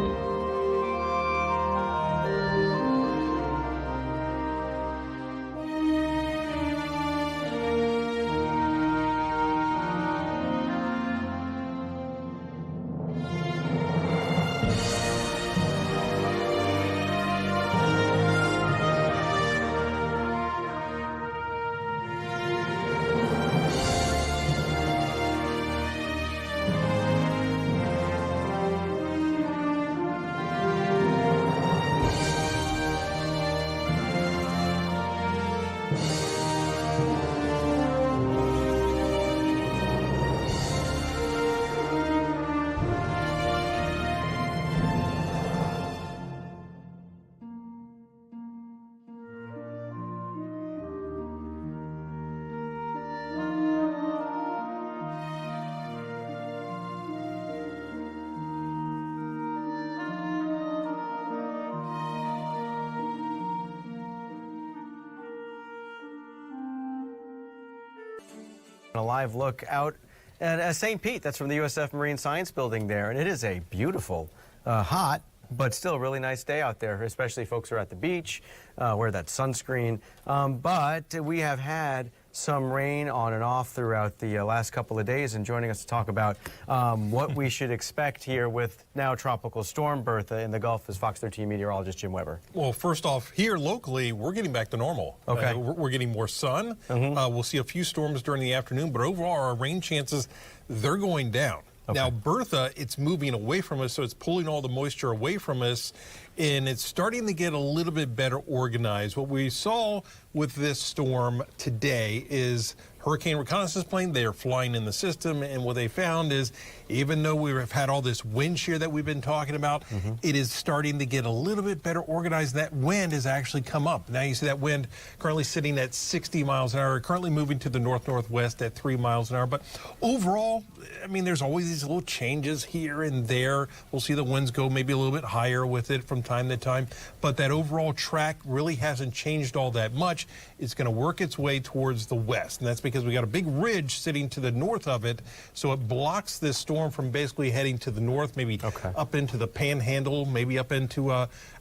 A live look out at St. Pete. That's from the USF Marine Science Building there. And it is a beautiful, hot, but still really nice day out there, especially folks who are at the beach, wear that sunscreen. But we have had some rain on and off throughout the last couple of days, and joining us to talk about what we should expect here with now Tropical Storm Bertha in the Gulf is Fox 13 meteorologist Jim Weber. Well, first off, here locally, we're getting back to normal. Okay. We're getting more sun. We'll see a few storms during the afternoon, but overall, our rain chances, they're going down. Okay. Now, Bertha, it's moving away from us, so it's pulling all the moisture away from us, and it's starting to get a little bit better organized. What we saw with this storm today is hurricane reconnaissance plane. They are flying in the system, and what they found is even though we've had all this wind shear that we've been talking about, it is starting to get a little bit better organized. That wind has actually come up. Now you see that wind currently sitting at 60 miles an hour, currently moving to the north-northwest at 3 miles an hour. But overall, I mean, there's always these little changes here and there. We'll see the winds go maybe a little bit higher with it from time to time, but that overall track really hasn't changed all that much. It's going to work its way towards the west, and that's because we got a big ridge sitting to the north of it, so it blocks this storm from basically heading to the north, maybe up into the Panhandle, maybe up into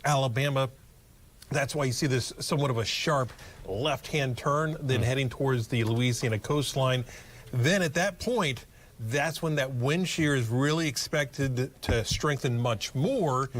Alabama. That's why you see this somewhat of a sharp left-hand turn, then heading towards the Louisiana coastline. Then at that point, that's when that wind shear is really expected to strengthen much more.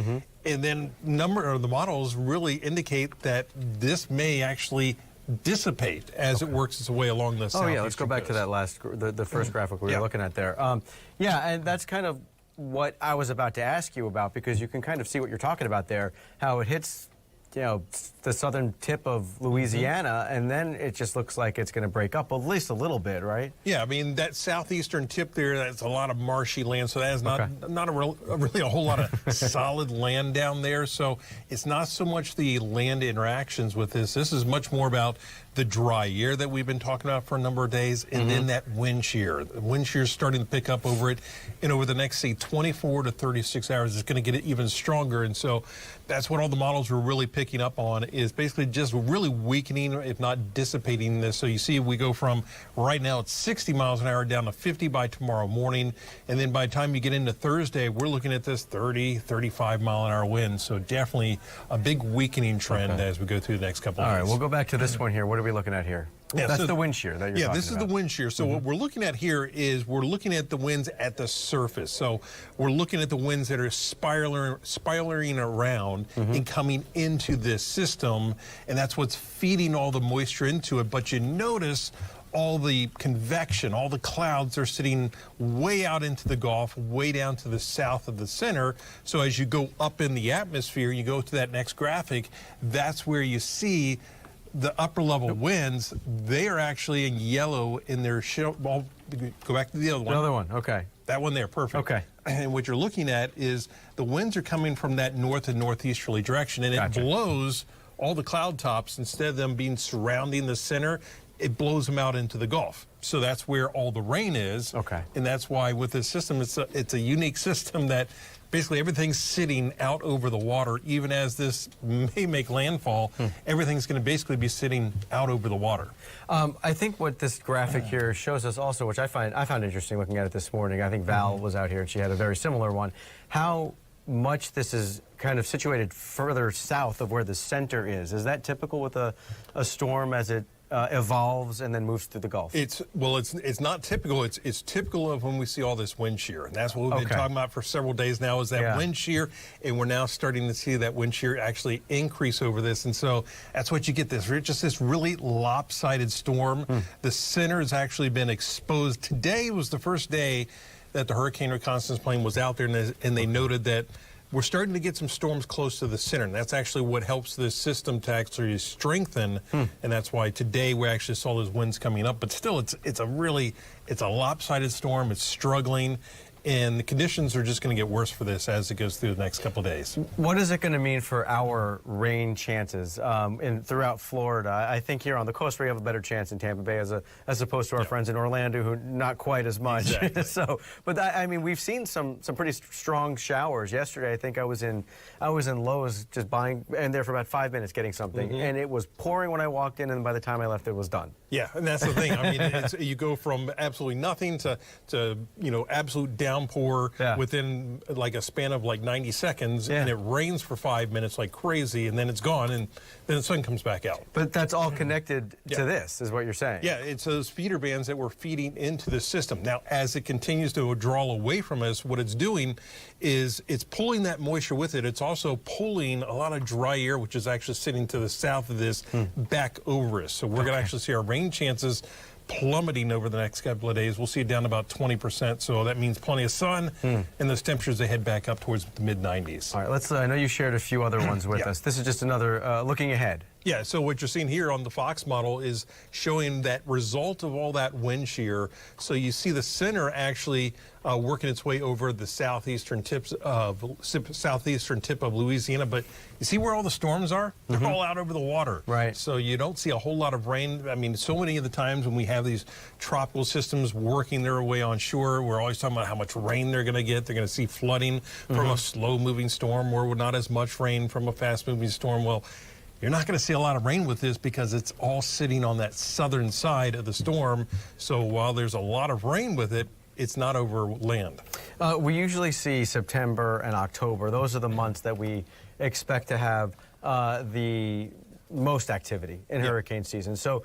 And then the models really indicate that this may actually dissipate as it works its way along the southeastern let's go back coast. to that the first graphic we were looking at there. And that's kind of what I was about to ask you about, because you can kind of see what you're talking about there, how it hits, the southern tip of Louisiana, and then it just looks like it's going to break up at least a little bit, right? Yeah, I mean, that southeastern tip there, that's a lot of marshy land, so that is not really a whole lot of solid land down there. So it's not so much the land interactions with this. This is much more about the dry air that we've been talking about for a number of days, and then that wind shear. The wind shear is starting to pick up over it, and over the next, say, 24 to 36 hours, it's going to get it even stronger. And so that's what all the models were really picking up on, is basically just really weakening, if not dissipating this. So you see we go from right now it's 60 miles an hour down to 50 by tomorrow morning, and then by the time you get into Thursday, we're looking at this 30, 35 mile an hour wind. So definitely a big weakening trend as we go through the next couple of days. All right, we'll go back to this one here. What are we looking at here? Yeah, that's so the wind shear that you're talking about. Yeah, this is the wind shear. So what we're looking at here is we're looking at the winds at the surface. So we're looking at the winds that are spiraling around and coming into this system, and that's what's feeding all the moisture into it. But you notice all the convection, all the clouds are sitting way out into the Gulf, way down to the south of the center. So as you go up in the atmosphere, you go to that next graphic, that's where you see the upper level winds. They are actually in yellow in their well, go back to the other one. The other one, okay. That one there, perfect. Okay. And what you're looking at is the winds are coming from that north and northeasterly direction, and it blows all the cloud tops, instead of them being surrounding the center, it blows them out into the Gulf. So that's where all the rain is. Okay. And that's why with this system, it's a unique system that basically everything's sitting out over the water. Even as this may make landfall, everything's going to basically be sitting out over the water. I think what this graphic here shows us also, which I found interesting looking at it this morning, I think Val was out here and she had a very similar one, how much this is kind of situated further south of where the center is. Is that typical with a storm as it evolves and then moves through the Gulf? It's not typical. It's typical of when we see all this wind shear, and that's what we've been talking about for several days now, is that wind shear, and we're now starting to see that wind shear actually increase over this, and so that's what you get, just this really lopsided storm. The center has actually been exposed. Today was the first day that the hurricane reconnaissance plane was out there, and they noted that we're starting to get some storms close to the center, and that's actually what helps this system to actually strengthen, and that's why today we actually saw those winds coming up. But still, it's a lopsided storm. It's struggling, and the conditions are just going to get worse for this as it goes through the next couple of days. What is it going to mean for our rain chances throughout Florida? I think here on the coast we have a better chance in Tampa Bay as opposed to our friends in Orlando, who not quite as much. Exactly. But I mean, we've seen some pretty strong showers. Yesterday, I think I was in Lowe's just buying, and there for about 5 minutes getting something, and it was pouring when I walked in, and by the time I left, it was done. Yeah, and that's the thing. I mean, you go from absolutely nothing to absolute downpour within like a span of like 90 seconds, and it rains for 5 minutes like crazy, and then it's gone, and then the sun comes back out. But that's all connected to this, is what you're saying. Yeah, it's those feeder bands that we're feeding into the system. Now, as it continues to draw away from us, what it's doing is it's pulling that moisture with it. It's also pulling a lot of dry air, which is actually sitting to the south of this, back over us. So we're going to actually see our rain chances plummeting over the next couple of days. We'll see it down about 20%, so that means plenty of sun, and those temperatures, they head back up towards the mid-90s. All right, let's. I know you shared a few other ones with us. This is just another looking ahead. Yeah, so what you're seeing here on the Fox model is showing that result of all that wind shear. So you see the center actually working its way over the southeastern tip of Louisiana, but you see where all the storms are? They're all out over the water. Right. So you don't see a whole lot of rain. I mean, so many of the times when we have these tropical systems working their way on shore, we're always talking about how much rain they're going to get. They're going to see flooding from a slow-moving storm, or not as much rain from a fast-moving storm. Well, you're not going to see a lot of rain with this because it's all sitting on that southern side of the storm. So while there's a lot of rain with it, it's not over land. We usually see September and October. Those are the months that we expect to have the most activity in hurricane season. So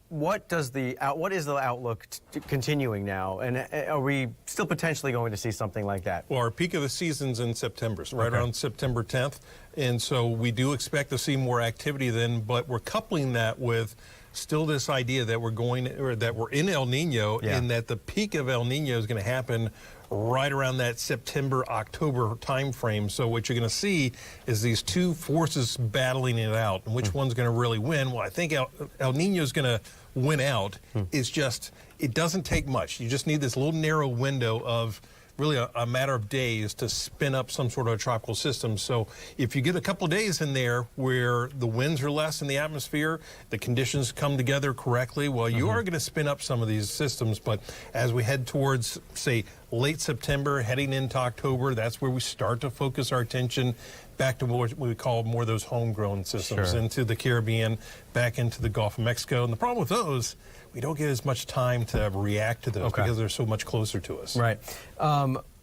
what is the outlook continuing now? And are we still potentially going to see something like that? Well, our peak of the season's in September, so right around September 10th. And so we do expect to see more activity then, but we're coupling that with still this idea that we're in El Nino, and that the peak of El Nino is going to happen right around that September-October time frame. So what you're going to see is these two forces battling it out, and which one's going to really win? Well, I think El Nino is going to win out. It's just, it doesn't take much. You just need this little narrow window of really a matter of days to spin up some sort of a tropical system. So if you get a couple of days in there where the winds are less in the atmosphere, the conditions come together correctly, well, you are going to spin up some of these systems. But as we head towards, say, late September, heading into October, that's where we start to focus our attention back to what we call more of those homegrown systems, into the Caribbean, back into the Gulf of Mexico. And the problem with those, we don't get as much time to react to those because they're so much closer to us. Right.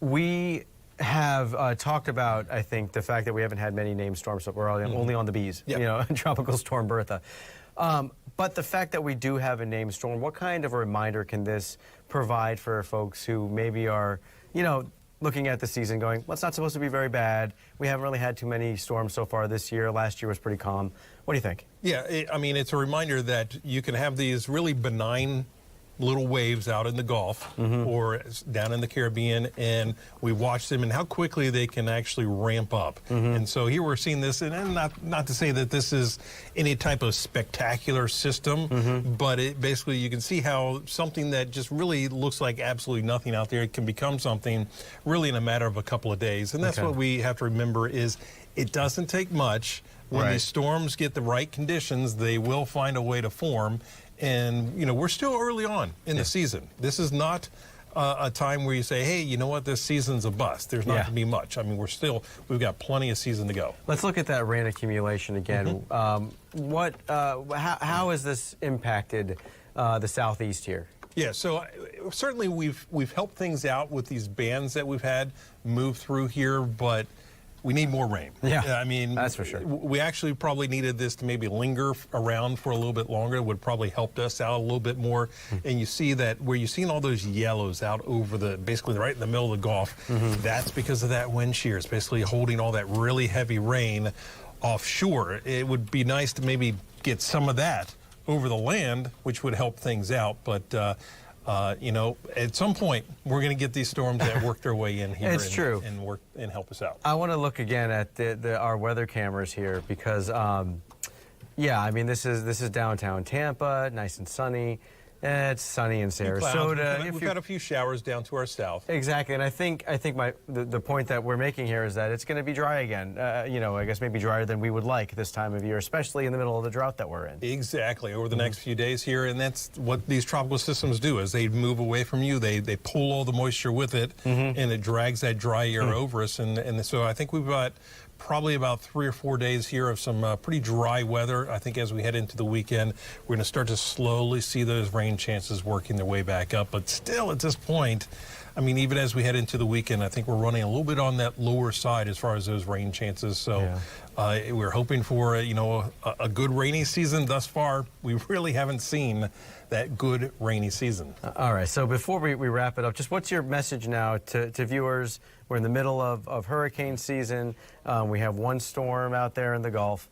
We have talked about, I think, the fact that we haven't had many named storms, so we're only on the B's, Tropical Storm Bertha. But the fact that we do have a named storm, what kind of a reminder can this provide for folks who maybe are, looking at the season going, well, it's not supposed to be very bad. We haven't really had too many storms so far this year. Last year was pretty calm. What do you think? Yeah, I mean, it's a reminder that you can have these really benign little waves out in the Gulf or down in the Caribbean, and we watch them and how quickly they can actually ramp up. And so here we're seeing this, and not to say that this is any type of spectacular system, but it basically, you can see how something that just really looks like absolutely nothing out there, it can become something really in a matter of a couple of days. And that's what we have to remember is it doesn't take much. When these storms get the right conditions, they will find a way to form. And, we're still early on in the season. This is not a time where you say, hey, you know what, this season's a bust. There's not going to be much. I mean, we've got plenty of season to go. Let's look at that rain accumulation again. How has this impacted the southeast here? Yeah, so certainly we've helped things out with these bands that we've had move through here, but we need more rain. Yeah, I mean, that's for sure. We actually probably needed this to maybe linger around for a little bit longer. It would probably helped us out a little bit more. And you see that where you're seeing all those yellows out over basically right in the middle of the Gulf, that's because of that wind shear. It's basically holding all that really heavy rain offshore. It would be nice to maybe get some of that over the land, which would help things out. But at some point, we're going to get these storms that work their way in here and work and help us out. I want to look again at our weather cameras here because, I mean, this is downtown Tampa, nice and sunny. It's sunny in Sarasota. We've got a few showers down to our south. Exactly, and I think the point that we're making here is that it's going to be dry again. I guess maybe drier than we would like this time of year, especially in the middle of the drought that we're in. Exactly, over the next few days here, and that's what these tropical systems do. As they move away from you, they pull all the moisture with it, and it drags that dry air over us. And so I think we've got probably about 3 or 4 days here of some pretty dry weather. I think as we head into the weekend, we're going to start to slowly see those rain chances working their way back up. But still, at this point, I mean, even as we head into the weekend, I think we're running a little bit on that lower side as far as those rain chances. So we're hoping for, a good rainy season. Thus far, we really haven't seen that good rainy season. All right, so before we wrap it up, just what's your message now to viewers? We're in the middle of hurricane season. We have one storm out there in the Gulf.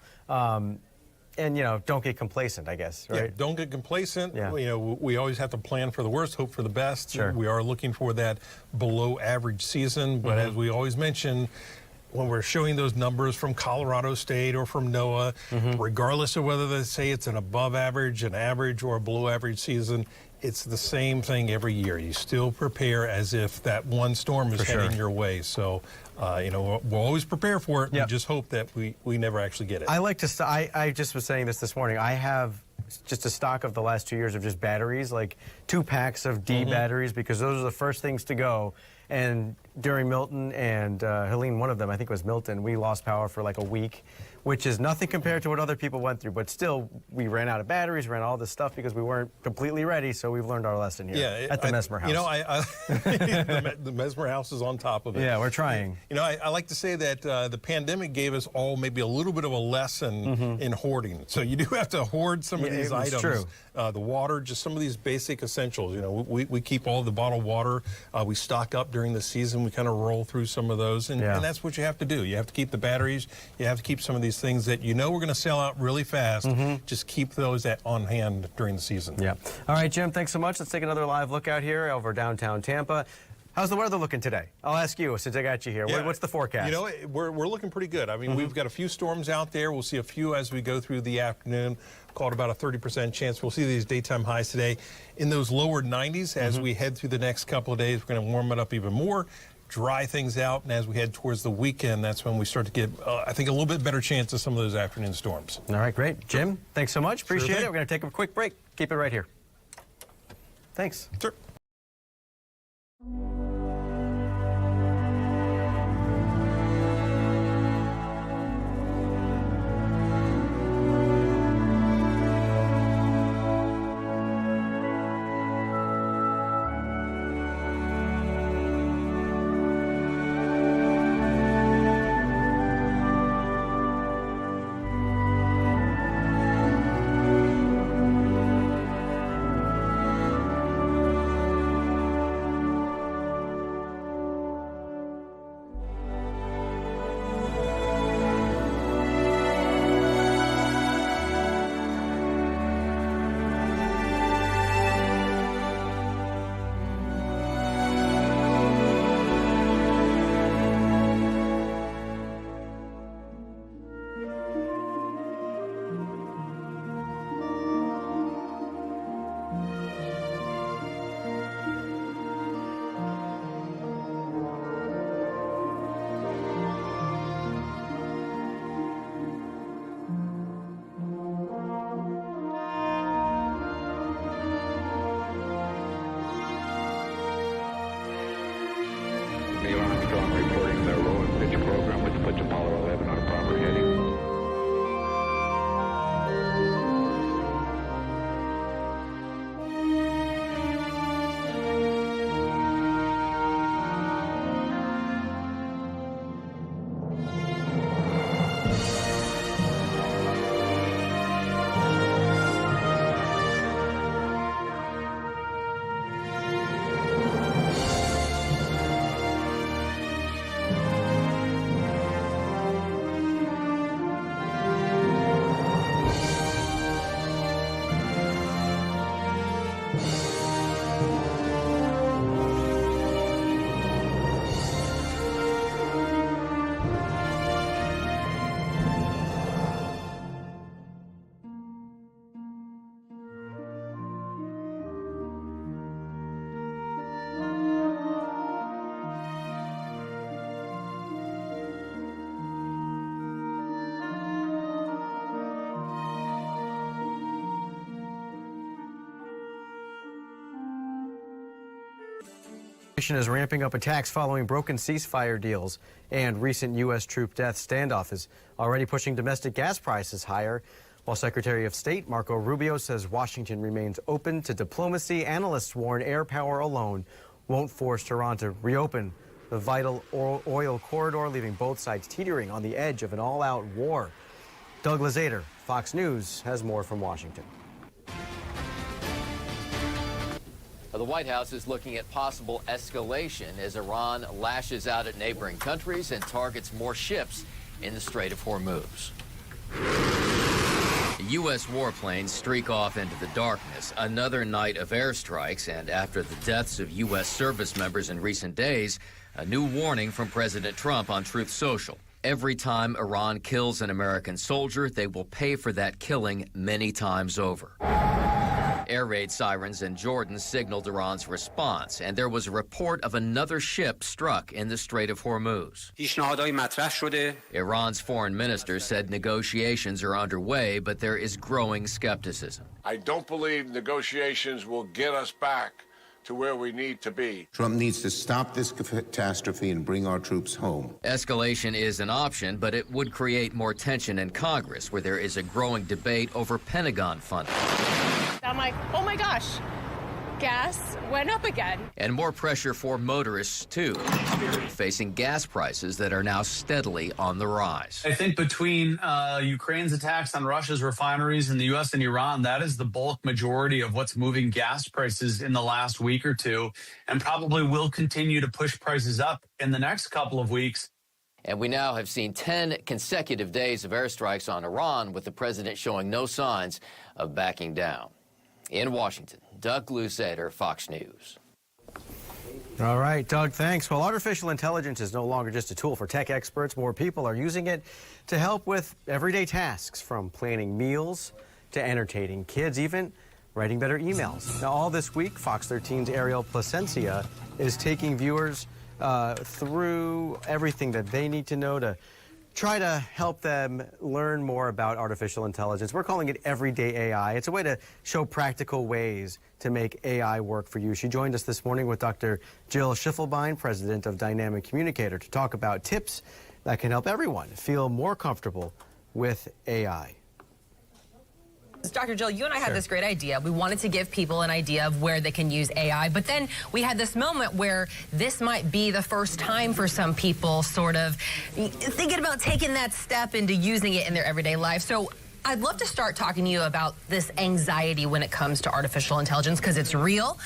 And, don't get complacent, I guess, right? Yeah, don't get complacent. Yeah. We always have to plan for the worst, hope for the best. Sure. We are looking for that below average season, but as we always mention, when we're showing those numbers from Colorado State or from NOAA, regardless of whether they say it's an above average, an average, or a below average season, it's the same thing every year. You still prepare as if that one storm is heading your way. So, we'll always prepare for it and just hope that we never actually get it. I just was saying this morning. I have just a stock of the last 2 years of just batteries, like 2 packs of D batteries, because those are the first things to go. And during Milton and Helene, one of them, I think it was Milton, we lost power for like a week, which is nothing compared to what other people went through. But still, we ran out of batteries, ran all this stuff because we weren't completely ready. So we've learned our lesson here at the Mesmer House. The Mesmer House is on top of it. Yeah, we're trying. I like to say that the pandemic gave us all maybe a little bit of a lesson in hoarding. So you do have to hoard some of these items. True. The water, just some of these basic essentials. We keep all the bottled water. We stock up during the season. We kind of roll through some of those. And that's what you have to do. You have to keep the batteries. You have to keep some of these things that we're going to sell out really fast. Just keep those on hand during the season. Yeah. All right, Jim, thanks so much. Let's take another live look out here over downtown Tampa. How's the weather looking today? I'll ask you since I got you here. What's the forecast? We're looking pretty good. I mean, we've got a few storms out there. We'll see a few as we go through the afternoon. Called about a 30% chance. We'll see these daytime highs today in those lower 90s. As we head through the next couple of days, we're going to warm it up even more, dry things out, and as we head towards the weekend, that's when we start to get, I think, a little bit better chance of some of those afternoon storms. All right, great. Jim, thanks so much. Appreciate it. We're going to take a quick break. Keep it right here. Thanks. Sure. Reporting the roll and pitch program, which puts Apollo 11 on a proper heading. The nation is ramping up attacks following broken ceasefire deals, and recent U.S. troop death standoff is already pushing domestic gas prices higher. While Secretary of State Marco Rubio says Washington remains open to diplomacy, analysts warn air power alone won't force Tehran to reopen the vital oil corridor, leaving both sides teetering on the edge of an all-out war. Doug Lazater, Fox News, has more from Washington. The White House is looking at possible escalation as Iran lashes out at neighboring countries and targets more ships in the Strait of Hormuz. U.S. warplanes streak off into the darkness. Another night of airstrikes, and after the deaths of U.S. service members in recent days, a new warning from President Trump on Truth Social. Every time Iran kills an American soldier, they will pay for that killing many times over. Air raid sirens in Jordan signaled Iran's response, and there was a report of another ship struck in the Strait of Hormuz. Iran's foreign minister said negotiations are underway, but there is growing skepticism. I don't believe negotiations will get us back to where we need to be. Trump needs to stop this catastrophe and bring our troops home. Escalation is an option, but it would create more tension in Congress, where there is a growing debate over Pentagon funding. I'm like, oh my gosh, gas went up again. And more pressure for motorists, too, facing gas prices that are now steadily on the rise. I think between Ukraine's attacks on Russia's refineries in the U.S. and Iran, that is the bulk majority of what's moving gas prices in the last week or two, and probably will continue to push prices up in the next couple of weeks. And we now have seen 10 consecutive days of airstrikes on Iran, with the president showing no signs of backing down. In Washington, Doug Luzader, Fox News. All right, Doug, thanks. Well, artificial intelligence is no longer just a tool for tech experts. More people are using it to help with everyday tasks, from planning meals to entertaining kids, even writing better emails. Now, all this week, Fox 13's Ariel Placencia is taking viewers through everything that they need to know to try to help them learn more about artificial intelligence. We're calling it Everyday AI. It's a way to show practical ways to make AI work for you. She joined us this morning with Dr. Jill Schiffelbein, president of Dynamic Communicator, to talk about tips that can help everyone feel more comfortable with AI. Dr. Jill, you and I had this great idea. We wanted to give people an idea of where they can use AI, but then we had this moment where this might be the first time for some people sort of thinking about taking that step into using it in their everyday life. So I'd love to start talking to you about this anxiety when it comes to artificial intelligence, because it's real,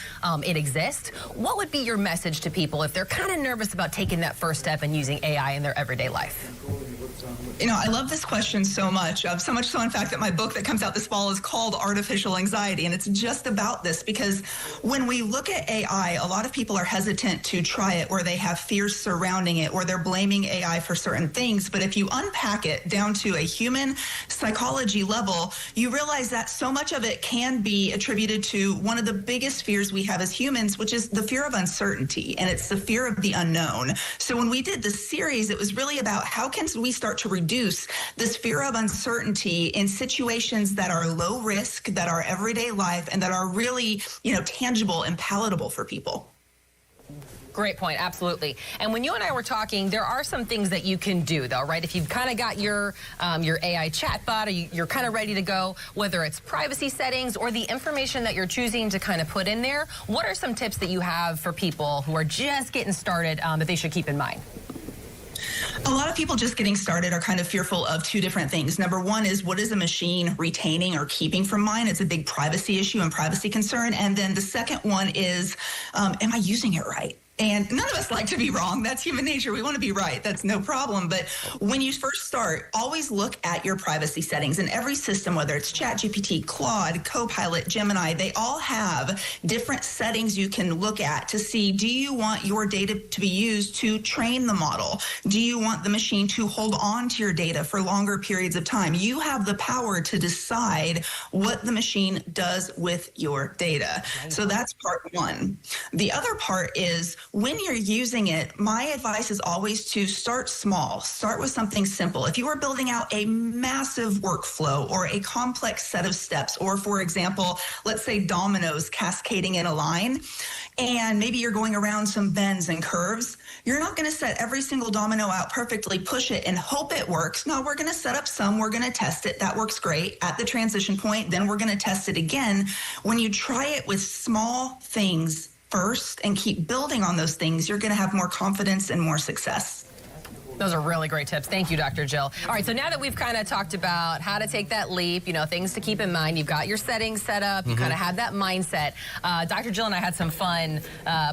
it exists. What would be your message to people if they're kind of nervous about taking that first step and using AI in their everyday life? You know, I love this question so much so, in fact, that my book that comes out this fall is called Artificial Anxiety, and it's just about this, because when we look at AI, a lot of people are hesitant to try it, or they have fears surrounding it, or they're blaming AI for certain things. But if you unpack it down to a human psychology level, you realize that so much of it can be attributed to one of the biggest fears we have as humans, which is the fear of uncertainty, and it's the fear of the unknown. So when we did this series, it was really about how can we start to reduce this fear of uncertainty in situations that are low risk, that are everyday life, and that are really, tangible and palatable for people. Great point, absolutely. And when you and I were talking, there are some things that you can do, though, right? If you've kind of got your AI chatbot, or you're kind of ready to go, whether it's privacy settings or the information that you're choosing to kind of put in there, what are some tips that you have for people who are just getting started that they should keep in mind? A lot of people just getting started are kind of fearful of two different things. Number one is, what is a machine retaining or keeping from mine? It's a big privacy issue and privacy concern. And then the second one is, am I using it right? And none of us like to be wrong. That's human nature. We want to be right. That's no problem. But when you first start, always look at your privacy settings. In every system, whether it's ChatGPT, Claude, Copilot, Gemini, they all have different settings you can look at to see, do you want your data to be used to train the model? Do you want the machine to hold on to your data for longer periods of time? You have the power to decide what the machine does with your data. So that's part one. The other part is, when you're using it, my advice is always to start small. Start with something simple. If you are building out a massive workflow or a complex set of steps, or for example, let's say dominoes cascading in a line, and maybe you're going around some bends and curves, you're not going to set every single domino out perfectly, push it, and hope it works. No, we're going to set up some, we're going to test it. That works great at the transition point. Then we're going to test it again. When you try it with small things first and keep building on those things, you're going to have more confidence and more success. Those are really great tips. Thank you, Dr. Jill. All right, so now that we've kind of talked about how to take that leap, you know, things to keep in mind, you've got your settings set up, you kind of have that mindset. Dr. Jill and I had some fun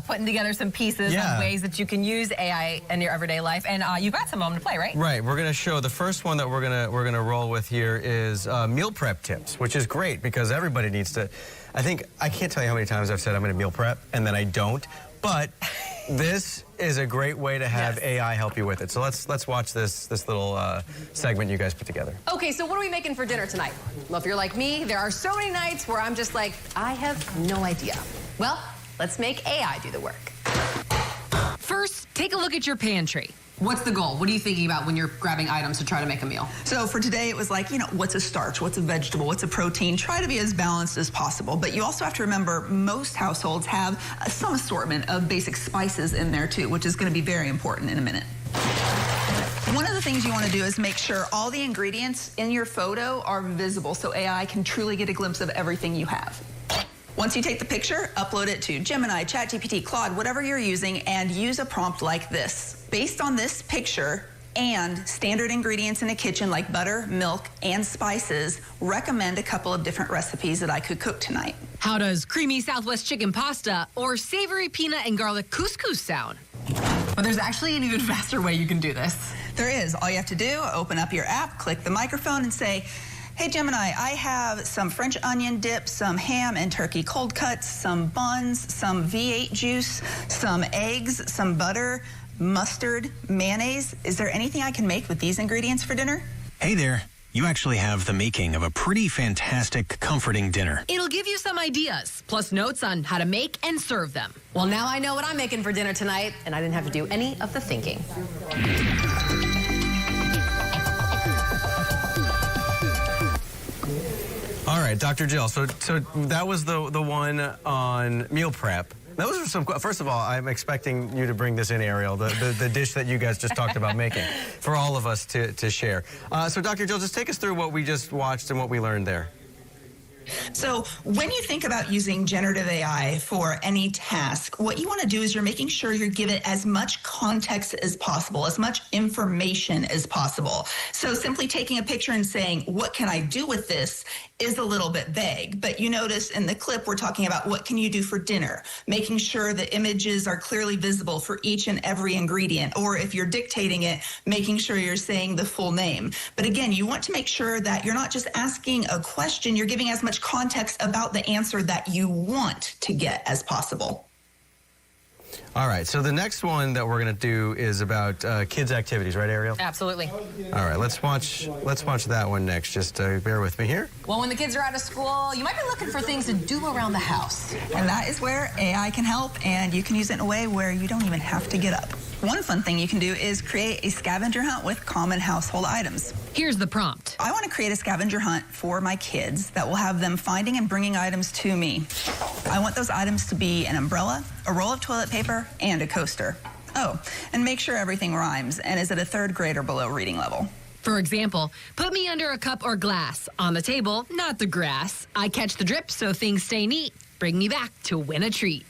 putting together some pieces of ways that you can use AI in your everyday life, and you've got some of them to play, right? Right. We're going to show the first one that we're gonna roll with here is meal prep tips, which is great because everybody needs to. I can't tell you how many times I've said I'm going to meal prep and then I don't, but this is a great way to have AI help you with it. So let's watch this little segment you guys put together. Okay, so what are we making for dinner tonight? Well, if you're like me, there are so many nights where I'm just like, I have no idea. Well, let's make AI do the work. First, take a look at your pantry. What's the goal? What are you thinking about when you're grabbing items to try to make a meal? So for today, it was like, you know, what's a starch? What's a vegetable? What's a protein? Try to be as balanced as possible. But you also have to remember most households have some assortment of basic spices in there too, which is going to be very important in a minute. One of the things you want to do is make sure all the ingredients in your photo are visible so AI can truly get a glimpse of everything you have. Once you take the picture, upload it to Gemini, ChatGPT, Claude, whatever you're using, and use a prompt like this. Based on this picture and standard ingredients in a kitchen like butter, milk, and spices, recommend a couple of different recipes that I could cook tonight. How does creamy Southwest chicken pasta or savory peanut and garlic couscous sound? But there's actually an even faster way you can do this. There is. All you have to do, open up your app, click the microphone, and say, hey, Gemini, I have some French onion dip, some ham and turkey cold cuts, some buns, some V8 juice, some eggs, some butter, mustard, mayonnaise. Is there anything I can make with these ingredients for dinner? Hey there. You actually have the making of a pretty fantastic, comforting dinner. It'll give you some ideas, plus notes on how to make and serve them. Well, now I know what I'm making for dinner tonight, and I didn't have to do any of the thinking. All right, Dr. Jill, so that was the one on meal prep. Those are some, first of all, I'm expecting you to bring this in, Ariel, the dish that you guys just talked about making for all of us to share. So Dr. Jill, just take us through what we just watched and what we learned there. So when you think about using generative AI for any task, what you want to do is you're making sure you give it as much context as possible, as much information as possible. So simply taking a picture and saying, what can I do with this, is a little bit vague. But you notice in the clip, we're talking about what can you do for dinner, making sure the images are clearly visible for each and every ingredient. Or if you're dictating it, making sure you're saying the full name. But again, you want to make sure that you're not just asking a question, you're giving as much context about the answer that you want to get as possible. All right, so the next one that we're going to do is about kids' activities, right, Ariel? Absolutely. All right, let's watch that one next. Just bear with me here. Well, when the kids are out of school, you might be looking for things to do around the house. And that is where AI can help, and you can use it in a way where you don't even have to get up. One fun thing you can do is create a scavenger hunt with common household items. Here's the prompt. I want to create a scavenger hunt for my kids that will have them finding and bringing items to me. I want those items to be an umbrella, a roll of toilet paper, and a coaster. Oh, and make sure everything rhymes and is at a 3rd grade or below reading level. For example, put me under a cup or glass. On the table, not the grass. I catch the drip so things stay neat. Bring me back to win a treat.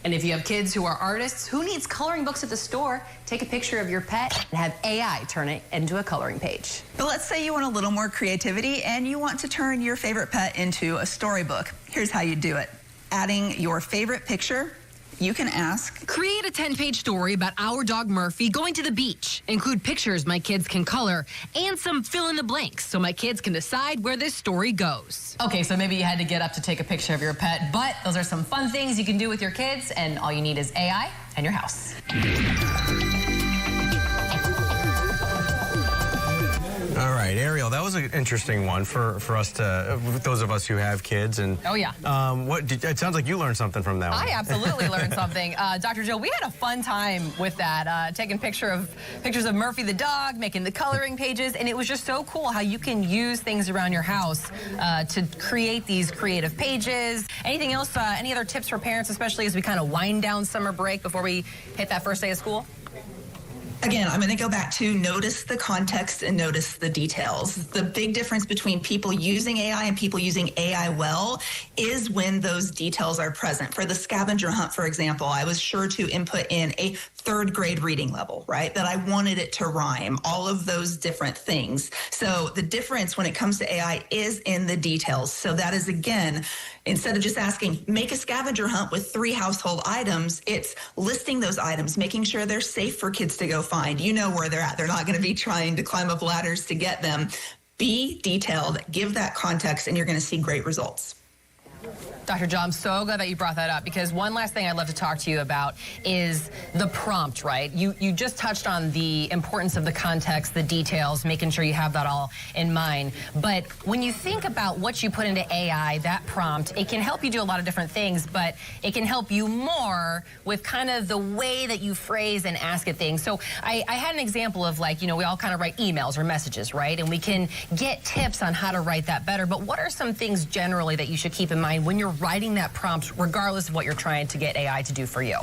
And if you have kids who are artists, who needs coloring books at the store? Take a picture of your pet and have AI turn it into a coloring page. But let's say you want a little more creativity and you want to turn your favorite pet into a storybook. Here's how you do it. Adding your favorite picture, you can ask, create a 10-page story about our dog Murphy going to the beach. Include pictures my kids can color and some fill in the blanks so my kids can decide where this story goes. Okay, so maybe you had to get up to take a picture of your pet, but those are some fun things you can do with your kids, and all you need is AI and your house. All right. right, Ariel, that was an interesting one for us to, those of us who have kids. And oh, yeah. It sounds like you learned something from that one. I absolutely learned something. Dr. Jill, we had a fun time with that, taking pictures of Murphy the dog, making the coloring pages, and it was just so cool how you can use things around your house to create these creative pages. Anything else, any other tips for parents, especially as we kind of wind down summer break before we hit that first day of school? Again, I'm going to go back to notice the context and notice the details. The big difference between people using AI and people using AI well is when those details are present. For the scavenger hunt, for example, I was sure to input in a third grade reading level, right? That I wanted it to rhyme, all of those different things. So the difference when it comes to AI is in the details. So that is, again, instead of just asking, make a scavenger hunt with 3 household items, it's listing those items, making sure they're safe for kids to go find. You know where they're at. They're not going to be trying to climb up ladders to get them. Be detailed, give that context, and you're going to see great results. Dr. Jill, I'm so glad that you brought that up, because one last thing I'd love to talk to you about is the prompt, right? You just touched on the importance of the context, the details, making sure you have that all in mind. But when you think about what you put into AI, that prompt, it can help you do a lot of different things, but it can help you more with kind of the way that you phrase and ask it things. So I had an example of, like, you know, we all kind of write emails or messages, right? And we can get tips on how to write that better. But what are some things generally that you should keep in mind when you're writing that prompt, regardless of what you're trying to get AI to do for you?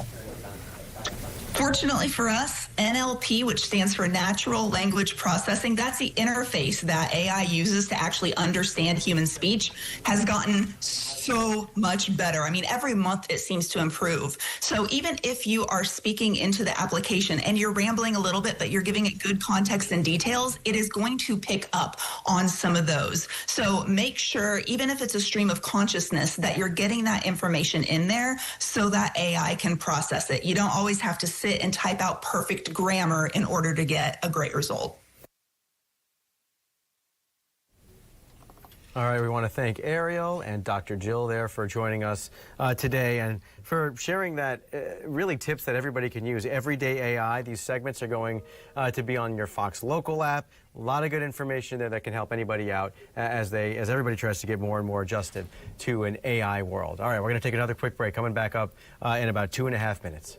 Fortunately for us, NLP, which stands for Natural Language Processing, that's the interface that AI uses to actually understand human speech, has gotten so much better. I mean, every month it seems to improve. So even if you are speaking into the application and you're rambling a little bit, but you're giving it good context and details, it is going to pick up on some of those. So make sure, even if it's a stream of consciousness, that you're getting that information in there so that AI can process it. You don't always have to sit and type out perfect grammar in order to get a great result. All right, we want to thank Ariel and Dr. Jill there for joining us today and for sharing that really tips that everybody can use. Everyday AI, these segments are going to be on your Fox Local app. A lot of good information there that can help anybody out as everybody tries to get more and more adjusted to an AI world. All right, we're going to take another quick break. Coming back up in about 2.5 minutes.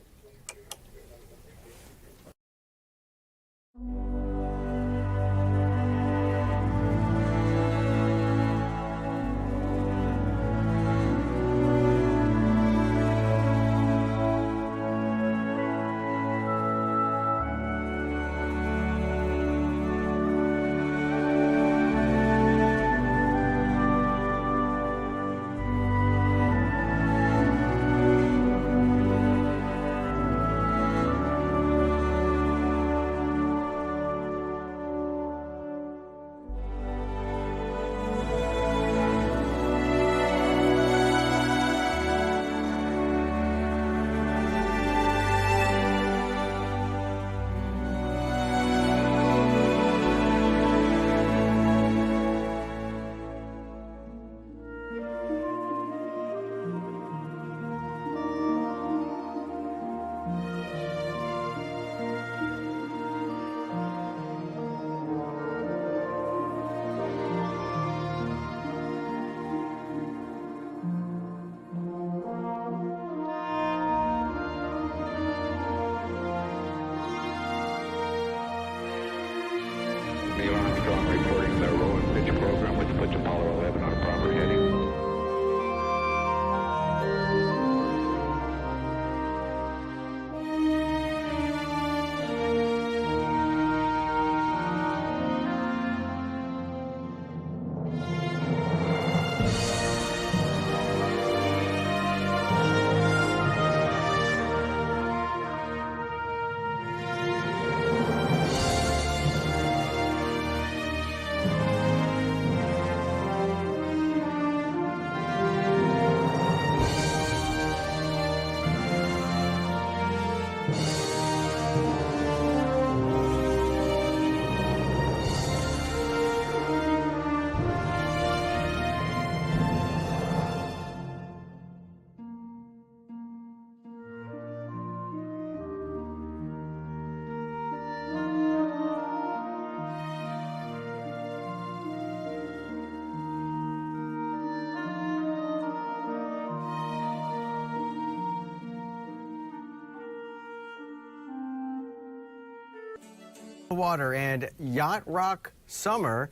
Water and Yacht Rock Summer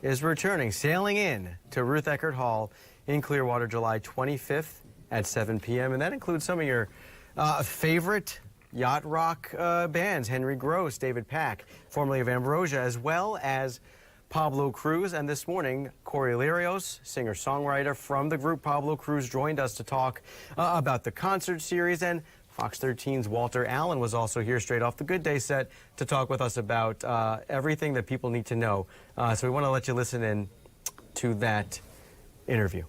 is returning, sailing in to Ruth Eckerd Hall in Clearwater, July 25th at 7 p.m. And that includes some of your favorite yacht rock bands, Henry Gross, David Pack, formerly of Ambrosia, as well as Pablo Cruz. And this morning, Corey Lirios, singer-songwriter from the group Pablo Cruz, joined us to talk about the concert series. And Fox 13's Walter Allen was also here straight off the Good Day set to talk with us about everything that people need to know. So we want to let you listen in to that interview.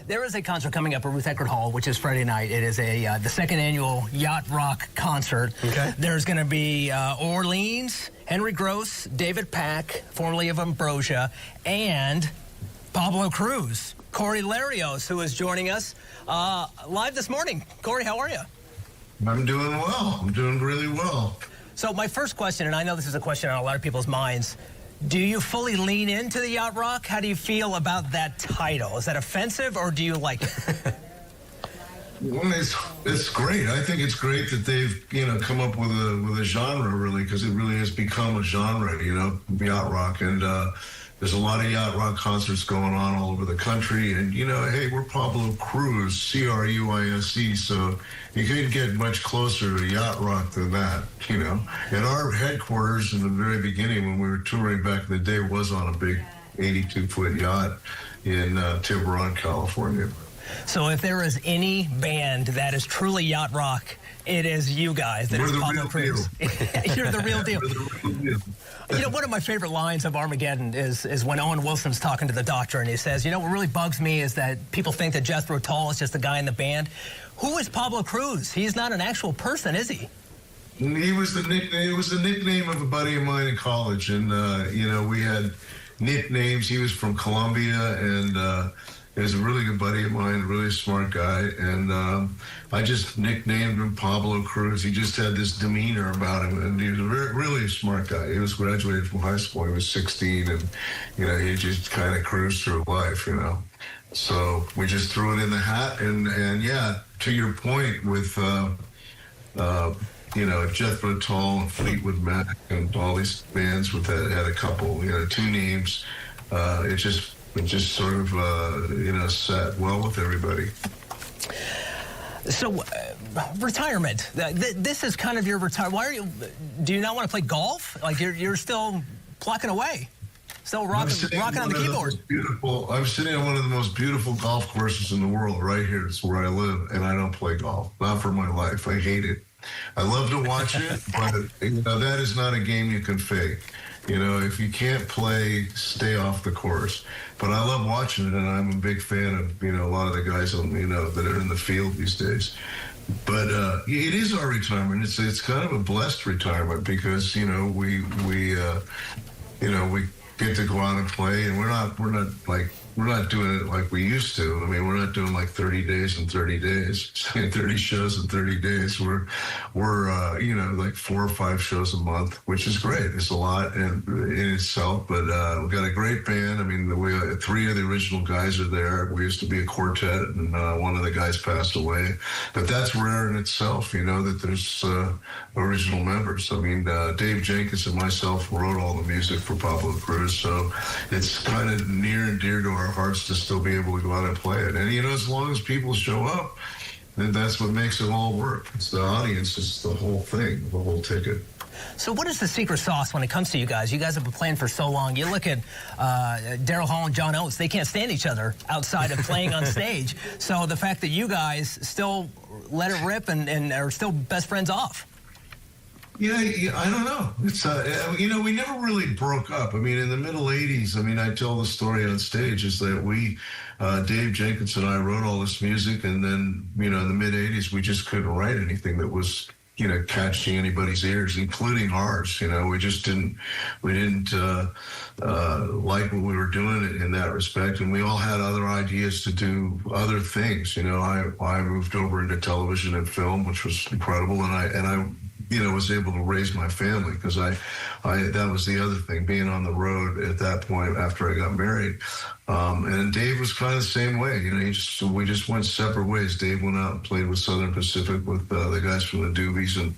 There is a concert coming up at Ruth Eckerd Hall, which is Friday night. It is the second annual Yacht Rock concert. Okay. There's going to be Orleans, Henry Gross, David Pack, formerly of Ambrosia, and Pablo Cruz. Corey Lirios, who is joining us live this morning. Corey, how are you? I'm doing well. I'm doing really well. So my first question, and I know this is a question on a lot of people's minds, do you fully lean into the yacht rock? How do you feel about that title? Is that offensive, or do you like it? Well, it's great. I think it's great that they've come up with a genre, really, because it really has become a genre, yacht rock. And there's a lot of yacht rock concerts going on all over the country. And hey, we're Pablo Cruz, Cruise, so you couldn't get much closer to yacht rock than that. And our headquarters in the very beginning, when we were touring back in the day, was on a big 82-foot yacht in Tiburon, California. So if there is any band that is truly yacht rock, it is you guys. That is Pablo Cruz. You're the real deal. One of my favorite lines of Armageddon is when Owen Wilson's talking to the doctor and he says, what really bugs me is that people think that Jethro Tull is just a guy in the band. Who is Pablo Cruz? He's not an actual person, is he? He was the nickname. It was the nickname of a buddy of mine in college, and we had nicknames. He was from Colombia, and he was a really good buddy of mine, a really smart guy, and I just nicknamed him Pablo Cruz. He just had this demeanor about him, and he was really a smart guy. He was graduated from high school. He was 16, and he just kind of cruised through life, So we just threw it in the hat, and yeah, to your point with Jethro Tull and Fleetwood Mac and all these bands had a couple, two names. It just sort of, sat well with everybody. So, retirement. This is kind of your retirement. Do you not want to play golf? Like, you're still plucking away, still rocking on the keyboard. I'm sitting on one of the most beautiful golf courses in the world right here. It's where I live, and I don't play golf. Not for my life. I hate it. I love to watch it, but that is not a game you can fake. If you can't play, stay off the course. But I love watching it, and I'm a big fan of, a lot of the guys that are in the field these days. But it is our retirement. It's kind of a blessed retirement because, we get to go out and play, and we're not doing it like we used to. I mean, we're not doing like 30 days in 30 days, 30 shows in 30 days. We're like 4 or 5 shows a month, which is great. It's a lot in itself, but we've got a great band. I mean, 3 of the original guys are there. We used to be a quartet, and one of the guys passed away. But that's rare in itself, that there's original members. I mean, Dave Jenkins and myself wrote all the music for Pablo Cruz, so it's kind of near and dear to our hearts to still be able to go out and play it. And, as long as people show up, then that's what makes it all work. It's the audience, it's the whole thing, the whole ticket. So what is the secret sauce when it comes to you guys? You guys have been playing for so long. You look at Daryl Hall and John Oates. They can't stand each other outside of playing on stage. So the fact that you guys still let it rip and are still best friends off. Yeah, I don't know. It's we never really broke up. I mean, in the middle 80s, I tell the story on stage is that we, Dave Jenkins and I wrote all this music, and then, in the mid 80s, we just couldn't write anything that was, catching anybody's ears, including ours. We just didn't like what we were doing in that respect, and we all had other ideas to do other things. I moved over into television and film, which was incredible, and I was able to raise my family because that was the other thing, being on the road at that point after I got married. And Dave was kind of the same way. We just went separate ways. Dave went out and played with Southern Pacific with the guys from the Doobies, and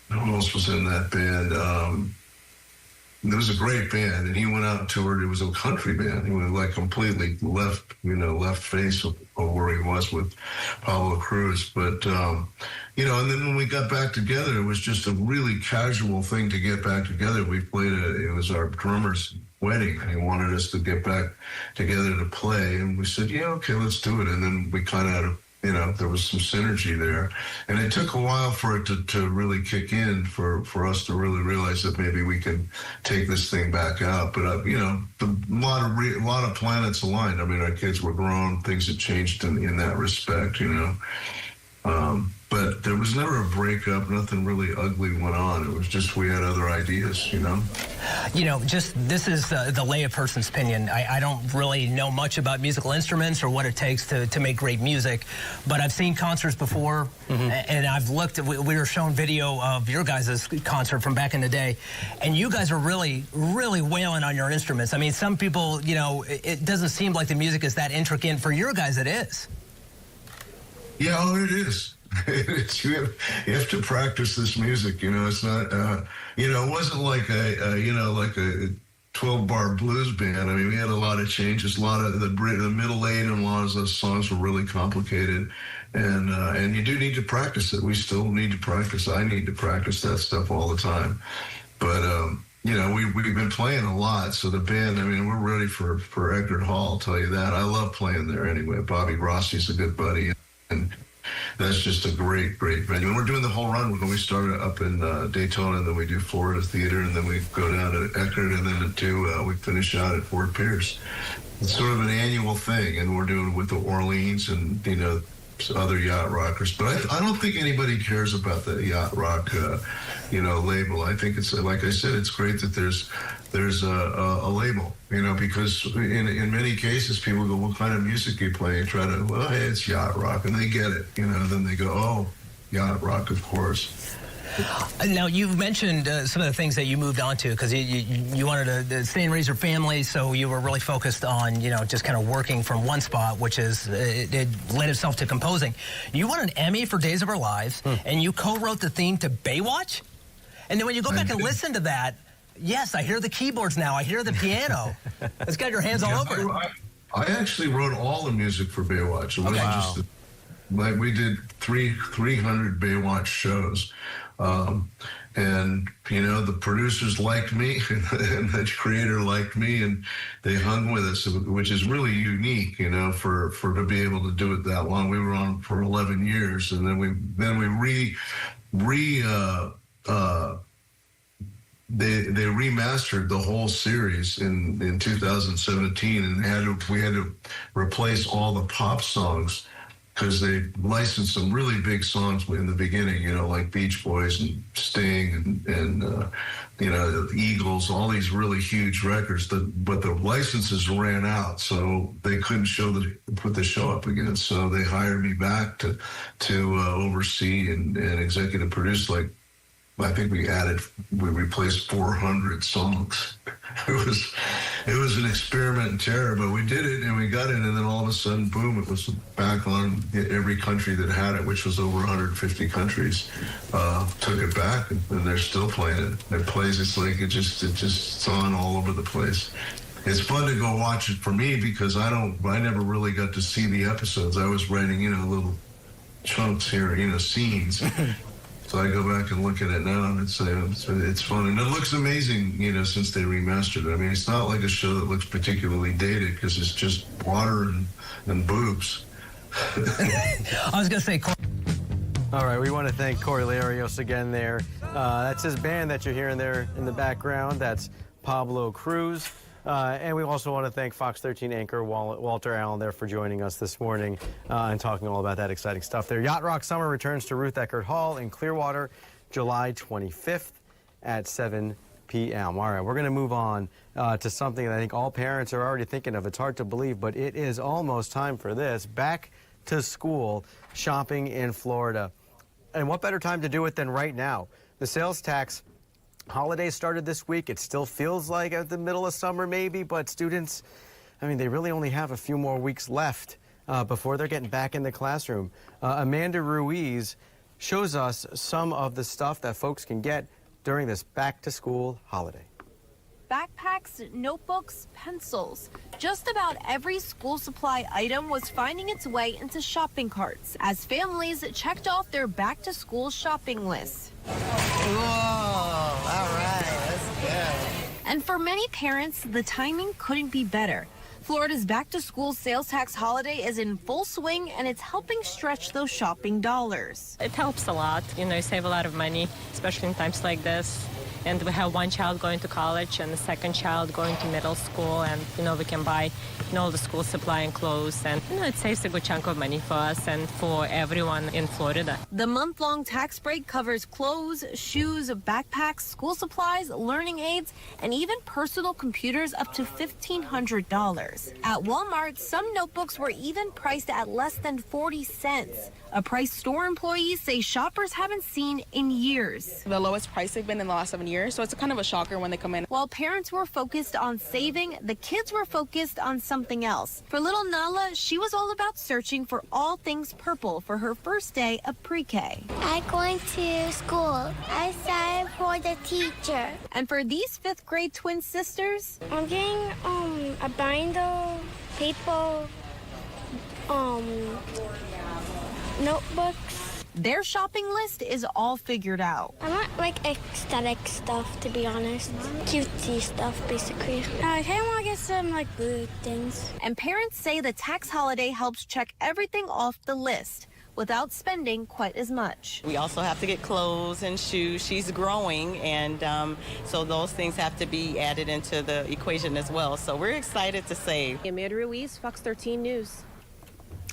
who else was in that band? It was a great band, and he went out and toured. It was a country band. He went like completely left face of where he was with Pablo Cruz. But, and then when we got back together, it was just a really casual thing to get back together. We played it was our drummer's wedding, and he wanted us to get back together to play. And we said, yeah, okay, let's do it. And then we kind of had there was some synergy there. And it took a while for it to really kick in, for us to really realize that maybe we can take this thing back out. But, a lot of planets aligned. I mean, our kids were grown. Things had changed in that respect, But there was never a breakup. Nothing really ugly went on. It was just we had other ideas, Just this is the layperson's opinion. I don't really know much about musical instruments or what it takes to make great music, but I've seen concerts before, and I've looked. We were shown video of your guys' concert from back in the day, and you guys are really, really wailing on your instruments. I mean, some people, it doesn't seem like the music is that intricate. For your guys, it is. Yeah, it is. You have to practice this music, it's not, it wasn't like a 12-bar blues band. I mean, we had a lot of changes, a lot of the middle eight, and a lot of those songs were really complicated. And you do need to practice it. We still need to practice. I need to practice that stuff all the time. But, we've been playing a lot. So the band, I mean, we're ready for Eckerd Hall, I'll tell you that. I love playing there anyway. Bobby Rossi's a good buddy. And that's just a great, great venue. And we're doing the whole run. We started up in Daytona, and then we do Florida Theater, and then we go down to Eckerd, and then we finish out at Fort Pierce. It's sort of an annual thing, and we're doing it with the Orleans and, other yacht rockers. But I don't think anybody cares about the yacht rock, label. I think it's, like I said, it's great that there's a label, because in many cases people go, what kind of music you play? And try to, well, hey, it's yacht rock, and they get it, then they go, oh, yacht rock, of course. Now, you've mentioned some of the things that you moved on to because you wanted to stay and raise your family, so you were really focused on, just kind of working from one spot, which is, it led itself to composing. You won an Emmy for Days of Our Lives, and you co-wrote the theme to Baywatch? And then when you go back and listen to that, yes, I hear the keyboards now. I hear the piano. It's got your hands all over it. I actually wrote all the music for Baywatch. It wasn't just we did 300 Baywatch shows. And, the producers liked me and the creator liked me, and they hung with us, which is really unique, for to be able to do it that long. We were on for 11 years, and then we they remastered the whole series in 2017, and we had to replace all the pop songs because they licensed some really big songs in the beginning, like Beach Boys and Sting and the Eagles, all these really huge records. But the licenses ran out, so they couldn't put the show up again. So they hired me back to oversee and executive produce. I think we replaced 400 songs. It was an experiment in terror, but we did it and we got it, and then all of a sudden, boom, it was back on every country that had it, which was over 150 countries, took it back, and they're still playing it. It plays, it's on all over the place. It's fun to go watch it for me because I never really got to see the episodes. I was writing, little chunks here, scenes. So I go back and look at it now, and it's fun, and it looks amazing, since they remastered it. I mean, it's not like a show that looks particularly dated because it's just water and boobs. I was going to say. All right, we want to thank Corey Larios again there. That's his band that you're hearing there in the background. That's Pablo Cruz. And we also want to thank Fox 13 anchor Walter Allen there for joining us this morning and talking all about that exciting stuff there. Yacht Rock Summer returns to Ruth Eckerd Hall in Clearwater, July 25th at 7 p.m. All right, we're going to move on to something that I think all parents are already thinking of. It's hard to believe, but it is almost time for this. Back to school shopping in Florida. And what better time to do it than right now? The sales tax holidays started this week. It still feels like at the middle of summer maybe, but students, they really only have a few more weeks left before they're getting back in the classroom. Amanda Ruiz shows us some of the stuff that folks can get during this back-to-school holiday. Backpacks, notebooks, pencils. Just about every school supply item was finding its way into shopping carts as families checked off their back-to-school shopping lists. Whoa, all right, that's good. And for many parents, the timing couldn't be better. Florida's back-to-school sales tax holiday is in full swing, and it's helping stretch those shopping dollars. It helps a lot. You know, you save a lot of money, especially in times like this. And we have one child going to college and the second child going to middle school. And, you know, we can buy, you know, all the school supply and clothes. And, you know, it saves a good chunk of money for us and for everyone in Florida. The month-long tax break covers clothes, shoes, backpacks, school supplies, learning aids, and even personal computers up to $1,500. At Walmart, some notebooks were even priced at less than 40 cents. A price store employees say shoppers haven't seen in years. The lowest price they've been in the last 7 years, so it's kind of a shocker when they come in. While parents were focused on saving, the kids were focused on something else. For little Nala, she was all about searching for all things purple for her first day of pre-K. I'm going to school. I signed for the teacher. And for these 5th grade twin sisters, I'm getting a binder, paper, notebooks. Their shopping list is all figured out. I want like aesthetic stuff, to be honest. Cutesy stuff, basically. I kind of want to get some like blue things. And parents say the tax holiday helps check everything off the list without spending quite as much. We also have to get clothes and shoes. She's growing, and so those things have to be added into the equation as well. So we're excited to save. Amanda Ruiz, Fox 13 News.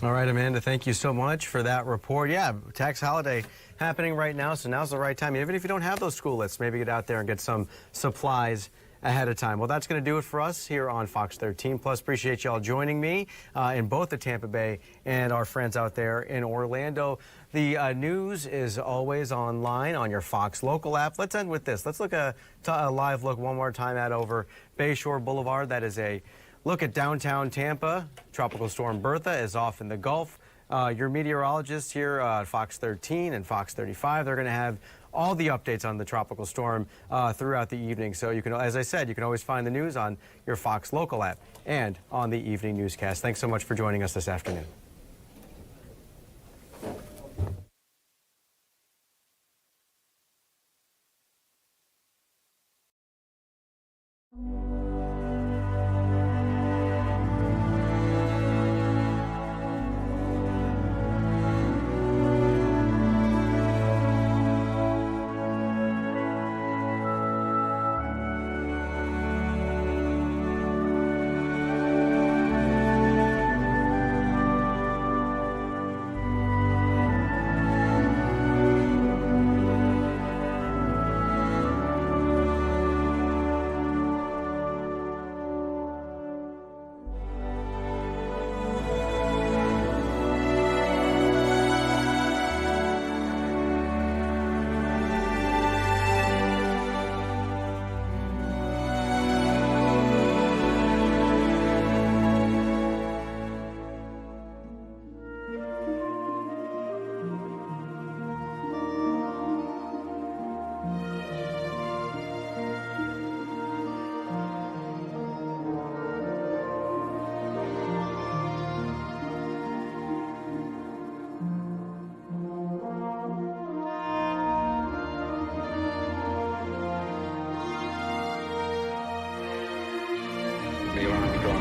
All right, Amanda, thank you so much for that report. Yeah, tax holiday happening right now, so now's the right time. Even if you don't have those school lists, maybe get out there and get some supplies ahead of time. Well, that's going to do it for us here on Fox 13 Plus. Appreciate y'all joining me in both the Tampa Bay and our friends out there in Orlando. The news is always online on your Fox local app. Let's end with this. Let's look a live look one more time at over Bayshore Boulevard. That is a look at downtown Tampa. Tropical storm Bertha is off in the Gulf. Your meteorologists here at Fox 13 and Fox 35, they're going to have all the updates on the tropical storm throughout the evening. So you can, as I said, you can always find the news on your Fox local app and on the evening newscast. Thanks so much for joining us this afternoon.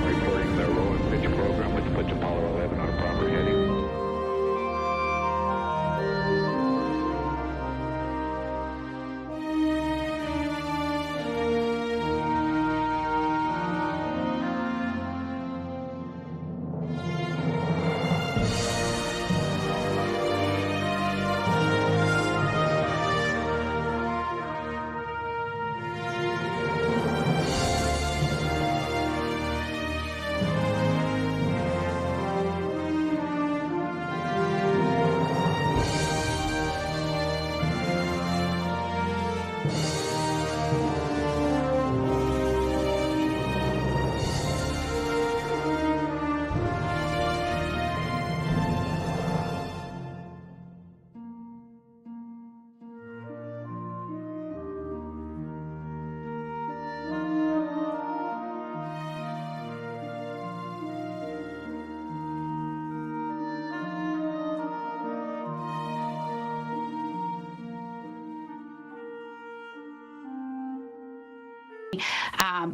Reporting the roll and pitch program, which puts Apollo 11 on a proper heading.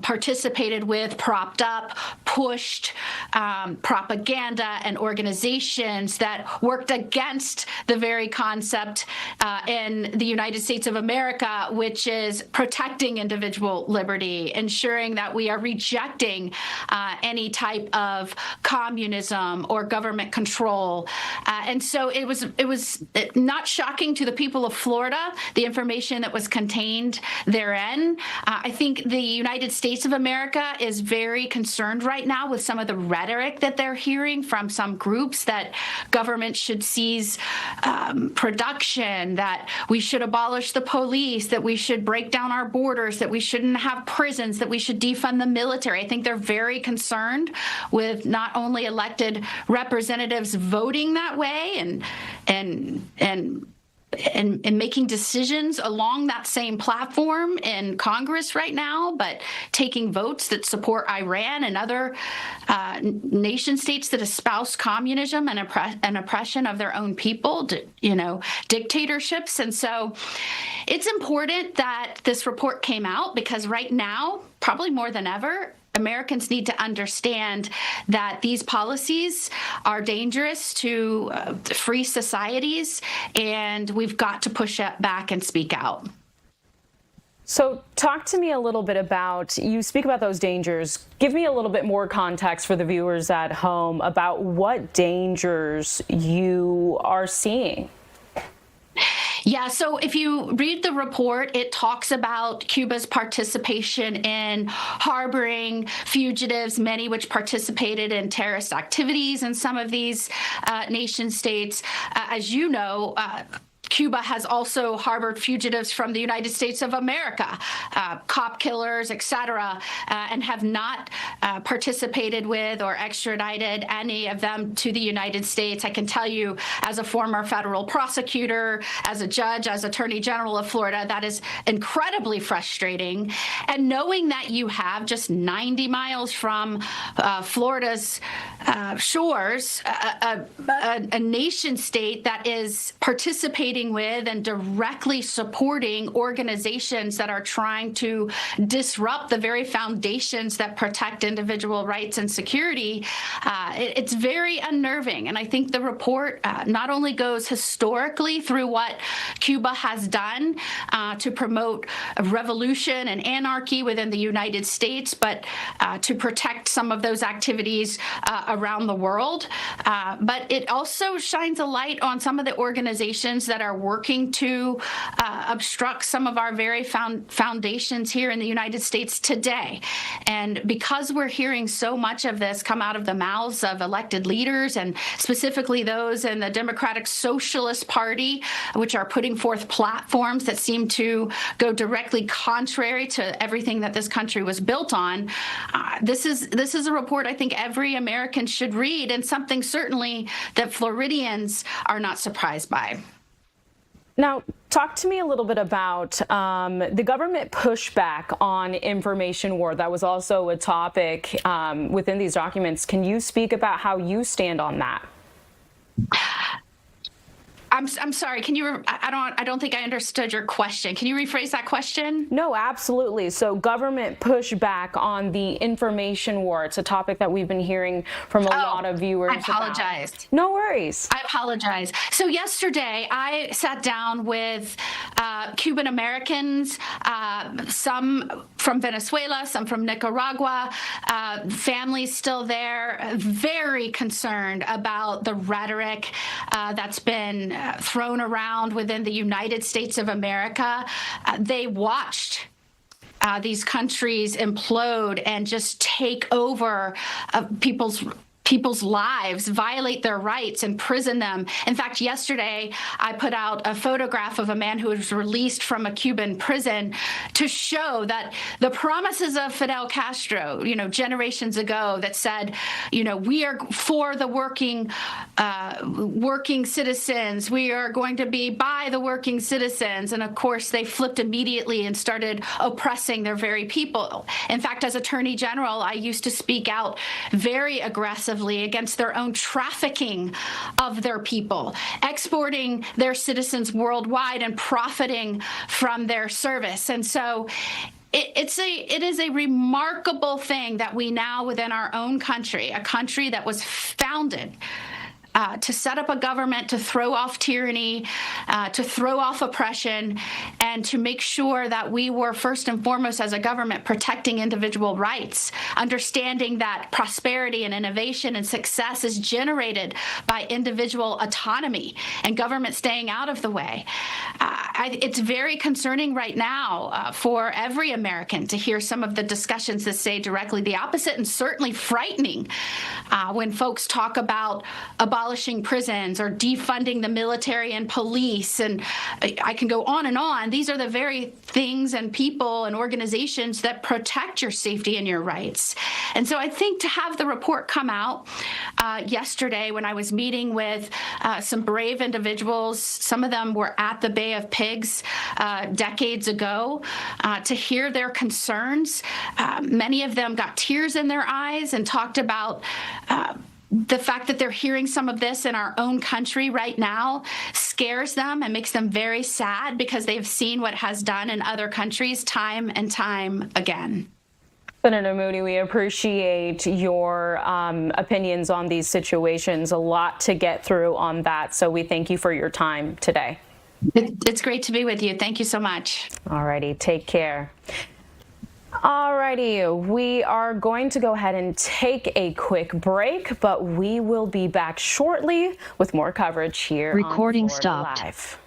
participated with, propped up, pushed propaganda and organizations that worked against the very concept in the United States of America, which is protecting individual liberty, ensuring that we are rejecting any type of communism or government control. And so it was not shocking to the people of Florida, the information that was contained therein. I think the United States of America is very concerned right now with some of the rhetoric that they're hearing from some groups, that government should seize production, that we should abolish the police, that we should break down our borders, that we shouldn't have prisons, that we should defund the military. I think they're very concerned with not only elected representatives voting that way and making decisions along that same platform in Congress right now, but taking votes that support Iran and other nation states that espouse communism and oppression of their own people, dictatorships. And so it's important that this report came out, because right now, probably more than ever, Americans need to understand that these policies are dangerous to free societies, and we've got to push back and speak out. So talk to me a little bit about, you speak about those dangers. Give me a little bit more context for the viewers at home about what dangers you are seeing. Yeah, so if you read the report, it talks about Cuba's participation in harboring fugitives, many which participated in terrorist activities in some of these nation states. As you know, Cuba has also harbored fugitives from the United States of America, cop killers, et cetera, and have not participated with or extradited any of them to the United States. I can tell you, as a former federal prosecutor, as a judge, as Attorney General of Florida, that is incredibly frustrating. And knowing that you have just 90 miles from Florida's shores, a nation state that is participating with and directly supporting organizations that are trying to disrupt the very foundations that protect individual rights and security, it's very unnerving. And I think the report not only goes historically through what Cuba has done to promote a revolution and anarchy within the United States, but to protect some of those activities around the world. But it also shines a light on some of the organizations that are working to obstruct some of our very foundations here in the United States today. And because we're hearing so much of this come out of the mouths of elected leaders, and specifically those in the Democratic Socialist Party, which are putting forth platforms that seem to go directly contrary to everything that this country was built on, this is a report I think every American should read, and something certainly that Floridians are not surprised by. Now, talk to me a little bit about the government pushback on information war. That was also a topic within these documents. Can you speak about how you stand on that? I'm sorry. Can you? I don't think I understood your question. Can you rephrase that question? No, absolutely. So, government pushback on the information war. It's a topic that we've been hearing from a lot of viewers. I apologize. No worries. I apologize. So yesterday, I sat down with Cuban Americans, some from Venezuela, some from Nicaragua, families still there, very concerned about the rhetoric that's been thrown around within the United States of America. They watched these countries implode and just take over people's lives, violate their rights, imprison them. In fact, yesterday, I put out a photograph of a man who was released from a Cuban prison to show that the promises of Fidel Castro, generations ago, that said, we are for the working citizens. We are going to be by the working citizens. And of course, they flipped immediately and started oppressing their very people. In fact, as Attorney General, I used to speak out very aggressively against their own trafficking of their people, exporting their citizens worldwide and profiting from their service. And so it is a remarkable thing that we now, within our own country, a country that was founded to set up a government to throw off tyranny, to throw off oppression, and to make sure that we were first and foremost as a government protecting individual rights, understanding that prosperity and innovation and success is generated by individual autonomy and government staying out of the way. It's very concerning right now for every American to hear some of the discussions that say directly the opposite, and certainly frightening when folks talk about abolishing prisons or defunding the military and police, and I can go on and on. These are the very things and people and organizations that protect your safety and your rights. And so I think to have the report come out yesterday when I was meeting with some brave individuals, some of them were at the Bay of Pigs decades ago, to hear their concerns. Many of them got tears in their eyes and talked about the fact that they're hearing some of this in our own country right now scares them and makes them very sad, because they've seen what has done in other countries time and time again. Senator Mooney, we appreciate your opinions on these situations. A lot to get through on that, so we thank you for your time today. It's great to be with you. Thank you so much. All righty, take care. All righty, we are going to go ahead and take a quick break, but we will be back shortly with more coverage here Recording on Florida stopped. Live.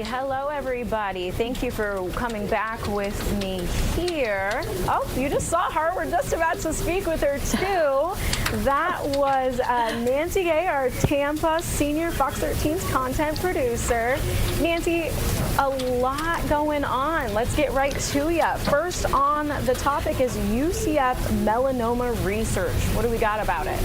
Hello, everybody. Thank you for coming back with me here. Oh, you just saw her. We're just about to speak with her, too. That was Nancy Gay, our Tampa senior Fox 13's content producer. Nancy, a lot going on. Let's get right to you. First on the topic is UCF melanoma research. What do we got about it?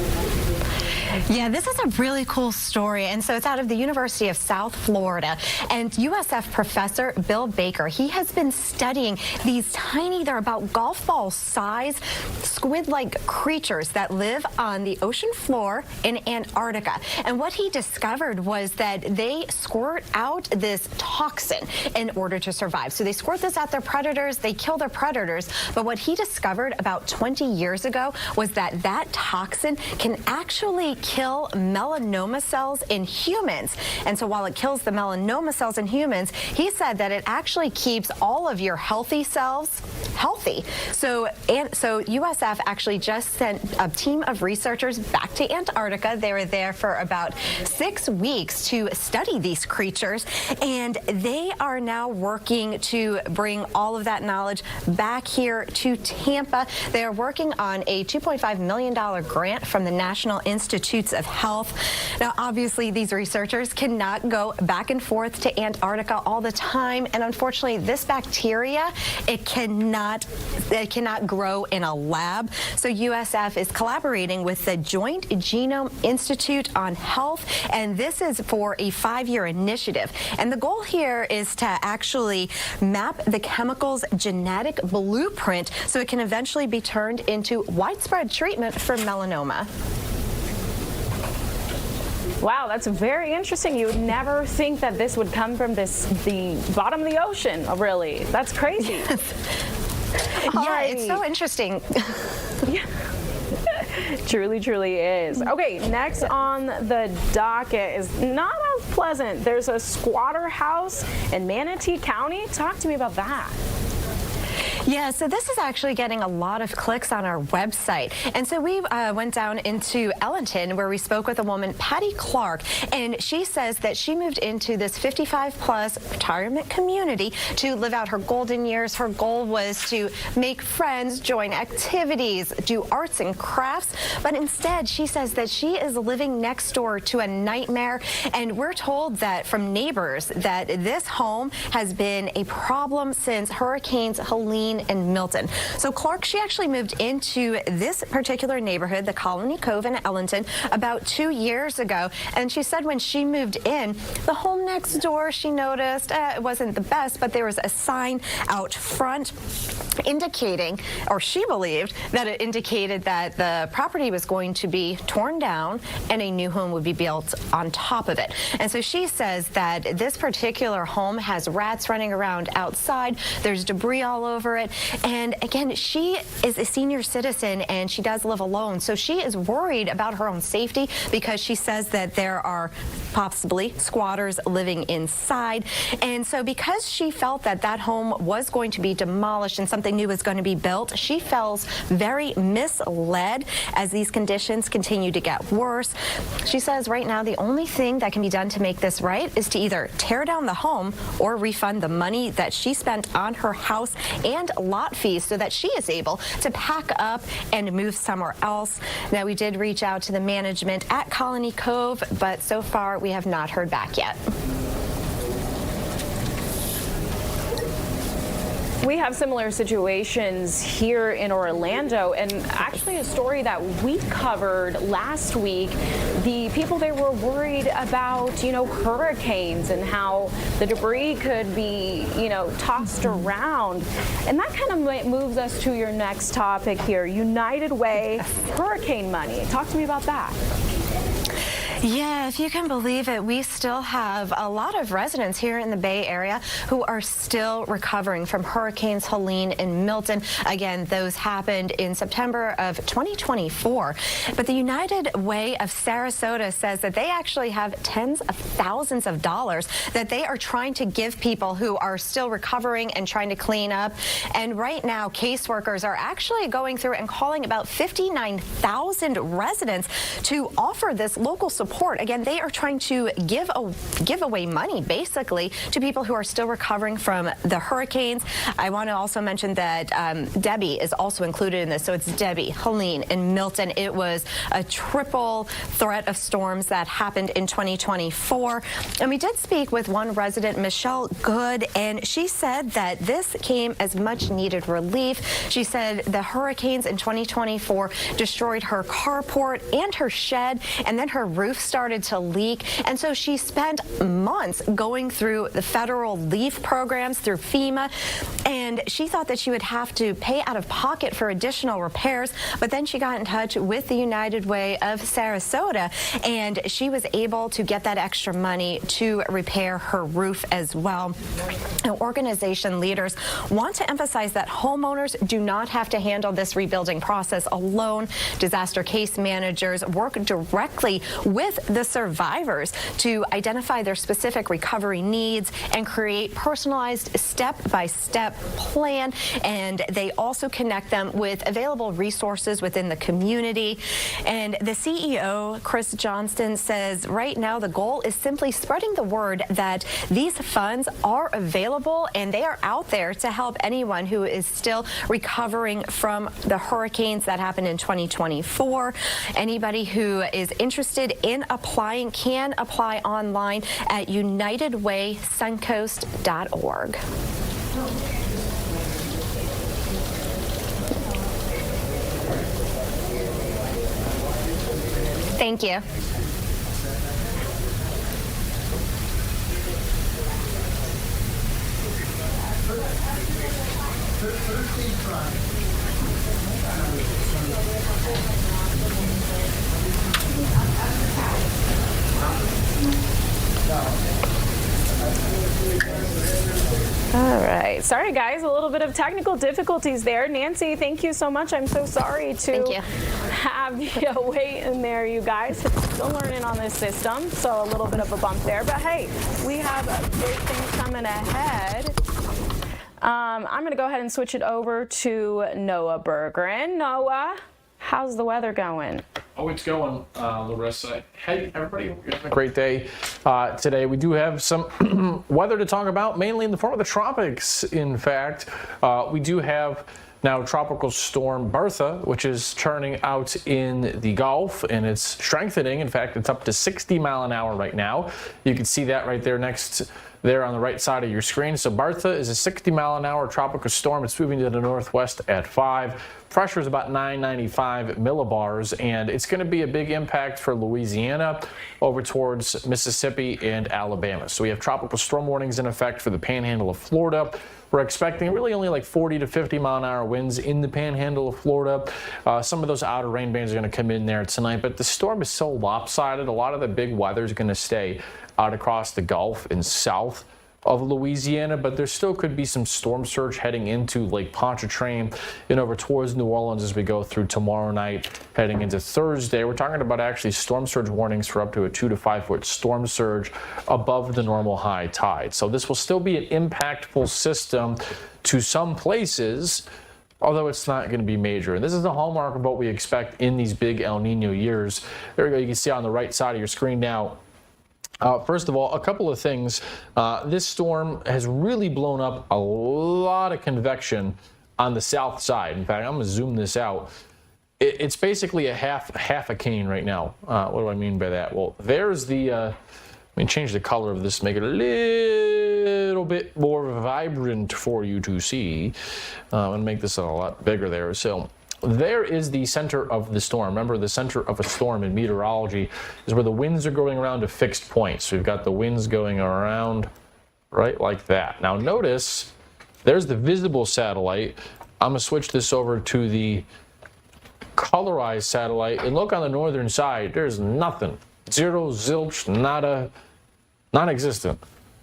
Yeah, this is a really cool story. And so it's out of the University of South Florida. And USF professor Bill Baker, he has been studying these tiny, they're about golf ball size, squid-like creatures that live on the ocean floor in Antarctica. And what he discovered was that they squirt out this toxin in order to survive. So they squirt this at their predators, they kill their predators. But what he discovered about 20 years ago was that that toxin can actually kill melanoma cells in humans. And so while it kills the melanoma cells in humans, he said that it actually keeps all of your healthy cells healthy. So USF actually just sent a team of researchers back to Antarctica. They were there for about 6 weeks to study these creatures, and they are now working to bring all of that knowledge back here to Tampa. They are working on a $2.5 million grant from the National Institutes of Health. Now, obviously, these researchers cannot go back and forth to Antarctica all the time, and unfortunately, this bacteria, it cannot grow in a lab. So USF is collaborating with the Joint Genome Institute on Health, and this is for a 5-year initiative. And the goal here is to actually map the chemical's genetic blueprint so it can eventually be turned into widespread treatment for melanoma. Wow, that's very interesting. You would never think that this would come from the bottom of the ocean, really. That's crazy. Yeah, it's so interesting. Yeah. Truly, truly is. Okay, next on the docket is not as pleasant. There's a squatter house in Manatee County. Talk to me about that. Yeah, so this is actually getting a lot of clicks on our website. And so we went down into Ellington, where we spoke with a woman, Patty Clark, and she says that she moved into this 55-plus retirement community to live out her golden years. Her goal was to make friends, join activities, do arts and crafts, but instead she says that she is living next door to a nightmare, and we're told that from neighbors that this home has been a problem since Hurricanes Helene and Milton. So Clark, she actually moved into this particular neighborhood, the Colony Cove in Ellington, about 2 years ago. And she said when she moved in, the home next door, she noticed it wasn't the best, but there was a sign out front indicating, or she believed that it indicated that the property was going to be torn down and a new home would be built on top of it. And so she says that this particular home has rats running around outside. There's debris all over it. And again, she is a senior citizen and she does live alone. So she is worried about her own safety because she says that there are possibly squatters living inside. And so because she felt that that home was going to be demolished and something new was going to be built, she feels very misled as these conditions continue to get worse. She says right now the only thing that can be done to make this right is to either tear down the home or refund the money that she spent on her house and lot fees so that she is able to pack up and move somewhere else. Now, we did reach out to the management at Colony Cove, but so far we have not heard back yet. We have similar situations here in Orlando, and actually a story that we covered last week. The people there were worried about, hurricanes and how the debris could be, tossed around. And that kind of moves us to your next topic here, United Way hurricane money. Talk to me about that. Yeah, if you can believe it, we still have a lot of residents here in the Bay Area who are still recovering from Hurricanes Helene and Milton. Again, those happened in September of 2024. But the United Way of Sarasota says that they actually have tens of thousands of dollars that they are trying to give people who are still recovering and trying to clean up. And right now, caseworkers are actually going through and calling about 59,000 residents to offer this local support. Again, they are trying to give away money, basically, to people who are still recovering from the hurricanes. I want to also mention that Debbie is also included in this. So it's Debbie, Helene, and Milton. It was a triple threat of storms that happened in 2024. And we did speak with one resident, Michelle Good, and she said that this came as much needed relief. She said the hurricanes in 2024 destroyed her carport and her shed, and then her roof started to leak. And so she spent months going through the federal relief programs through FEMA, and she thought that she would have to pay out of pocket for additional repairs. But then she got in touch with the United Way of Sarasota, and she was able to get that extra money to repair her roof as well. Now, organization leaders want to emphasize that homeowners do not have to handle this rebuilding process alone. Disaster case managers work directly with the survivors to identify their specific recovery needs and create personalized step-by-step plan, and they also connect them with available resources within the community. And the CEO, Chris Johnston, says right now the goal is simply spreading the word that these funds are available and they are out there to help anyone who is still recovering from the hurricanes that happened in 2024. Anybody who is interested in applying can apply online at unitedwaysuncoast.org. Thank you. All right. Sorry, guys. A little bit of technical difficulties there. Nancy, thank you so much. I'm so sorry to have you wait in there, you guys. Still learning on this system, so a little bit of a bump there. But, hey, we have great things coming ahead. I'm going to go ahead and switch it over to Noah Berggren. Noah, how's the weather going? Oh, it's going, Larissa. Hey, everybody, hope you're having a great day today. We do have some weather to talk about, mainly in the form of the tropics, in fact. We do have now Tropical Storm Bertha, which is churning out in the Gulf, and it's strengthening. In fact, it's up to 60 mile an hour right now. You can see that right there next there on the right side of your screen. So Bertha is a 60 mile an hour tropical storm. It's moving to the northwest at 5. Pressure is about 995 millibars, and it's going to be a big impact for Louisiana over towards Mississippi and Alabama. So we have tropical storm warnings in effect for the panhandle of Florida. We're expecting really only like 40 to 50 mile an hour winds in the panhandle of Florida. Some of those outer rain bands are going to come in there tonight, but the storm is so lopsided. A lot of the big weather is going to stay out across the Gulf and south of Louisiana, but there still could be some storm surge heading into Lake Pontchartrain and over towards New Orleans as we go through tomorrow night, heading into Thursday. We're talking about actually storm surge warnings for up to a 2 to 5 foot storm surge above the normal high tide. So this will still be an impactful system to some places, although it's not going to be major. And this is the hallmark of what we expect in these big El Nino years. There we go. You can see on the right side of your screen now. First of all, a couple of things. This storm has really blown up a lot of convection on the south side. In fact, I'm going to zoom this out. It's basically a half a cane right now. What do I mean by that? Well, there's the, let me change the color of this to make it a little bit more vibrant for you to see. I'm going to make this a lot bigger there. So there is the center of the storm. Remember, the center of a storm in meteorology is where the winds are going around a fixed point. So we've got the winds going around right like that. Now notice there's the visible satellite. I'm going to switch this over to the colorized satellite, and look on the northern side. There's nothing. Zero, zilch, nada, non-existent.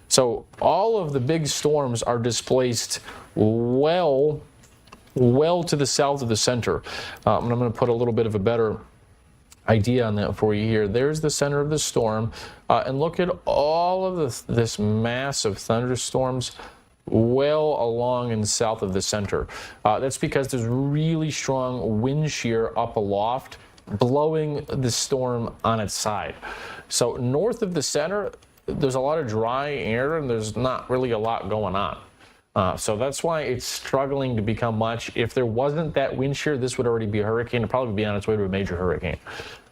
So all of the big storms are displaced well to the south of the center. And I'm going to put a little bit of a better idea on that for you here. There's the center of the storm. And look at all of this mass of thunderstorms well along and south of the center. That's because there's really strong wind shear up aloft blowing the storm on its side. So north of the center, there's a lot of dry air and there's not really a lot going on. So that's why it's struggling to become much. If there wasn't that wind shear, this would already be a hurricane. It'd probably be on its way to a major hurricane.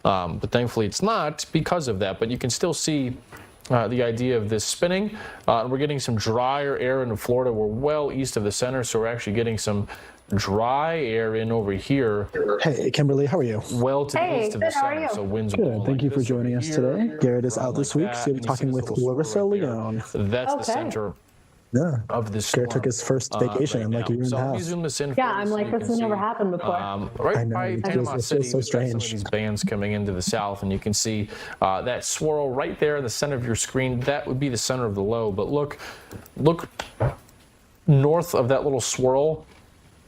But thankfully it's not because of that. But you can still see the idea of this spinning. We're getting some drier air into Florida. We're well east of the center, so we're actually getting some dry air in over here. Hey, Kimberly, how are you? Well to the east of the center, so winds good. Thank you for joining us today. Garrett is out this week, so you'll be talking with Larissa Leone. That's the center of this storm. Garrett took his first vacation in like a year and a half. Zoom this in yeah, I'm like, this has never happened before. Right by Panama City, so strange. some of these bands coming into the south, and you can see that swirl right there in the center of your screen. That would be the center of the low. But look north of that little swirl.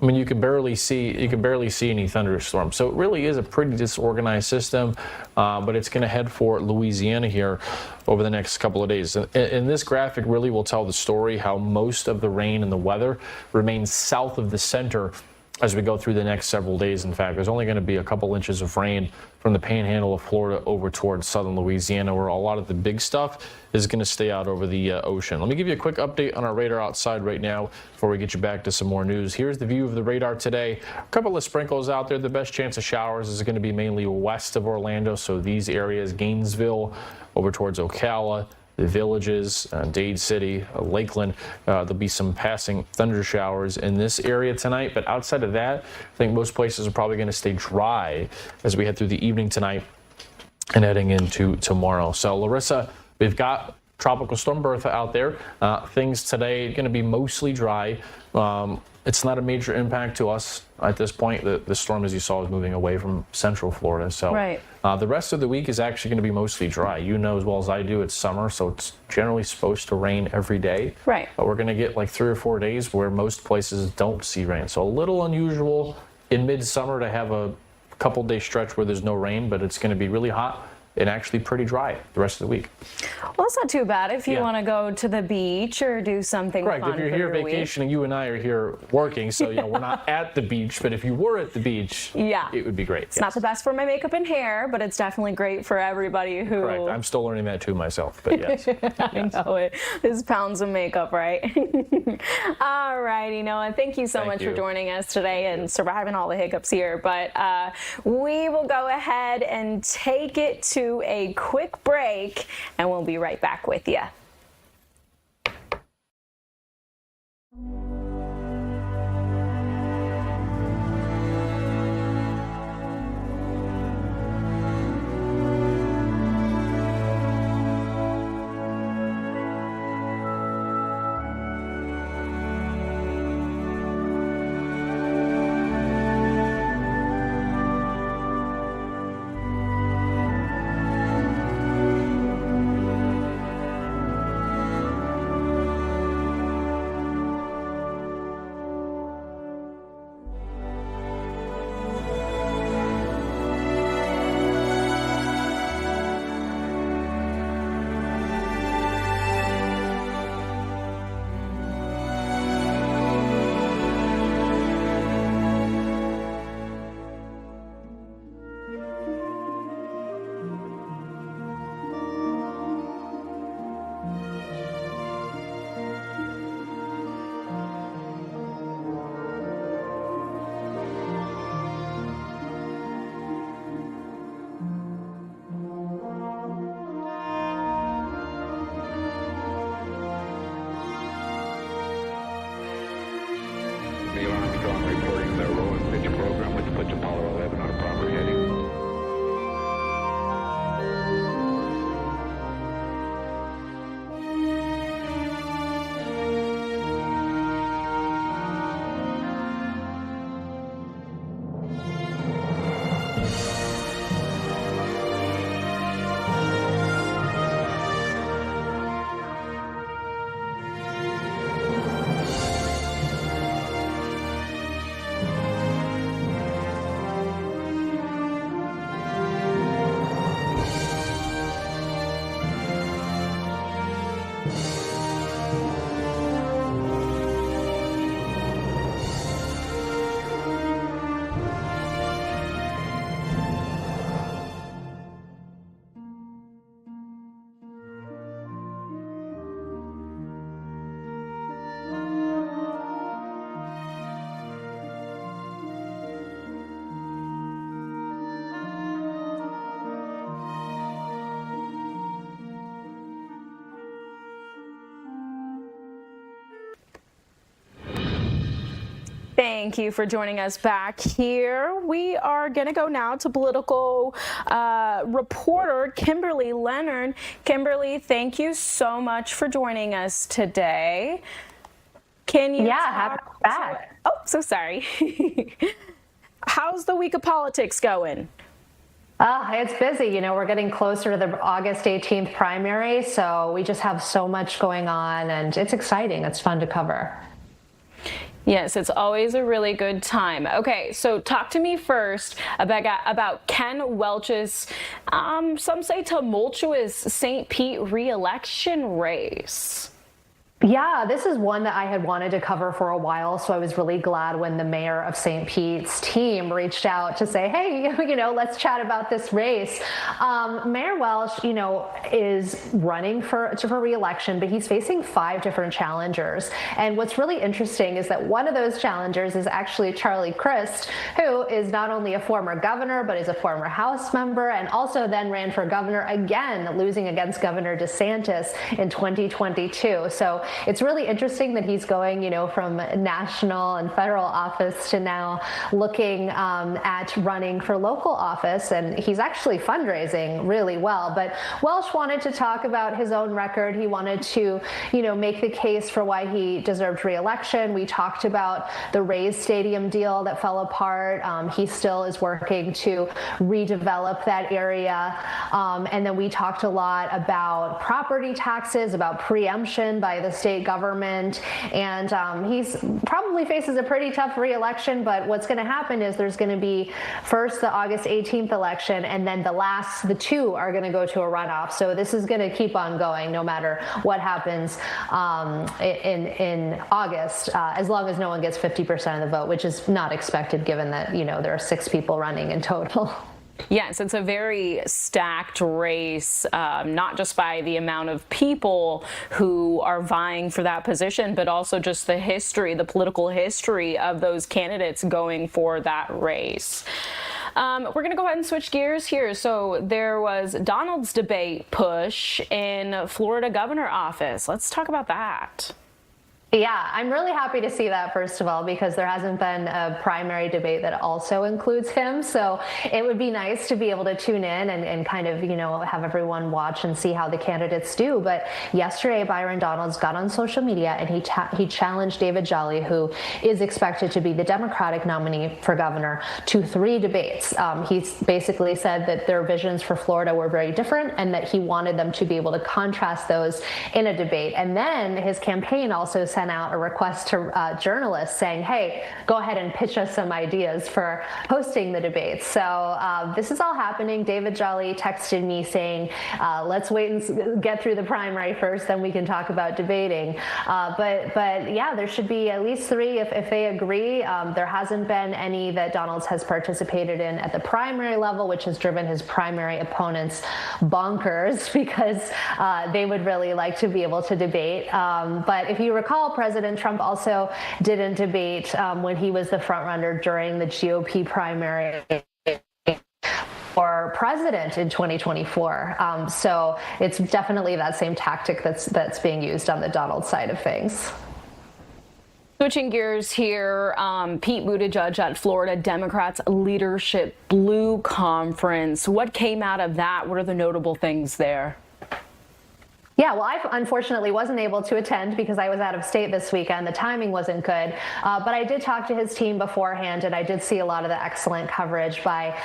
I mean, you can barely see any thunderstorms. So it really is a pretty disorganized system, but it's going to head for Louisiana here over the next couple of days. And this graphic really will tell the story how most of the rain and the weather remains south of the center as we go through the next several days. In fact, there's only going to be a couple inches of rain from the panhandle of Florida over towards southern Louisiana, where a lot of the big stuff is going to stay out over the ocean. Let me give you a quick update on our radar outside right now before we get you back to some more news. Here's the view of the radar today. A couple of sprinkles out there. The best chance of showers is going to be mainly west of Orlando, so these areas, Gainesville, over towards Ocala, the Villages, Dade City, Lakeland. There'll be some passing thunder showers in this area tonight, but outside of that, I think most places are probably going to stay dry as we head through the evening tonight and heading into tomorrow. So, Larissa, we've got Tropical Storm Bertha out there. Things today going to be mostly dry. It's not a major impact to us at this point. The storm, as you saw, is moving away from central Florida. So right. The rest of the week is actually going to be mostly dry. You know as well as I do, it's summer, so it's generally supposed to rain every day. Right. But we're going to get like 3 or 4 days where most places don't see rain. So a little unusual in midsummer to have a couple day stretch where there's no rain, but it's going to be really hot and actually pretty dry the rest of the week. Well, it's not too bad if you want to go to the beach or do something Correct. fun If you're for here your vacationing, you and I are here working, so we're not at the beach. But if you were at the beach, it would be great. It's not the best for my makeup and hair, but it's definitely great for everybody who. Correct. I'm still learning that too myself, but yes. I know it is pounds of makeup, right? All righty, Noah. Thank you so much for joining us today and surviving all the hiccups here. But we will go ahead and take it to a quick break, and we'll be right back with you. Thank you for joining us back here. We are going to go now to political reporter Kimberly Leonard. Kimberly, thank you so much for joining us today. Can you? Yeah, happy to be back. Oh, so sorry. How's the week of politics going? It's busy. You know, we're getting closer to the August 18th primary, so we just have so much going on, and it's exciting. It's fun to cover. Yes, it's always a really good time. Okay, so talk to me first about Ken Welch's, some say tumultuous St. Pete re-election race. Yeah, this is one that I had wanted to cover for a while, so I was really glad when the mayor of St. Pete's team reached out to say, hey, let's chat about this race. Mayor Welch, is running for re-election, but he's facing 5 different challengers. And what's really interesting is that one of those challengers is actually Charlie Crist, who is not only a former governor, but is a former House member, and also then ran for governor again, losing against Governor DeSantis in 2022. So it's really interesting that he's going, from national and federal office to now looking at running for local office. And he's actually fundraising really well. But Welch wanted to talk about his own record. He wanted to, make the case for why he deserved re-election. We talked about the Rays Stadium deal that fell apart. He still is working to redevelop that area. And then we talked a lot about property taxes, about preemption by the state government, and he's probably faces a pretty tough re-election, but what's going to happen is there's going to be first the August 18th election, and then the 2 are going to go to a runoff. So this is going to keep on going no matter what happens in August, as long as no one gets 50% of the vote, which is not expected given that, there are 6 people running in total. Yes, it's a very stacked race, not just by the amount of people who are vying for that position, but also just the history, the political history of those candidates going for that race. We're going to go ahead and switch gears here. So there was Donald's debate push in Florida governor office. Let's talk about that. Yeah, I'm really happy to see that, first of all, because there hasn't been a primary debate that also includes him. So it would be nice to be able to tune in and kind of, have everyone watch and see how the candidates do. But yesterday, Byron Donalds got on social media and he challenged David Jolly, who is expected to be the Democratic nominee for governor, to 3 debates. He basically said that their visions for Florida were very different and that he wanted them to be able to contrast those in a debate. And then his campaign also sent out a request to journalists saying, hey, go ahead and pitch us some ideas for hosting the debates. So this is all happening. David Jolly texted me saying, let's wait and get through the primary first, then we can talk about debating. But yeah, there should be at least 3 if they agree. There hasn't been any that Donalds has participated in at the primary level, which has driven his primary opponents bonkers because they would really like to be able to debate. But if you recall, President Trump also didn't debate when he was the frontrunner during the GOP primary for president in 2024. So it's definitely that same tactic that's being used on the Donald side of things. Switching gears here, Pete Buttigieg at Florida Democrats Leadership Blue Conference. What came out of that? What are the notable things there? Yeah, well, I unfortunately wasn't able to attend because I was out of state this weekend. The timing wasn't good, but I did talk to his team beforehand, and I did see a lot of the excellent coverage by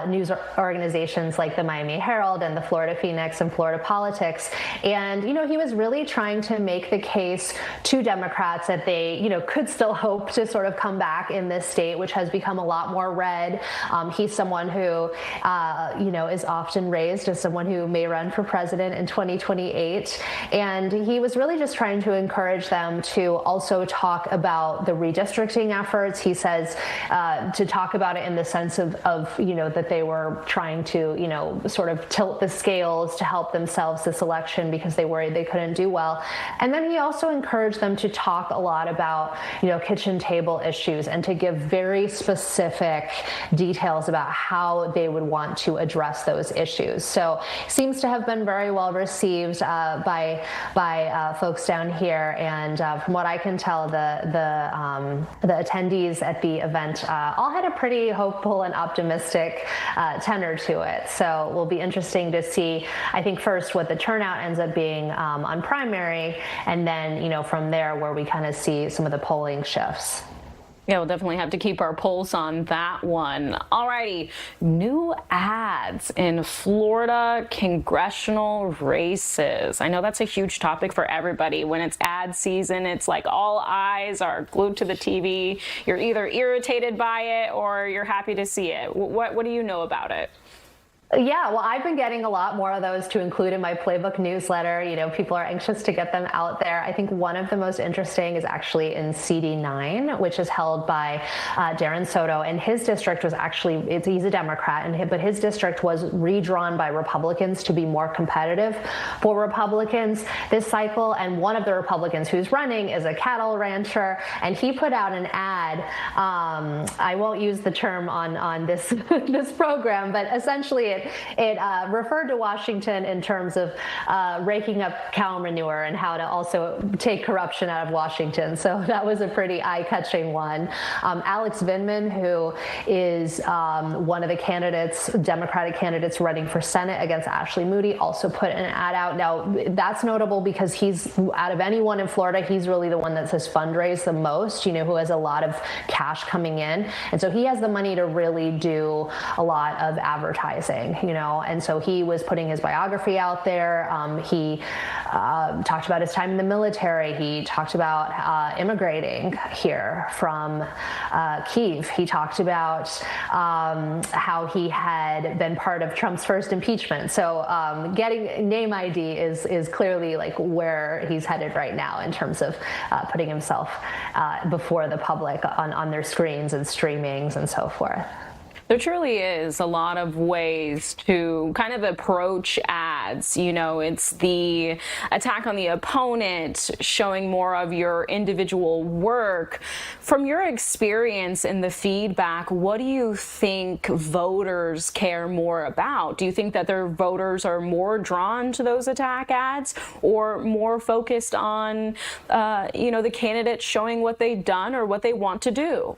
news organizations like the Miami Herald and the Florida Phoenix and Florida Politics. And, he was really trying to make the case to Democrats that they, could still hope to sort of come back in this state, which has become a lot more red. He's someone who, is often raised as someone who may run for president in 2028. And he was really just trying to encourage them to also talk about the redistricting efforts. He says to talk about it in the sense of that they were trying to, sort of tilt the scales to help themselves this election because they worried they couldn't do well. And then he also encouraged them to talk a lot about, kitchen table issues and to give very specific details about how they would want to address those issues. So seems to have been very well received by folks down here, and from what I can tell, the attendees at the event all had a pretty hopeful and optimistic tenor to it. So it will be interesting to see, I think, first what the turnout ends up being on primary, and then from there where we kind of see some of the polling shifts. Yeah, we'll definitely have to keep our pulse on that one. All righty, new ads in Florida congressional races. I know that's a huge topic for everybody. When it's ad season, it's like all eyes are glued to the TV. You're either irritated by it or you're happy to see it. What do you know about it? Yeah, well, I've been getting a lot more of those to include in my playbook newsletter. You know, people are anxious to get them out there. I think one of the most interesting is actually in CD9, which is held by Darren Soto, and his district was actually, he's a Democrat, but his district was redrawn by Republicans to be more competitive for Republicans this cycle. And one of the Republicans who's running is a cattle rancher, and he put out an ad. I won't use the term on this this program, but essentially it referred to Washington in terms of raking up cow manure and how to also take corruption out of Washington. So that was a pretty eye-catching one. Alex Vindman, who is one of the candidates, Democratic candidates running for Senate against Ashley Moody, also put an ad out. Now, that's notable because he's, out of anyone in Florida, he's really the one that says fundraise the most, you know, who has a lot of cash coming in. And so he has the money to really do a lot of advertising. You know, and so he was putting his biography out there. He talked about his time in the military. He talked about immigrating here from Kyiv. He talked about how he had been part of Trump's first impeachment. So getting name ID is clearly like where he's headed right now in terms of putting himself before the public on their screens and streamings and so forth. There truly is a lot of ways to kind of approach ads. You know, it's the attack on the opponent, showing more of your individual work. From your experience in the feedback, what do you think voters care more about? Do you think that their voters are more drawn to those attack ads or more focused on, you know, the candidates showing what they've done or what they want to do?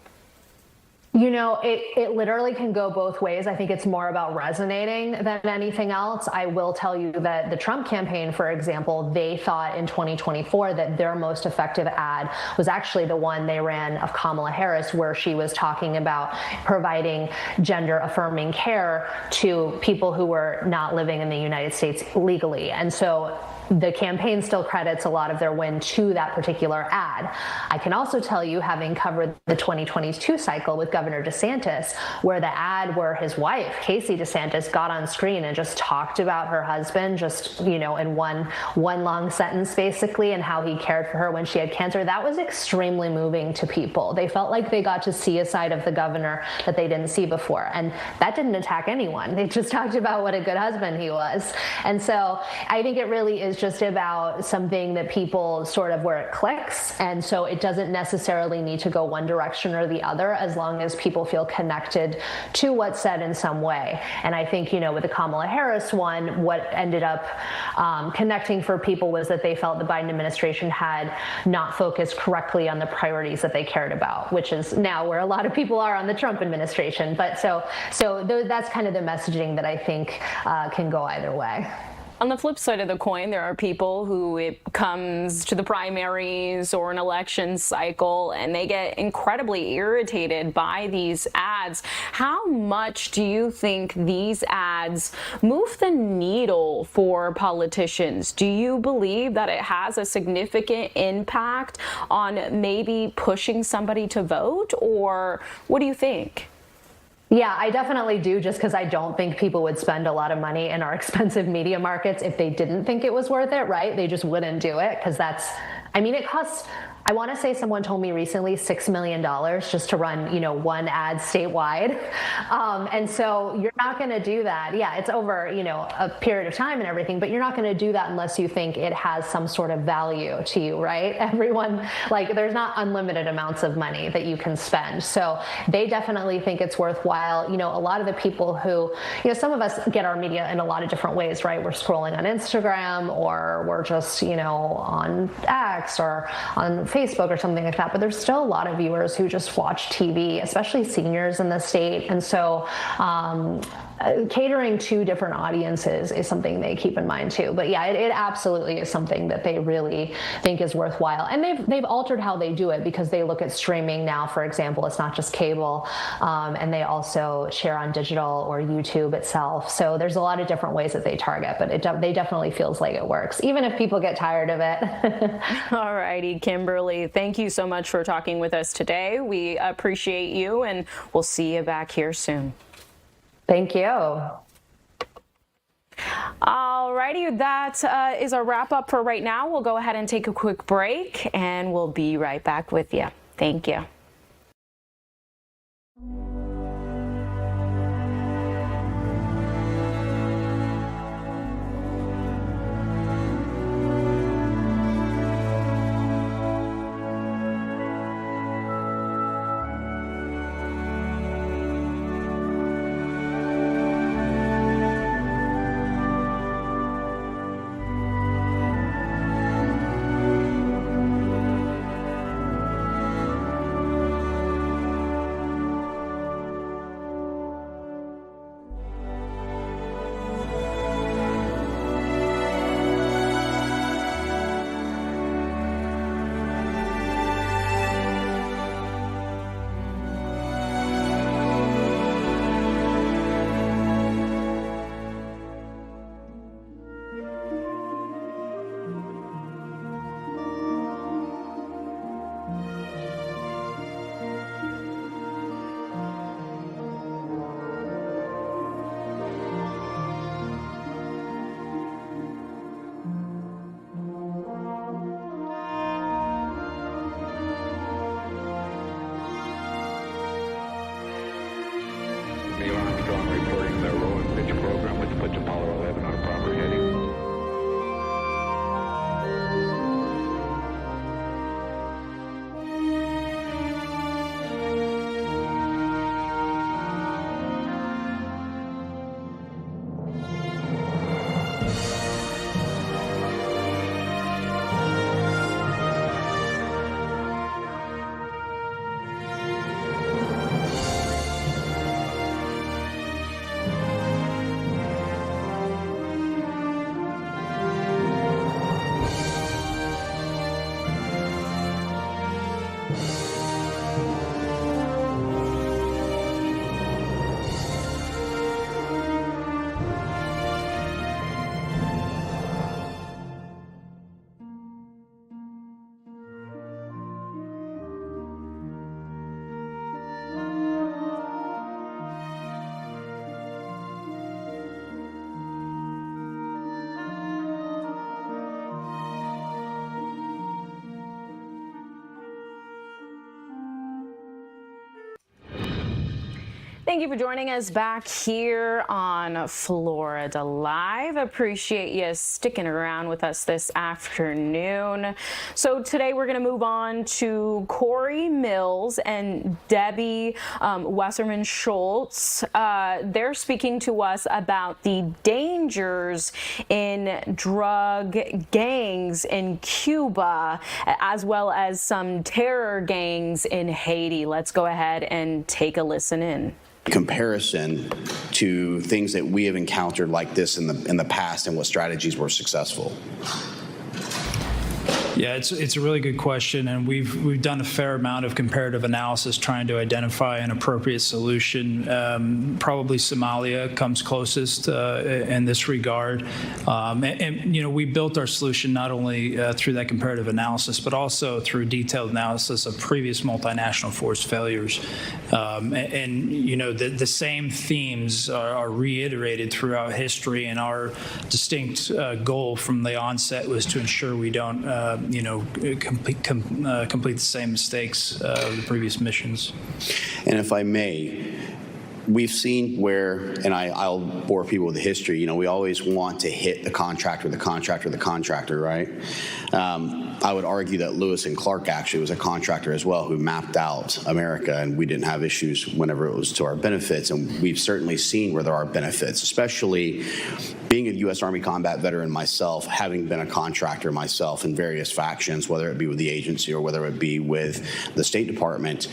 You know, it literally can go both ways. I think it's more about resonating than anything else. I will tell you that the Trump campaign, for example, they thought in 2024 that their most effective ad was actually the one they ran of Kamala Harris, where she was talking about providing gender-affirming care to people who were not living in the United States legally. And so the campaign still credits a lot of their win to that particular ad. I can also tell you, having covered the 2022 cycle with Governor DeSantis, where the ad where his wife, Casey DeSantis, got on screen and just talked about her husband, just, you know, in one long sentence, basically, and how he cared for her when she had cancer, that was extremely moving to people. They felt like they got to see a side of the governor that they didn't see before. And that didn't attack anyone. They just talked about what a good husband he was. And so I think it really is just about something that people sort of where it clicks. And so it doesn't necessarily need to go one direction or the other, as long as people feel connected to what's said in some way. And I think, you know, with the Kamala Harris one, what ended up connecting for people was that they felt the Biden administration had not focused correctly on the priorities that they cared about, which is now where a lot of people are on the Trump administration. But so that's kind of the messaging that I think can go either way. On the flip side of the coin, there are people who it comes to the primaries or an election cycle and they get incredibly irritated by these ads. How much do you think these ads move the needle for politicians? Do you believe that it has a significant impact on maybe pushing somebody to vote, or what do you think? Yeah, I definitely do, just because I don't think people would spend a lot of money in our expensive media markets if they didn't think it was worth it, right? They just wouldn't do it, because that's, I mean, it costs, I want to say someone told me recently $6 million just to run, you know, one ad statewide. And so you're not going to do that. Yeah, it's over, you know, a period of time and everything, but you're not going to do that unless you think it has some sort of value to you, right? Everyone, like, there's not unlimited amounts of money that you can spend. So they definitely think it's worthwhile. You know, a lot of the people who, you know, some of us get our media in a lot of different ways, right? We're scrolling on Instagram, or we're just, you know, on X or on Facebook or something like that, but there's still a lot of viewers who just watch TV, especially seniors in the state. And so catering to different audiences is something they keep in mind too. But yeah, it absolutely is something that they really think is worthwhile. And they've altered how they do it because they look at streaming now, for example. It's not just cable, and they also share on digital or YouTube itself. So there's a lot of different ways that they target, but they definitely feels like it works, even if people get tired of it. All righty, Kimberly, thank you so much for talking with us today. We appreciate you, and we'll see you back here soon. Thank you. All righty, that is a wrap up for right now. We'll go ahead and take a quick break, and we'll be right back with you. Thank you. Thank you for joining us back here on Florida Live. Appreciate you sticking around with us this afternoon. So today we're going to move on to Corey Mills and Debbie Wasserman Schultz. They're speaking to us about the dangers in drug gangs in Cuba, as well as some terror gangs in Haiti. Let's go ahead and take a listen in. Comparison to things that we have encountered like this in the past and what strategies were successful? Yeah, it's a really good question, and we've done a fair amount of comparative analysis trying to identify an appropriate solution. Probably Somalia comes closest in this regard, and you know, we built our solution not only through that comparative analysis, but also through detailed analysis of previous multinational force failures. And you know, the same themes are reiterated throughout history, and our distinct goal from the onset was to ensure we don't complete the same mistakes of the previous missions. And if I may, we've seen where, and I'll bore people with the history, you know, we always want to hit the contractor, right? I would argue that Lewis and Clark actually was a contractor as well who mapped out America, and we didn't have issues whenever it was to our benefits. And we've certainly seen where there are benefits, especially being a U.S. Army combat veteran myself, having been a contractor myself in various factions, whether it be with the agency or whether it be with the State Department.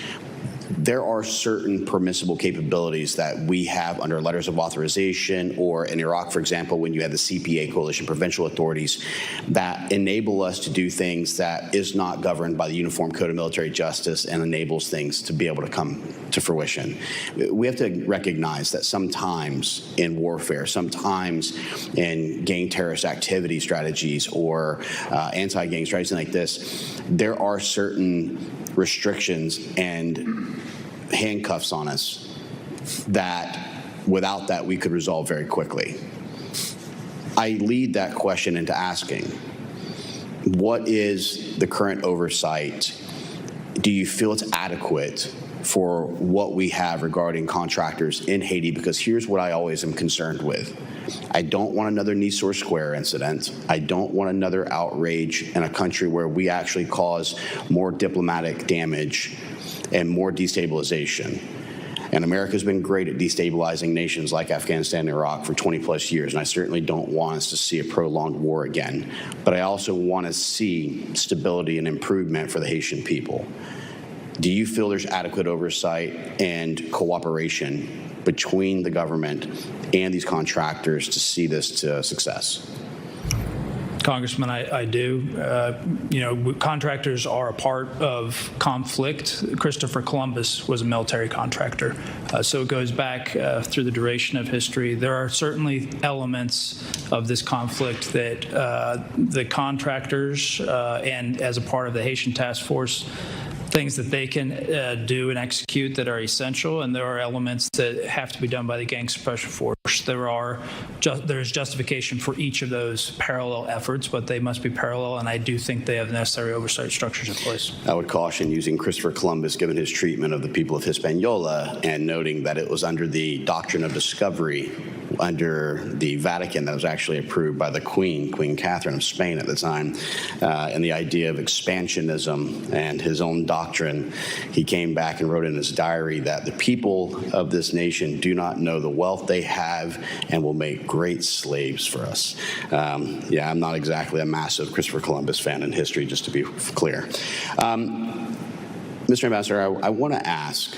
there are certain permissible capabilities that we have under letters of authorization, or in Iraq, for example, when you had the CPA, Coalition Provincial Authorities, that enable us to do things that is not governed by the Uniform Code of Military Justice and enables things to be able to come to fruition. We have to recognize that sometimes in warfare, sometimes in gang terrorist activity strategies or anti-gang strategies like this, there are certain restrictions and handcuffs on us that without that we could resolve very quickly. I lead that question into asking, what is the current oversight? Do you feel it's adequate for what we have regarding contractors in Haiti? Because here's what I always am concerned with. I don't want another Nisour Square incident. I don't want another outrage in a country where we actually cause more diplomatic damage and more destabilization. And America's been great at destabilizing nations like Afghanistan and Iraq for 20 plus years, and I certainly don't want us to see a prolonged war again. But I also want to see stability and improvement for the Haitian people. Do you feel there's adequate oversight and cooperation between the government and these contractors to see this to success? Congressman, I do. Contractors are a part of conflict. Christopher Columbus was a military contractor, so it goes back through the duration of history. There are certainly elements of this conflict that the contractors and as a part of the Haitian Task Force, things that they can do and execute that are essential, and there are elements that have to be done by the gang suppression force. There's justification for each of those parallel efforts, but they must be parallel, and I do think they have necessary oversight structures in place. I would caution using Christopher Columbus, given his treatment of the people of Hispaniola, and noting that it was under the doctrine of discovery under the Vatican that was actually approved by the Queen Catherine of Spain at the time, and the idea of expansionism and his own doctrine. He came back and wrote in his diary that the people of this nation do not know the wealth they have and will make great slaves for us. I'm not exactly a massive Christopher Columbus fan in history, just to be clear. Mr. Ambassador, I want to ask,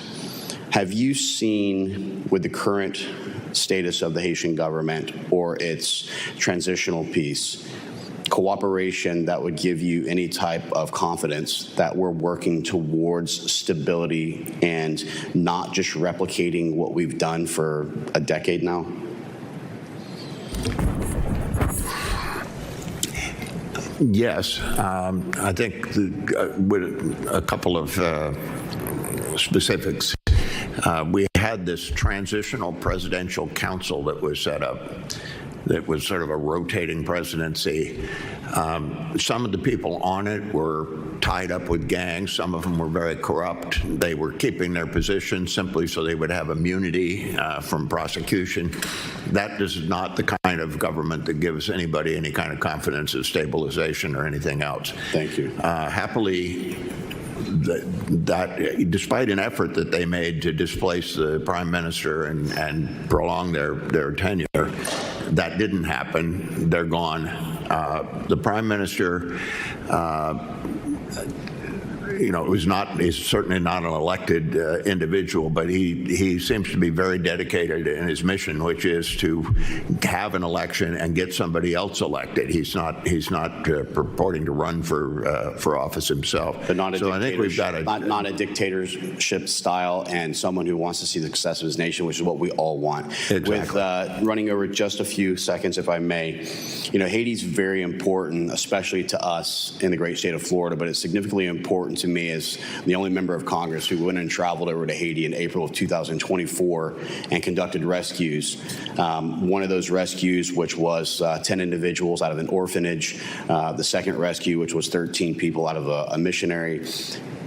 have you seen, with the current status of the Haitian government or its transitional piece, cooperation that would give you any type of confidence that we're working towards stability and not just replicating what we've done for a decade now? Yes, I think with a couple of specifics. We had this transitional presidential council that was set up that was sort of a rotating presidency. Some of the people on it were tied up with gangs. Some of them were very corrupt. They were keeping their position simply so they would have immunity from prosecution. That is not the kind of government that gives anybody any kind of confidence of stabilization or anything else. Thank you. Happily, that despite an effort that they made to displace the prime minister and prolong their tenure, that didn't happen. They're gone. The prime minister, is certainly not an elected individual, but he seems to be very dedicated in his mission, which is to have an election and get somebody else elected. He's not purporting to run for office himself. But not a so I think we've got not a dictatorship style, and someone who wants to see the success of his nation, which is what we all want. Exactly. With running over just a few seconds, if I may, Haiti's very important, especially to us in the great state of Florida, but it's significantly important to me as the only member of Congress who went and traveled over to Haiti in April of 2024 and conducted rescues. One of those rescues, which was 10 individuals out of an orphanage. The second rescue, which was 13 people out of a missionary.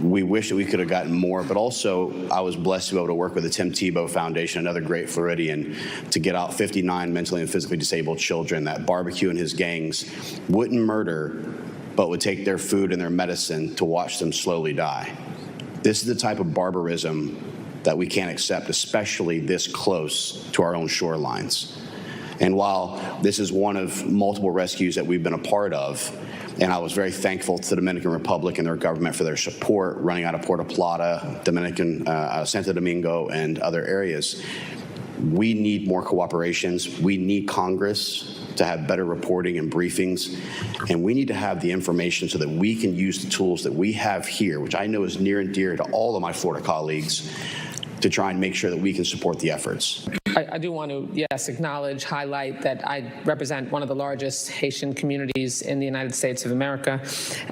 We wish that we could have gotten more, but also I was blessed to be able to work with the Tim Tebow Foundation, another great Floridian, to get out 59 mentally and physically disabled children that Barbecue and his gangs wouldn't murder, but would take their food and their medicine to watch them slowly die. This is the type of barbarism that we can't accept, especially this close to our own shorelines. And while this is one of multiple rescues that we've been a part of, And I was very thankful to the Dominican Republic and their government for their support, running out of Puerto Plata, Santo Domingo, and other areas. We need more cooperations. We need Congress to have better reporting and briefings. And we need to have the information so that we can use the tools that we have here, which I know is near and dear to all of my Florida colleagues, to try and make sure that we can support the efforts. I do want to, yes, acknowledge, highlight that I represent one of the largest Haitian communities in the United States of America.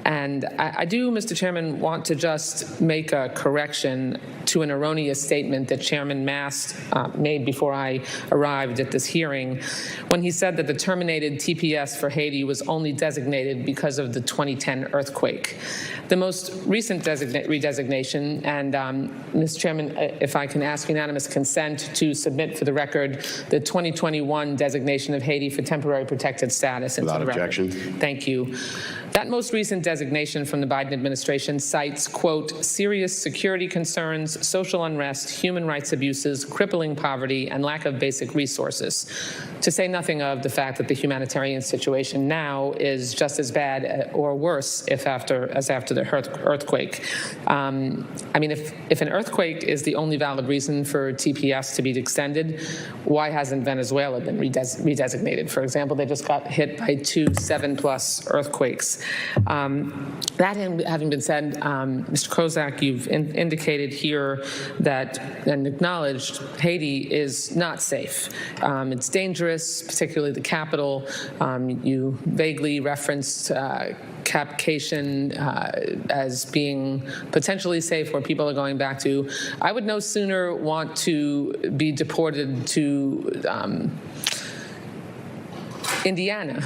And I do, Mr. Chairman, want to just make a correction to an erroneous statement that Chairman Mast made before I arrived at this hearing, when he said that the terminated TPS for Haiti was only designated because of the 2010 earthquake. The most recent redesignation, and Mr. Chairman, if I can ask unanimous consent to submit for the record the 2021 designation of Haiti for temporary protected status. Without objection. Thank you. That most recent designation from the Biden administration cites, quote, serious security concerns, social unrest, human rights abuses, crippling poverty, and lack of basic resources. To say nothing of the fact that the humanitarian situation now is just as bad or worse as after the earthquake. I mean, if an earthquake is the only valid reason for TPS to be extended, why hasn't Venezuela been redesignated? For example, they just got hit by 2 7+ earthquakes. That having been said, Mr. Kozak, you've indicated here that and acknowledged Haiti is not safe. It's dangerous, particularly the capital. You vaguely referenced Cap-cation as being potentially safe where people are going back to. I would no sooner want to be deported to Indiana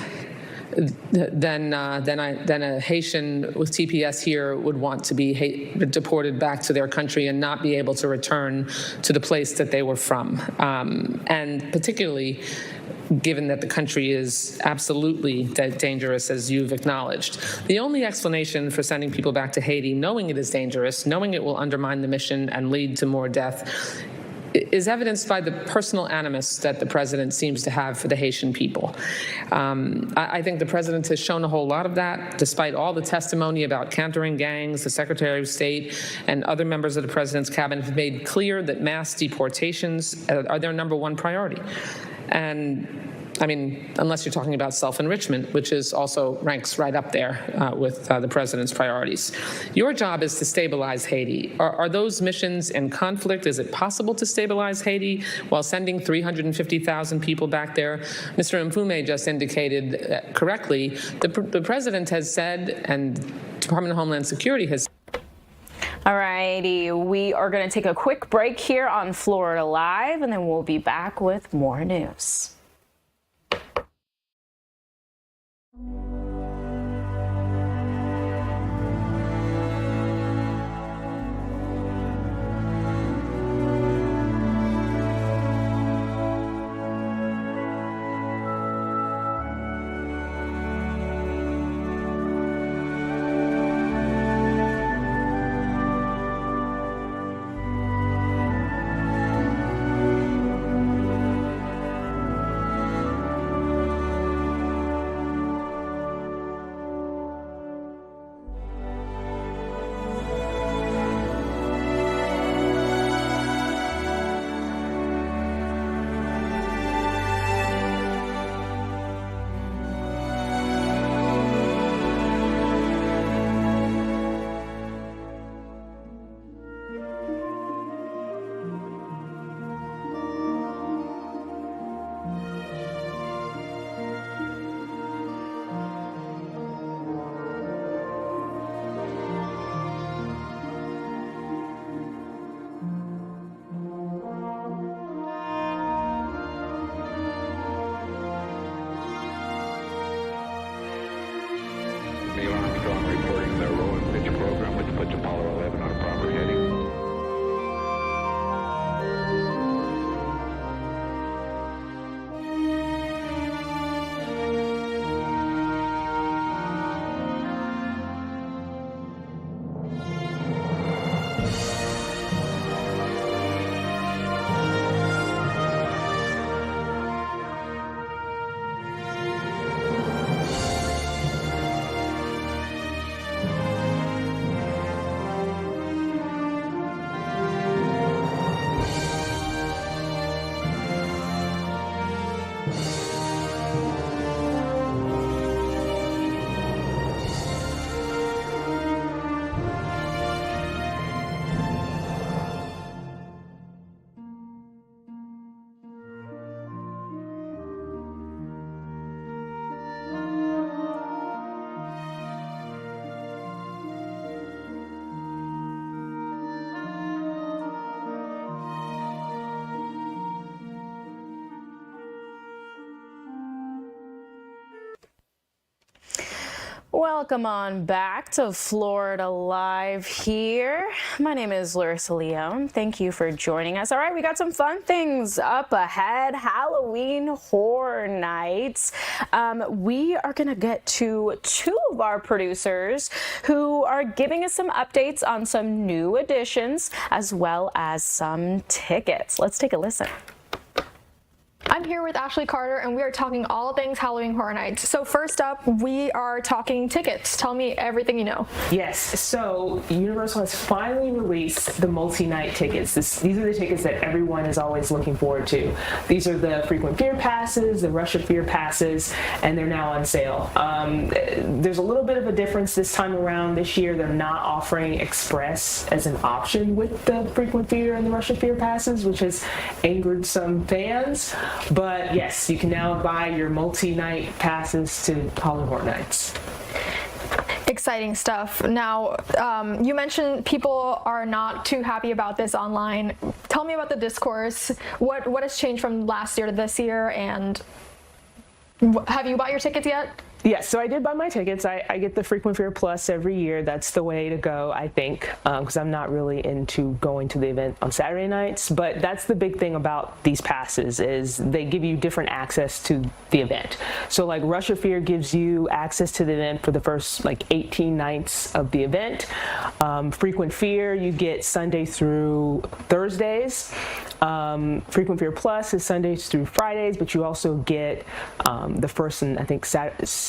than a Haitian with TPS here would want to be deported back to their country and not be able to return to the place that they were from. And particularly given that the country is absolutely dangerous, as you've acknowledged. The only explanation for sending people back to Haiti, knowing it is dangerous, knowing it will undermine the mission and lead to more death, is evidenced by the personal animus that the president seems to have for the Haitian people. I think the president has shown a whole lot of that, despite all the testimony about countering gangs. The Secretary of State and other members of the president's cabinet have made clear that mass deportations are their #1 priority. And I mean, unless you're talking about self-enrichment, which is also ranks right up there with the president's priorities. Your job is to stabilize Haiti. Are those missions in conflict? Is it possible to stabilize Haiti while sending 350,000 people back there? Mr. Mfume just indicated correctly, the president has said, and Department of Homeland Security has. All righty, we are going to take a quick break here on Florida Live, and then we'll be back with more news. Welcome on back to Florida Live here. My name is Larissa Leone. Thank you for joining us. All right, we got some fun things up ahead. Halloween Horror Nights. We are going to get to two of our producers who are giving us some updates on some new additions as well as some tickets. Let's take a listen. I'm here with Ashley Carter, and we are talking all things Halloween Horror Nights. So first up, we are talking tickets. Tell me everything you know. Yes, so Universal has finally released the multi-night tickets. These are the tickets that everyone is always looking forward to. These are the Frequent Fear passes, the Rush of Fear passes, and they're now on sale. There's a little bit of a difference this time around. This year, they're not offering Express as an option with the Frequent Fear and the Rush of Fear passes, which has angered some fans. But yes, you can now buy your multi-night passes to Halloween Horror Nights. Exciting stuff. Now, you mentioned people are not too happy about this online. Tell me about the discourse. What has changed from last year to this year, and have you bought your tickets yet? Yes, so I did buy my tickets. I get the Frequent Fear Plus every year. That's the way to go, I think, because I'm not really into going to the event on Saturday nights. But that's the big thing about these passes is they give you different access to the event. So like Rush of Fear gives you access to the event for the first like 18 nights of the event. Frequent Fear, you get Sunday through Thursdays. Frequent Fear Plus is Sundays through Fridays, but you also get the first and I think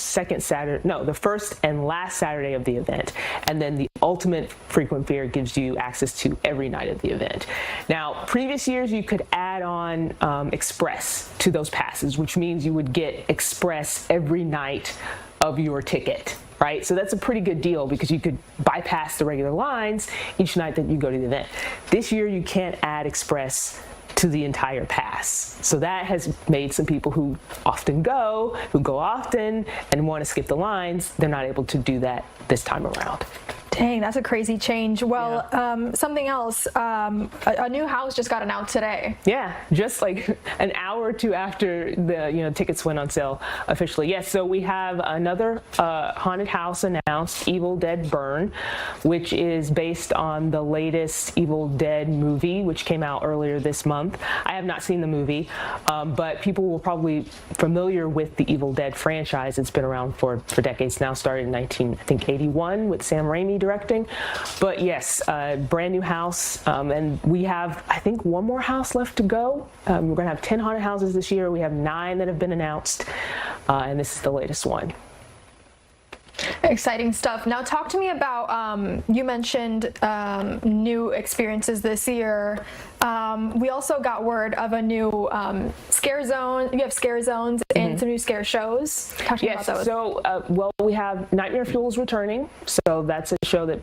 the first and last Saturday of the event. And then the Ultimate Frequent Fear gives you access to every night of the event. Now, previous years you could add on Express to those passes, which means you would get Express every night of your ticket. Right? So that's a pretty good deal because you could bypass the regular lines each night that you go to the event. This year you can't add Express to the entire pass. So that has made some people who go often and want to skip the lines, they're not able to do that this time around. Dang, that's a crazy change. Well, yeah. Something else, a new house just got announced today. Yeah, just like an hour or two after the tickets went on sale officially. Yes, so we have another haunted house announced, Evil Dead Burn, which is based on the latest Evil Dead movie, which came out earlier this month. I have not seen the movie, but people will probably familiar with the Evil Dead franchise. It's been around for decades now, started in 1981 with Sam Raimi directing. But yes, brand new house, and we have, I think, one more house left to go. We're going to have 10 haunted houses this year. We have 9 that have been announced, and this is the latest one. Exciting stuff. Now talk to me about, you mentioned new experiences this year. We also got word of a new scare zone. You have scare zones and some new scare shows. Talk to me about those. So, we have Nightmare Fuel is returning. So that's a show that,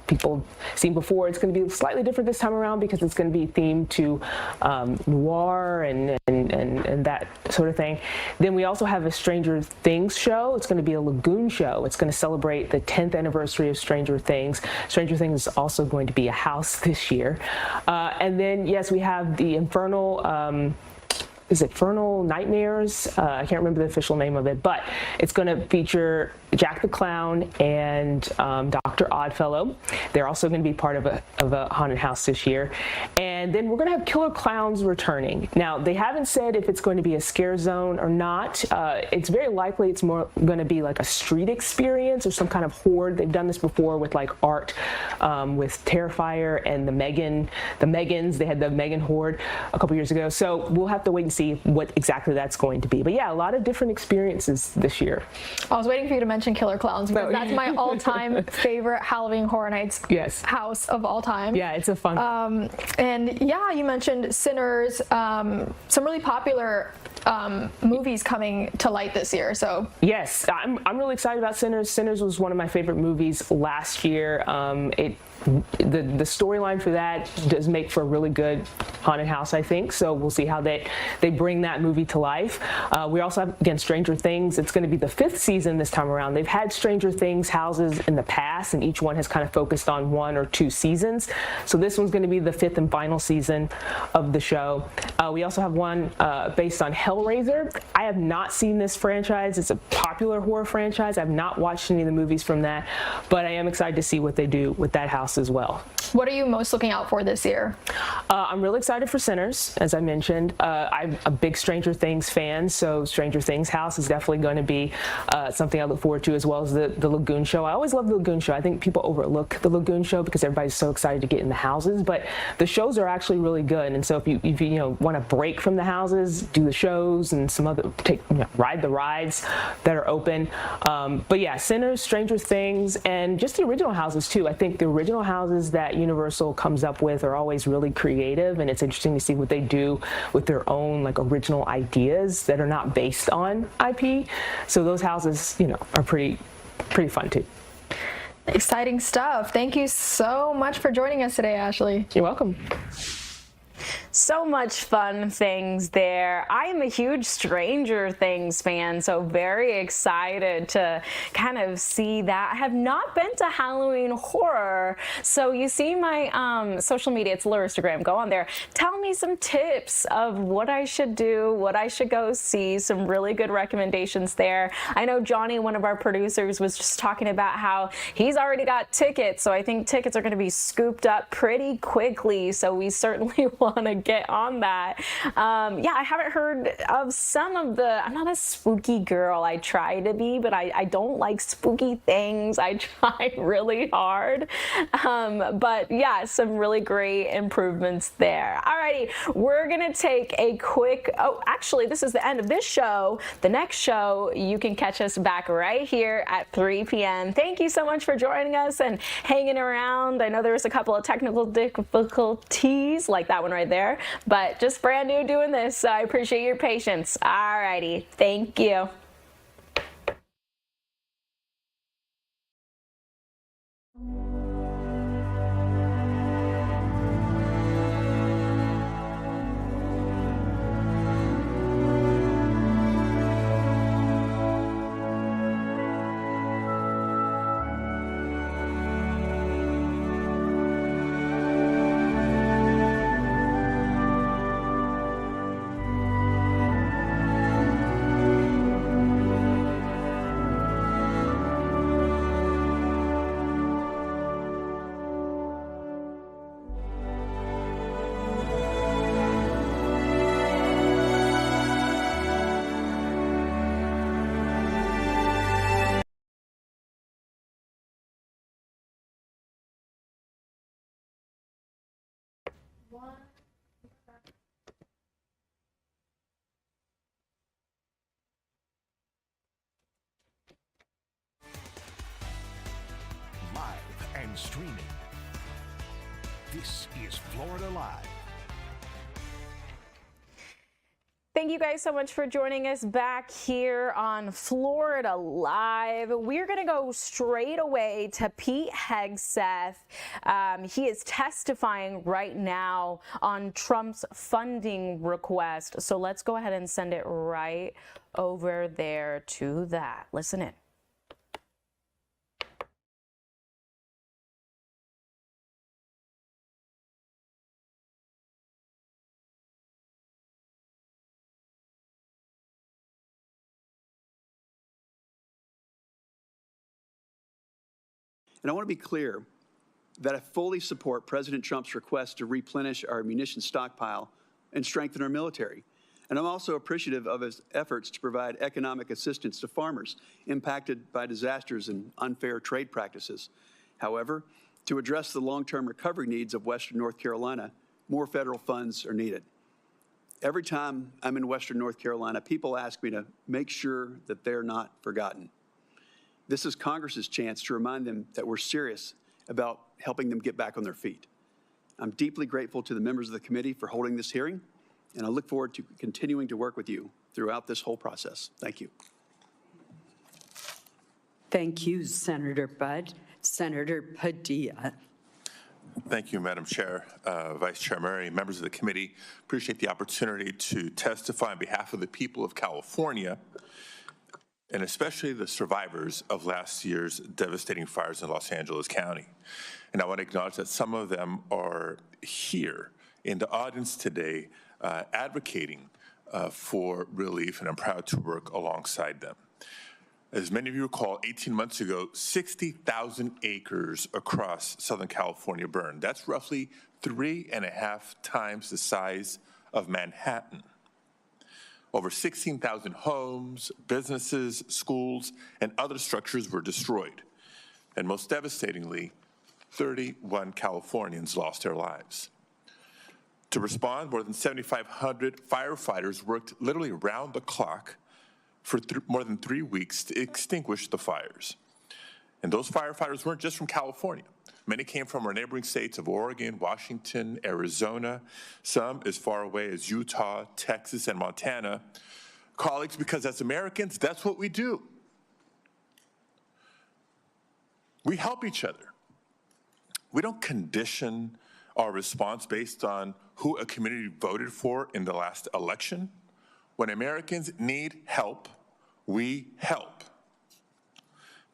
people seen before. It's going to be slightly different this time around because it's going to be themed to noir and that sort of thing. Then we also have a Stranger Things show. It's going to be a lagoon show. It's going to celebrate the 10th anniversary of Stranger Things. Stranger Things is also going to be a house this year. And then, yes, we have the Infernal Nightmares? I can't remember the official name of it, but it's going to feature Jack the Clown and Dr. Oddfellow. They're also going to be part of a haunted house this year. And then we're going to have Killer Clowns returning. Now, they haven't said if it's going to be a scare zone or not. It's very likely it's more going to be like a street experience or some kind of horde. They've done this before with like art, with Terrifier and the Megans. They had the Megan horde a couple years ago. So we'll have to wait and see what exactly that's going to be. But yeah, a lot of different experiences this year. I was waiting for you to mention Killer Clowns because that's my all-time favorite Halloween Horror Nights house of all time. Yeah, it's a fun. And yeah, you mentioned Sinners, some really popular movies coming to light this year. So yes, I'm really excited about Sinners. Sinners was one of my favorite movies last year. the storyline for that does make for a really good haunted house, I think. So we'll see how they bring that movie to life. We also have, again, Stranger Things. It's going to be the 5th season this time around. They've had Stranger Things houses in the past, and each one has kind of focused on 1 or 2 seasons. So this one's going to be the 5th and final season of the show. We also have one based on Hellraiser. I have not seen this franchise. It's a popular horror franchise. I've not watched any of the movies from that, but I am excited to see what they do with that house as well. What are you most looking out for this year? I'm really excited for Sinners, as I mentioned. I'm a big Stranger Things fan, so Stranger Things house is definitely going to be something I look forward to, as well as the Lagoon show. I always love the Lagoon show. I think people overlook the Lagoon show because everybody's so excited to get in the houses, but the shows are actually really good. And so if you want to break from the houses, do the shows and some other ride the rides that are open. But yeah, Sinners, Stranger Things, and just the original houses too. I think the original houses that Universal comes up with are always really creative, and it's interesting to see what they do with their own original ideas that are not based on IP. So those houses, are pretty fun too. Exciting stuff. Thank you so much for joining us today, Ashley. You're welcome. So much fun things there. I am a huge Stranger Things fan, so very excited to kind of see that. I have not been to Halloween Horror, so you see my social media, it's Instagram, go on there. Tell me some tips of what I should do, what I should go see, some really good recommendations there. I know Johnny, one of our producers, was just talking about how he's already got tickets, so I think tickets are going to be scooped up pretty quickly, so we certainly want to get on that. Yeah, I haven't heard of some of I'm not a spooky girl. I try to be, but I don't like spooky things. I try really hard. But yeah, some really great improvements there. Alrighty, we're gonna take a quick, actually this is the end of this show. The next show, you can catch us back right here at 3 p.m. Thank you so much for joining us and hanging around. I know there was a couple of technical difficulties, like that one right there, but just brand new doing this, so I appreciate your patience. Alrighty, thank you. Live and streaming. This is Florida Live. Thank you guys so much for joining us back here on Florida Live. We're going to go straight away to Pete Hegseth. He is testifying right now on Trump's funding request. So let's go ahead and send it right over there to that. Listen in. And I want to be clear that I fully support President Trump's request to replenish our munitions stockpile and strengthen our military. And I'm also appreciative of his efforts to provide economic assistance to farmers impacted by disasters and unfair trade practices. However, to address the long-term recovery needs of Western North Carolina, more federal funds are needed. Every time I'm in Western North Carolina, people ask me to make sure that they're not forgotten. This is Congress's chance to remind them that we're serious about helping them get back on their feet. I'm deeply grateful to the members of the committee for holding this hearing, and I look forward to continuing to work with you throughout this whole process. Thank you. Thank you, Senator Budd. Senator Padilla. Thank you, Madam Chair, Vice Chair Murray, members of the committee. Appreciate the opportunity to testify on behalf of the people of California, and especially the survivors of last year's devastating fires in Los Angeles County. And I want to acknowledge that some of them are here in the audience today advocating for relief, and I'm proud to work alongside them. As many of you recall, 18 months ago, 60,000 acres across Southern California burned. That's roughly 3.5 times the size of Manhattan. Over 16,000 homes, businesses, schools, and other structures were destroyed. And most devastatingly, 31 Californians lost their lives. To respond, more than 7,500 firefighters worked literally around the clock for more than 3 weeks to extinguish the fires. And those firefighters weren't just from California. Many came from our neighboring states of Oregon, Washington, Arizona, some as far away as Utah, Texas, and Montana. Colleagues, because as Americans, that's what we do. We help each other. We don't condition our response based on who a community voted for in the last election. When Americans need help, we help.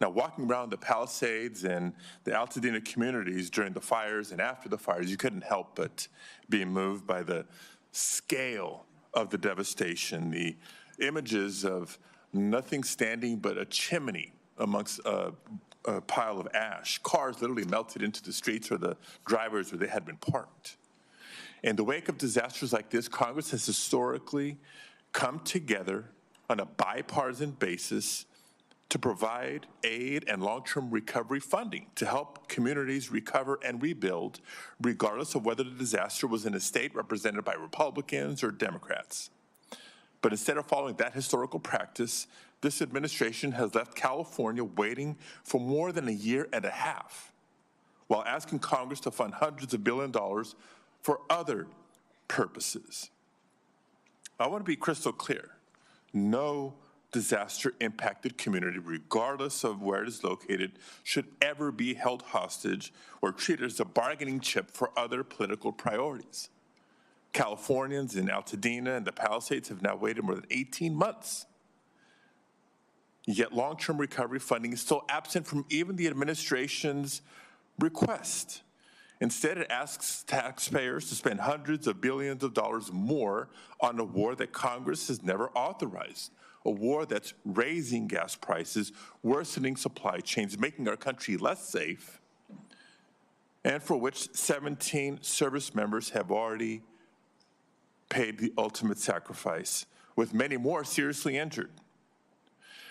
Now, walking around the Palisades and the Altadena communities during the fires and after the fires, you couldn't help but be moved by the scale of the devastation, the images of nothing standing but a chimney amongst a pile of ash. Cars literally melted into the streets or the drivers where they had been parked. In the wake of disasters like this, Congress has historically come together on a bipartisan basis to provide aid and long-term recovery funding to help communities recover and rebuild, regardless of whether the disaster was in a state represented by Republicans or Democrats. But instead of following that historical practice, this administration has left California waiting for more than 1.5 years while asking Congress to fund hundreds of billions of dollars for other purposes. I want to be crystal clear. No disaster-impacted community, regardless of where it is located, should ever be held hostage or treated as a bargaining chip for other political priorities. Californians in Altadena and the Palisades have now waited more than 18 months. Yet long-term recovery funding is still absent from even the administration's request. Instead, it asks taxpayers to spend hundreds of billions of dollars more on a war that Congress has never authorized, a war that's raising gas prices, worsening supply chains, making our country less safe, and for which 17 service members have already paid the ultimate sacrifice, with many more seriously injured.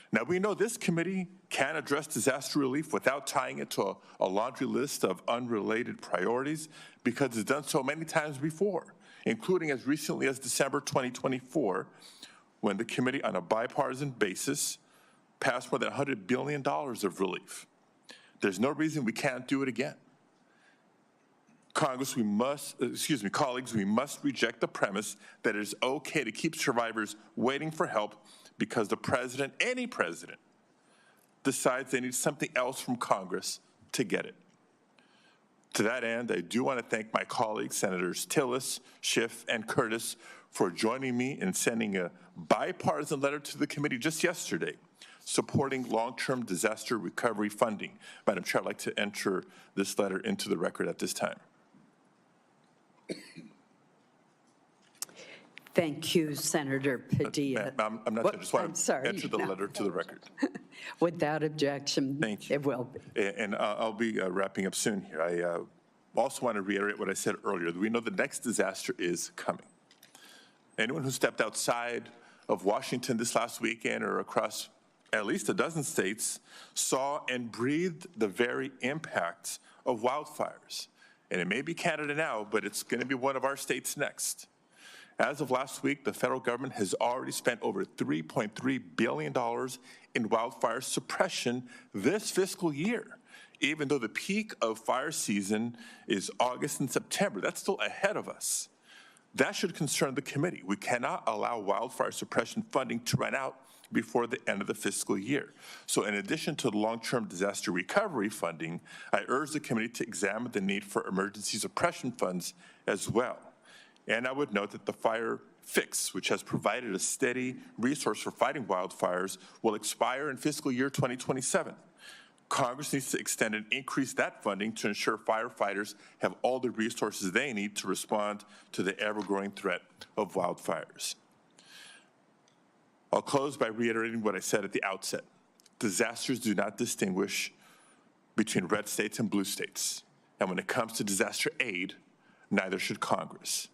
Now, we know this committee can address disaster relief without tying it to a laundry list of unrelated priorities because it's done so many times before, including as recently as December 2024, when the committee on a bipartisan basis passed more than $100 billion of relief. There's no reason we can't do it again. Colleagues, we must reject the premise that it is okay to keep survivors waiting for help because the president, any president, decides they need something else from Congress to get it. To that end, I do want to thank my colleagues, Senators Tillis, Schiff, and Curtis, for joining me in sending a bipartisan letter to the committee just yesterday, supporting long-term disaster recovery funding. Madam Chair, I'd like to enter this letter into the record at this time. Thank you, Senator Padilla. I'm not sure. I just want to enter the letter to the record. Without objection. Thank you. It will be. And I'll be wrapping up soon here. I also want to reiterate what I said earlier. We know the next disaster is coming. Anyone who stepped outside of Washington this last weekend or across at least a dozen states saw and breathed the very impacts of wildfires. And it may be Canada now, but it's going to be one of our states next. As of last week, the federal government has already spent over $3.3 billion in wildfire suppression this fiscal year, even though the peak of fire season is August and September. That's still ahead of us. That should concern the committee. We cannot allow wildfire suppression funding to run out before the end of the fiscal year. So in addition to the long-term disaster recovery funding, I urge the committee to examine the need for emergency suppression funds as well. And I would note that the Fire Fix, which has provided a steady resource for fighting wildfires, will expire in fiscal year 2027. Congress needs to extend and increase that funding to ensure firefighters have all the resources they need to respond to the ever-growing threat of wildfires. I'll close by reiterating what I said at the outset. Disasters do not distinguish between red states and blue states. And when it comes to disaster aid, neither should Congress.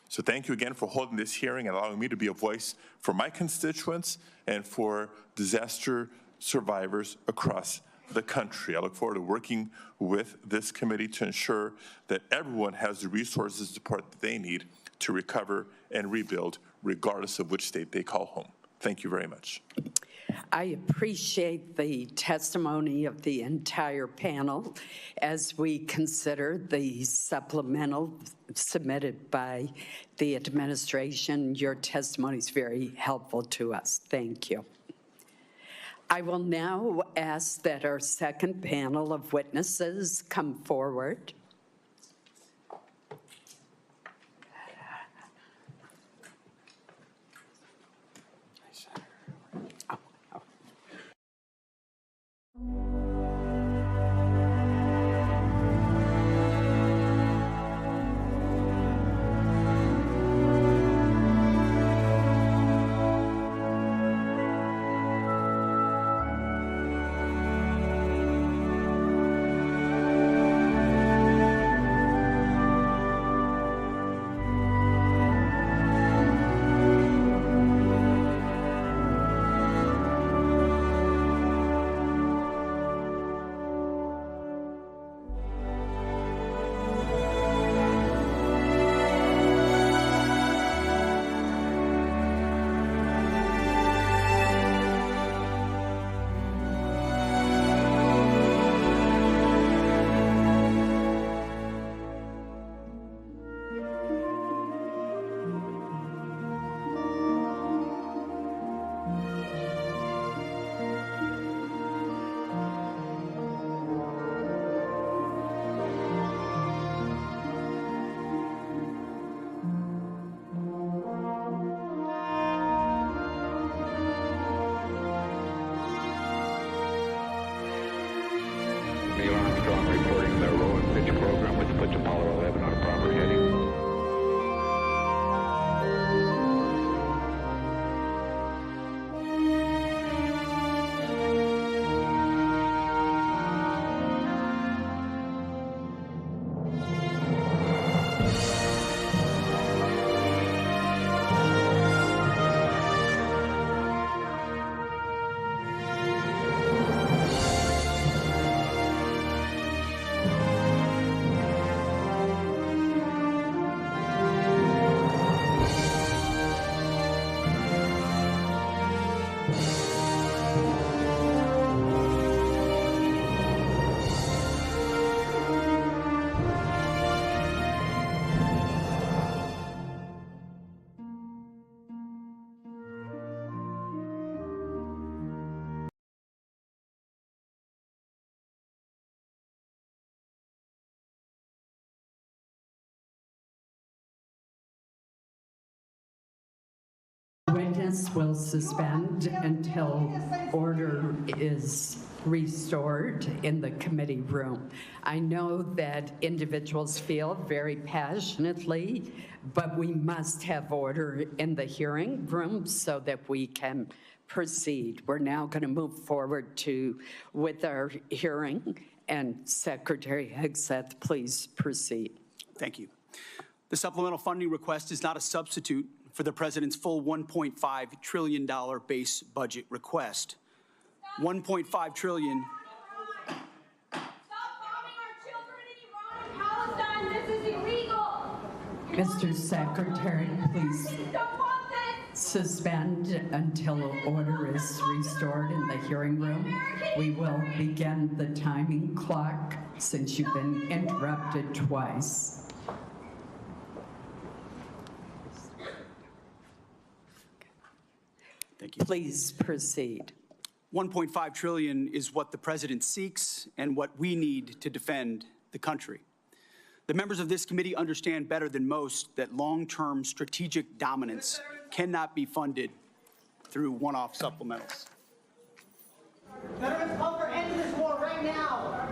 So thank you again for holding this hearing and allowing me to be a voice for my constituents and for disaster survivors across the country. I look forward to working with this committee to ensure that everyone has the resources and support that they need to recover and rebuild, regardless of which state they call home. Thank you very much. I appreciate the testimony of the entire panel as we consider the supplemental submitted by the administration. Your testimony is very helpful to us. Thank you. I will now ask that our second panel of witnesses come forward. Reporting the roll and pitch program, which puts Apollo 11 on a proper heading. Witness will suspend until order is restored in the committee room. I know that individuals feel very passionately, but we must have order in the hearing room so that we can proceed. We're now going to move forward with our hearing, and Secretary Hegseth, please proceed. Thank you. The supplemental funding request is not a substitute for the president's full $1.5 trillion base budget request. $1.5 trillion. Mr. Secretary, please suspend until order is restored in the hearing room. We will begin the timing clock since you've been interrupted twice. Thank you. Please proceed. 1.5 trillion is what the president seeks and what we need to defend the country. The members of this committee understand better than most that long-term strategic dominance cannot be funded through one-off supplementals. Veterans, call for end to this war right now.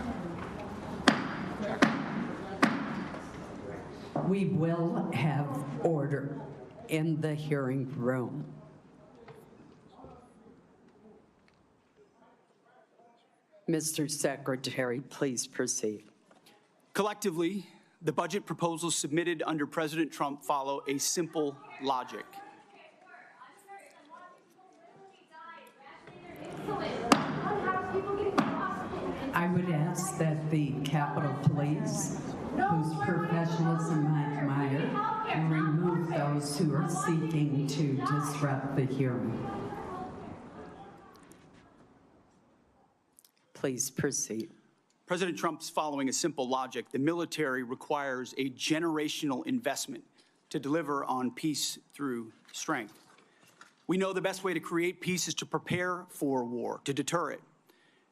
We will have order in the hearing room. Mr. Secretary, please proceed. Collectively, the budget proposals submitted under President Trump follow a simple logic. I would ask that the Capitol Police, whose professionalism I admire, remove those who are seeking to disrupt the hearing. Please proceed. President Trump's following a simple logic. The military requires a generational investment to deliver on peace through strength. We know the best way to create peace is to prepare for war, to deter it.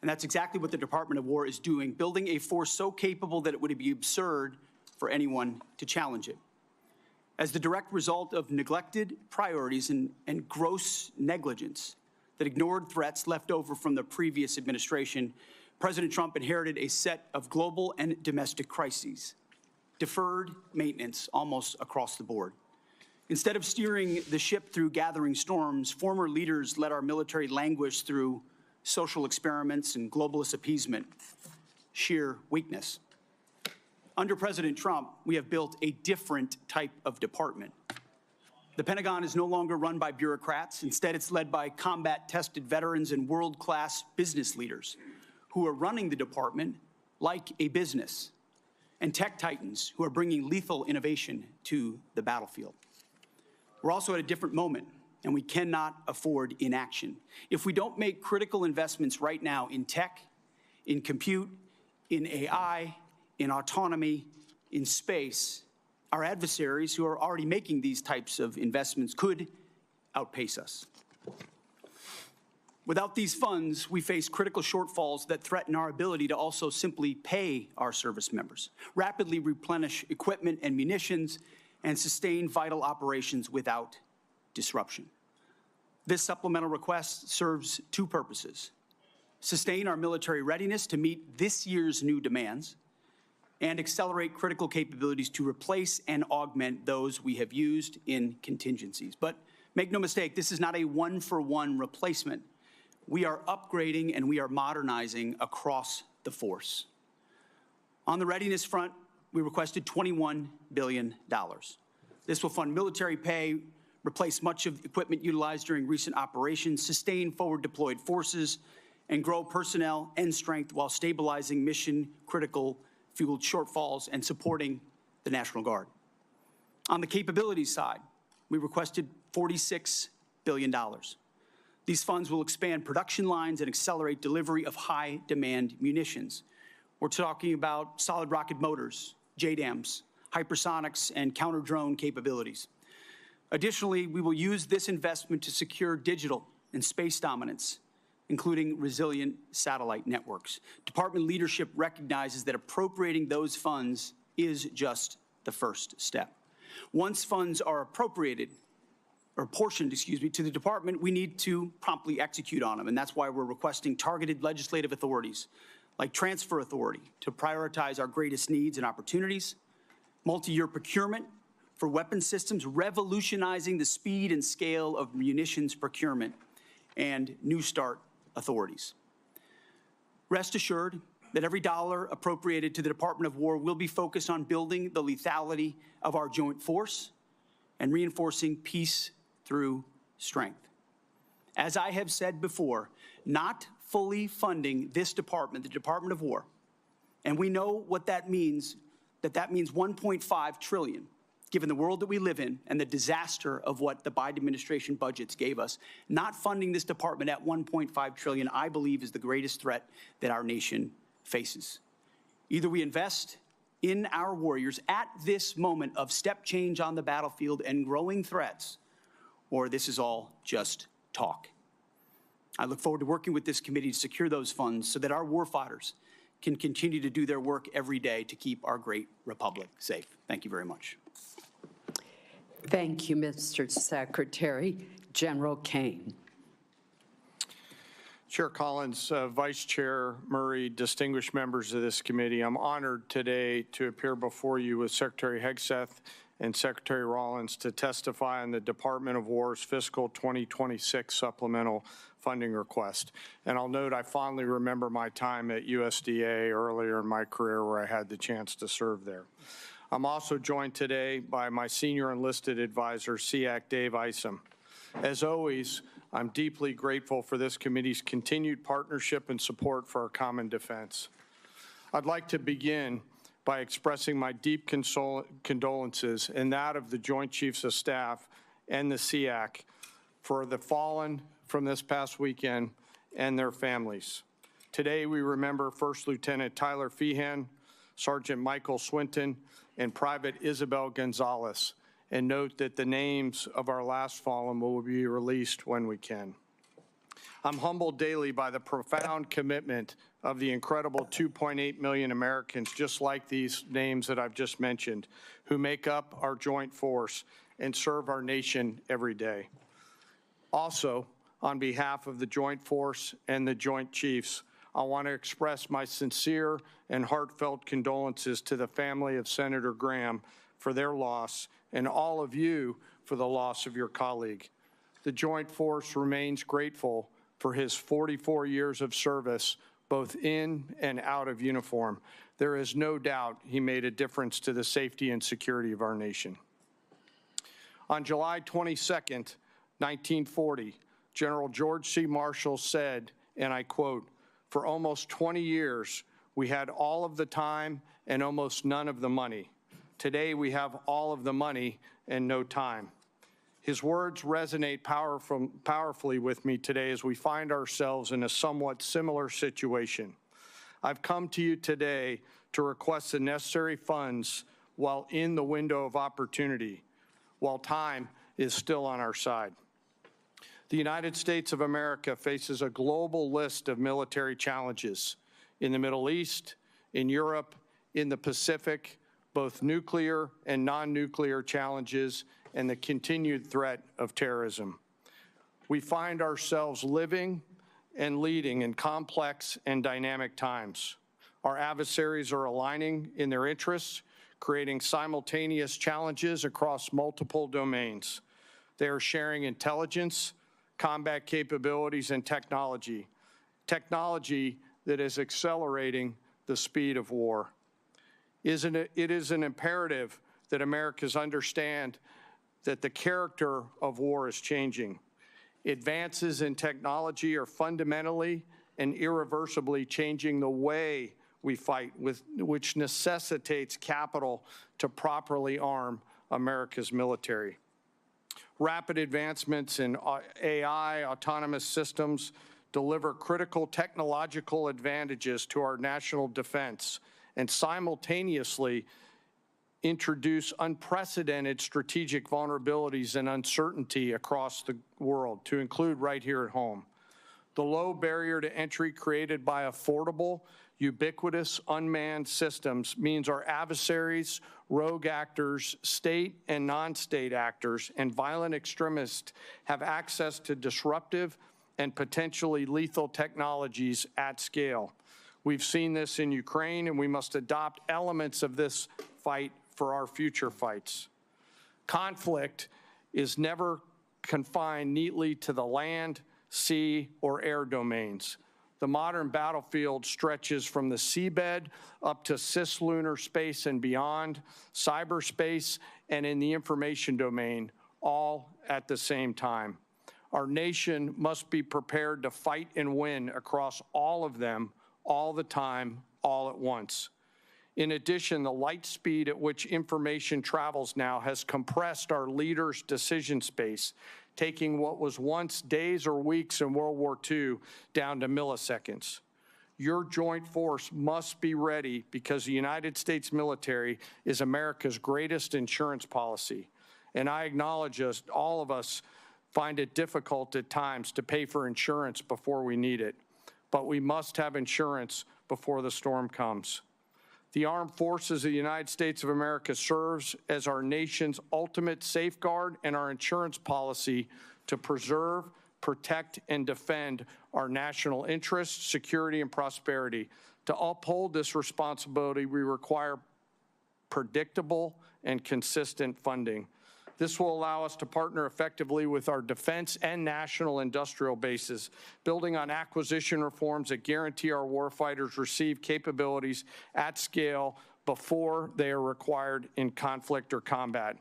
And that's exactly what the Department of War is doing, building a force so capable that it would be absurd for anyone to challenge it. As the direct result of neglected priorities and gross negligence that ignored threats left over from the previous administration, President Trump inherited a set of global and domestic crises, deferred maintenance almost across the board. Instead of steering the ship through gathering storms, former leaders let our military languish through social experiments and globalist appeasement, sheer weakness. Under President Trump, we have built a different type of department. The Pentagon is no longer run by bureaucrats. Instead, it's led by combat-tested veterans and world-class business leaders who are running the department like a business, and tech titans who are bringing lethal innovation to the battlefield. We're also at a different moment, and we cannot afford inaction. If we don't make critical investments right now in tech, in compute, in AI, in autonomy, in space, our adversaries who are already making these types of investments could outpace us. Without these funds, we face critical shortfalls that threaten our ability to also simply pay our service members, rapidly replenish equipment and munitions, and sustain vital operations without disruption. This supplemental request serves two purposes: sustain our military readiness to meet this year's new demands, and accelerate critical capabilities to replace and augment those we have used in contingencies. But make no mistake, this is not a one-for-one replacement. We are upgrading and we are modernizing across the force. On the readiness front, we requested $21 billion. This will fund military pay, replace much of the equipment utilized during recent operations, sustain forward-deployed forces, and grow personnel and strength while stabilizing mission-critical fueled shortfalls and supporting the National Guard. On the capabilities side, we requested $46 billion. These funds will expand production lines and accelerate delivery of high-demand munitions. We're talking about solid rocket motors, JDAMs, hypersonics, and counter-drone capabilities. Additionally, we will use this investment to secure digital and space dominance, including resilient satellite networks. Department leadership recognizes that appropriating those funds is just the first step. Once funds are appropriated, or portioned, to the department, we need to promptly execute on them, and that's why we're requesting targeted legislative authorities, like transfer authority, to prioritize our greatest needs and opportunities, multi-year procurement for weapon systems, revolutionizing the speed and scale of munitions procurement, and New START authorities. Rest assured that every dollar appropriated to the Department of War will be focused on building the lethality of our joint force and reinforcing peace through strength. As I have said before, not fully funding this department, the Department of War, and we know what that means, that means $1.5 trillion, given the world that we live in and the disaster of what the Biden administration budgets gave us. Not funding this department at $1.5 trillion, I believe, is the greatest threat that our nation faces. Either we invest in our warriors at this moment of step change on the battlefield and growing threats, or this is all just talk. I look forward to working with this committee to secure those funds so that our warfighters can continue to do their work every day to keep our great republic safe. Thank you very much. Thank you, Mr. Secretary. General Kane. Chair Collins, Vice Chair Murray, distinguished members of this committee, I'm honored today to appear before you with Secretary Hegseth and Secretary Rollins to testify on the Department of War's fiscal 2026 supplemental funding request. And I'll note I fondly remember my time at USDA earlier in my career where I had the chance to serve there. I'm also joined today by my senior enlisted advisor, SEAC Dave Isom. As always, I'm deeply grateful for this committee's continued partnership and support for our common defense. I'd like to begin by expressing my deep condolences and that of the Joint Chiefs of Staff and the SEAC for the fallen from this past weekend and their families. Today, we remember First Lieutenant Tyler Feehan, Sergeant Michael Swinton, and Private Isabel Gonzalez, and note that the names of our last fallen will be released when we can. I'm humbled daily by the profound commitment of the incredible 2.8 million Americans, just like these names that I've just mentioned, who make up our joint force and serve our nation every day. Also, on behalf of the Joint Force and the Joint Chiefs, I want to express my sincere and heartfelt condolences to the family of Senator Graham for their loss and all of you for the loss of your colleague. The Joint Force remains grateful for his 44 years of service, both in and out of uniform. There is no doubt he made a difference to the safety and security of our nation. On July 22nd, 1940, General George C. Marshall said, and I quote, "For almost 20 years, we had all of the time and almost none of the money. Today, we have all of the money and no time." His words resonate powerfully with me today as we find ourselves in a somewhat similar situation. I've come to you today to request the necessary funds while in the window of opportunity, while time is still on our side. The United States of America faces a global list of military challenges in the Middle East, in Europe, in the Pacific, both nuclear and non-nuclear challenges, and the continued threat of terrorism. We find ourselves living and leading in complex and dynamic times. Our adversaries are aligning in their interests, creating simultaneous challenges across multiple domains. They are sharing intelligence, combat capabilities, and technology that is accelerating the speed of war. It is an imperative that Americans understand that the character of war is changing. Advances in technology are fundamentally and irreversibly changing the way we fight, which necessitates capital to properly arm America's military. Rapid advancements in AI, autonomous systems, deliver critical technological advantages to our national defense and simultaneously introduce unprecedented strategic vulnerabilities and uncertainty across the world, to include right here at home. The low barrier to entry created by affordable, ubiquitous, unmanned systems means our adversaries, rogue actors, state and non-state actors, and violent extremists have access to disruptive and potentially lethal technologies at scale. We've seen this in Ukraine, and we must adopt elements of this fight for our future fights. Conflict is never confined neatly to the land, sea, or air domains. The modern battlefield stretches from the seabed up to cislunar space and beyond, cyberspace, and in the information domain, all at the same time. Our nation must be prepared to fight and win across all of them, all the time, all at once. In addition, the light speed at which information travels now has compressed our leaders' decision space, taking what was once days or weeks in World War II down to milliseconds. Your joint force must be ready because the United States military is America's greatest insurance policy. And I acknowledge all of us find it difficult at times to pay for insurance before we need it, but we must have insurance before the storm comes. The Armed Forces of the United States of America serves as our nation's ultimate safeguard and our insurance policy to preserve, protect, and defend our national interests, security, and prosperity. To uphold this responsibility, we require predictable and consistent funding. This will allow us to partner effectively with our defense and national industrial bases, building on acquisition reforms that guarantee our warfighters receive capabilities at scale before they are required in conflict or combat.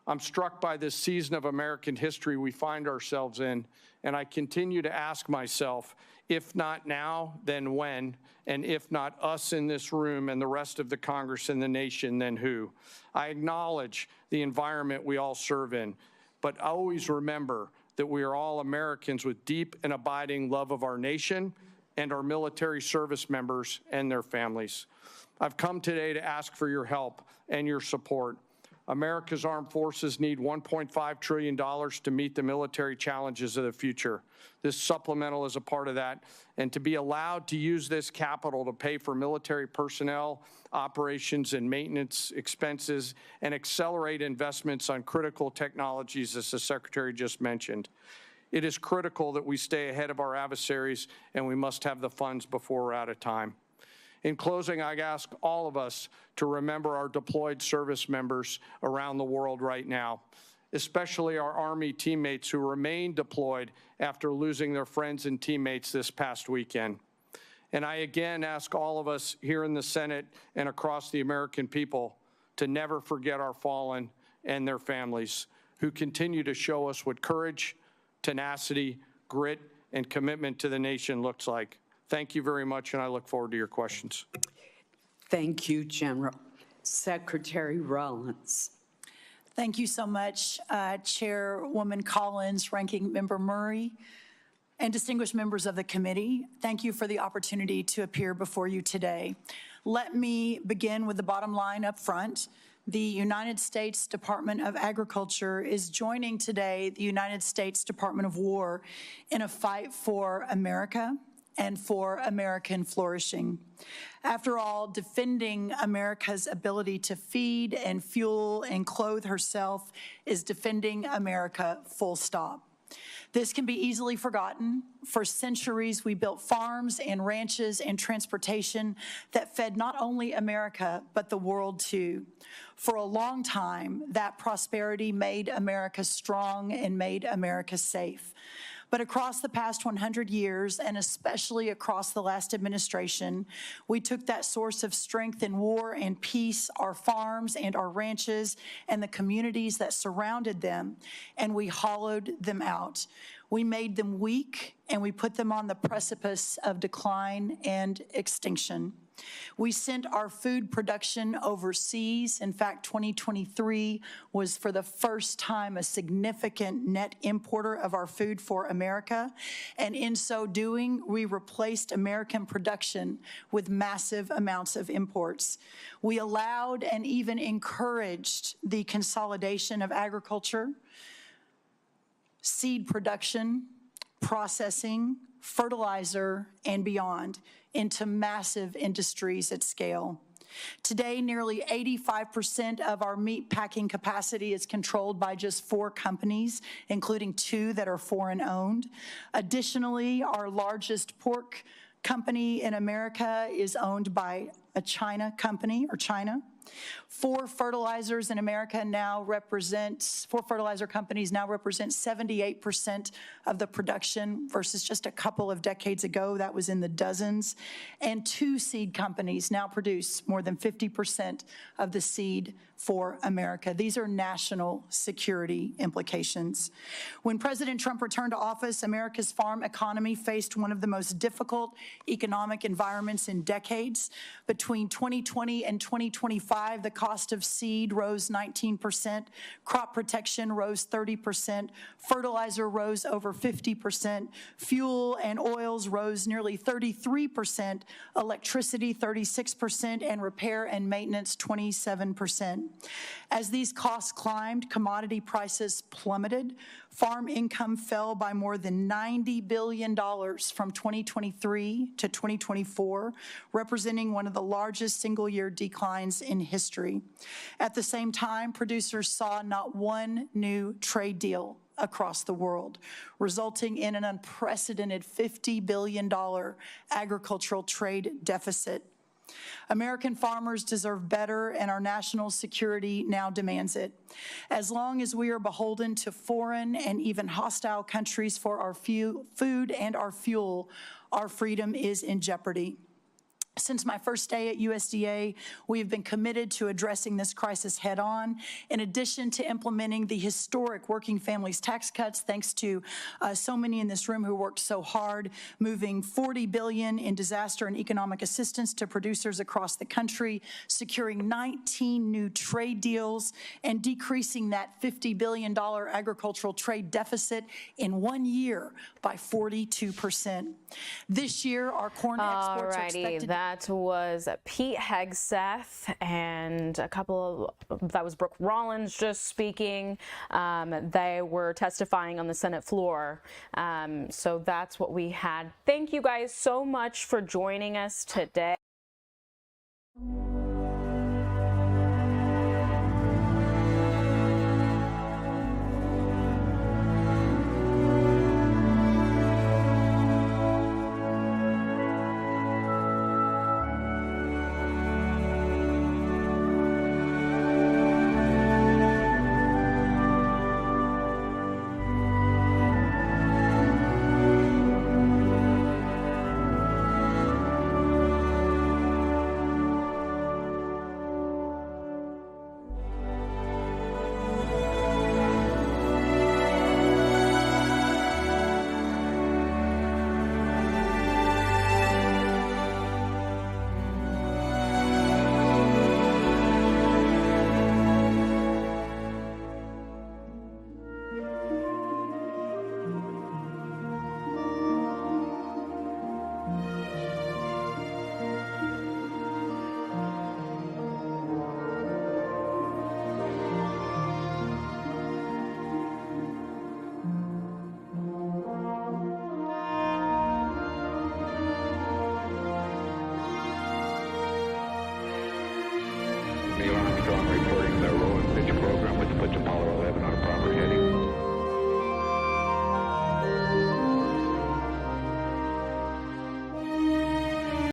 I'm struck by this season of American history we find ourselves in, and I continue to ask myself, if not now, then when? And if not us in this room and the rest of the Congress and the nation, then who? I acknowledge the environment we all serve in, but always remember that we are all Americans with deep and abiding love of our nation and our military service members and their families. I've come today to ask for your help and your support. America's armed forces need $1.5 trillion to meet the military challenges of the future. This supplemental is a part of that. And to be allowed to use this capital to pay for military personnel, operations and maintenance expenses, and accelerate investments on critical technologies, as the Secretary just mentioned. It is critical that we stay ahead of our adversaries, and we must have the funds before we're out of time. In closing, I ask all of us to remember our deployed service members around the world right now, especially our Army teammates who remain deployed after losing their friends and teammates this past weekend. And I again ask all of us here in the Senate and across the American people to never forget our fallen and their families who continue to show us what courage, tenacity, grit, and commitment to the nation looks like. Thank you very much, and I look forward to your questions. Thank you, General. Secretary Rollins. Thank you so much, Chairwoman Collins, Ranking Member Murray, and distinguished members of the committee. Thank you for the opportunity to appear before you today. Let me begin with the bottom line up front. The United States Department of Agriculture is joining today the United States Department of War in a fight for America and for American flourishing. After all, defending America's ability to feed and fuel and clothe herself is defending America, full stop. This can be easily forgotten. For centuries, we built farms and ranches and transportation that fed not only America, but the world too. For a long time, that prosperity made America strong and made America safe. But across the past 100 years, and especially across the last administration, we took that source of strength in war and peace, our farms and our ranches, and the communities that surrounded them, and we hollowed them out. We made them weak, and we put them on the precipice of decline and extinction. We sent our food production overseas. In fact, 2023 was for the first time a significant net importer of our food for America. And in so doing, we replaced American production with massive amounts of imports. We allowed and even encouraged the consolidation of agriculture, seed production, processing, fertilizer, and beyond into massive industries at scale. Today, nearly 85% of our meat packing capacity is controlled by just 4 companies, including 2 that are foreign-owned. Additionally, our largest pork company in America is owned by a China company, or China. 4 fertilizer companies now represent 78% of the production versus just a couple of decades ago, that was in the dozens. And 2 seed companies now produce more than 50% of the seed for America. These are national security implications. When President Trump returned to office, America's farm economy faced one of the most difficult economic environments in decades. Between 2020 and 2025, the cost of seed rose 19%, crop protection rose 30%, fertilizer rose over 50%, fuel and oils rose nearly 33%, electricity 36%, and repair and maintenance 27%. As these costs climbed, commodity prices plummeted. Farm income fell by more than $90 billion from 2023 to 2024, representing one of the largest single-year declines in history. At the same time, producers saw not one new trade deal across the world, resulting in an unprecedented $50 billion agricultural trade deficit. American farmers deserve better, and our national security now demands it. As long as we are beholden to foreign and even hostile countries for our food and our fuel, our freedom is in jeopardy. Since my first day at USDA, we have been committed to addressing this crisis head-on. In addition to implementing the historic working families tax cuts, thanks to so many in this room who worked so hard, moving $40 billion in disaster and economic assistance to producers across the country, securing 19 new trade deals, and decreasing that $50 billion agricultural trade deficit in 1 year by 42%. This year, our corn exports are expected. That was Pete Hegseth, and that was Brooke Rollins just speaking. They were testifying on the Senate floor. So that's what we had. Thank you guys so much for joining us today.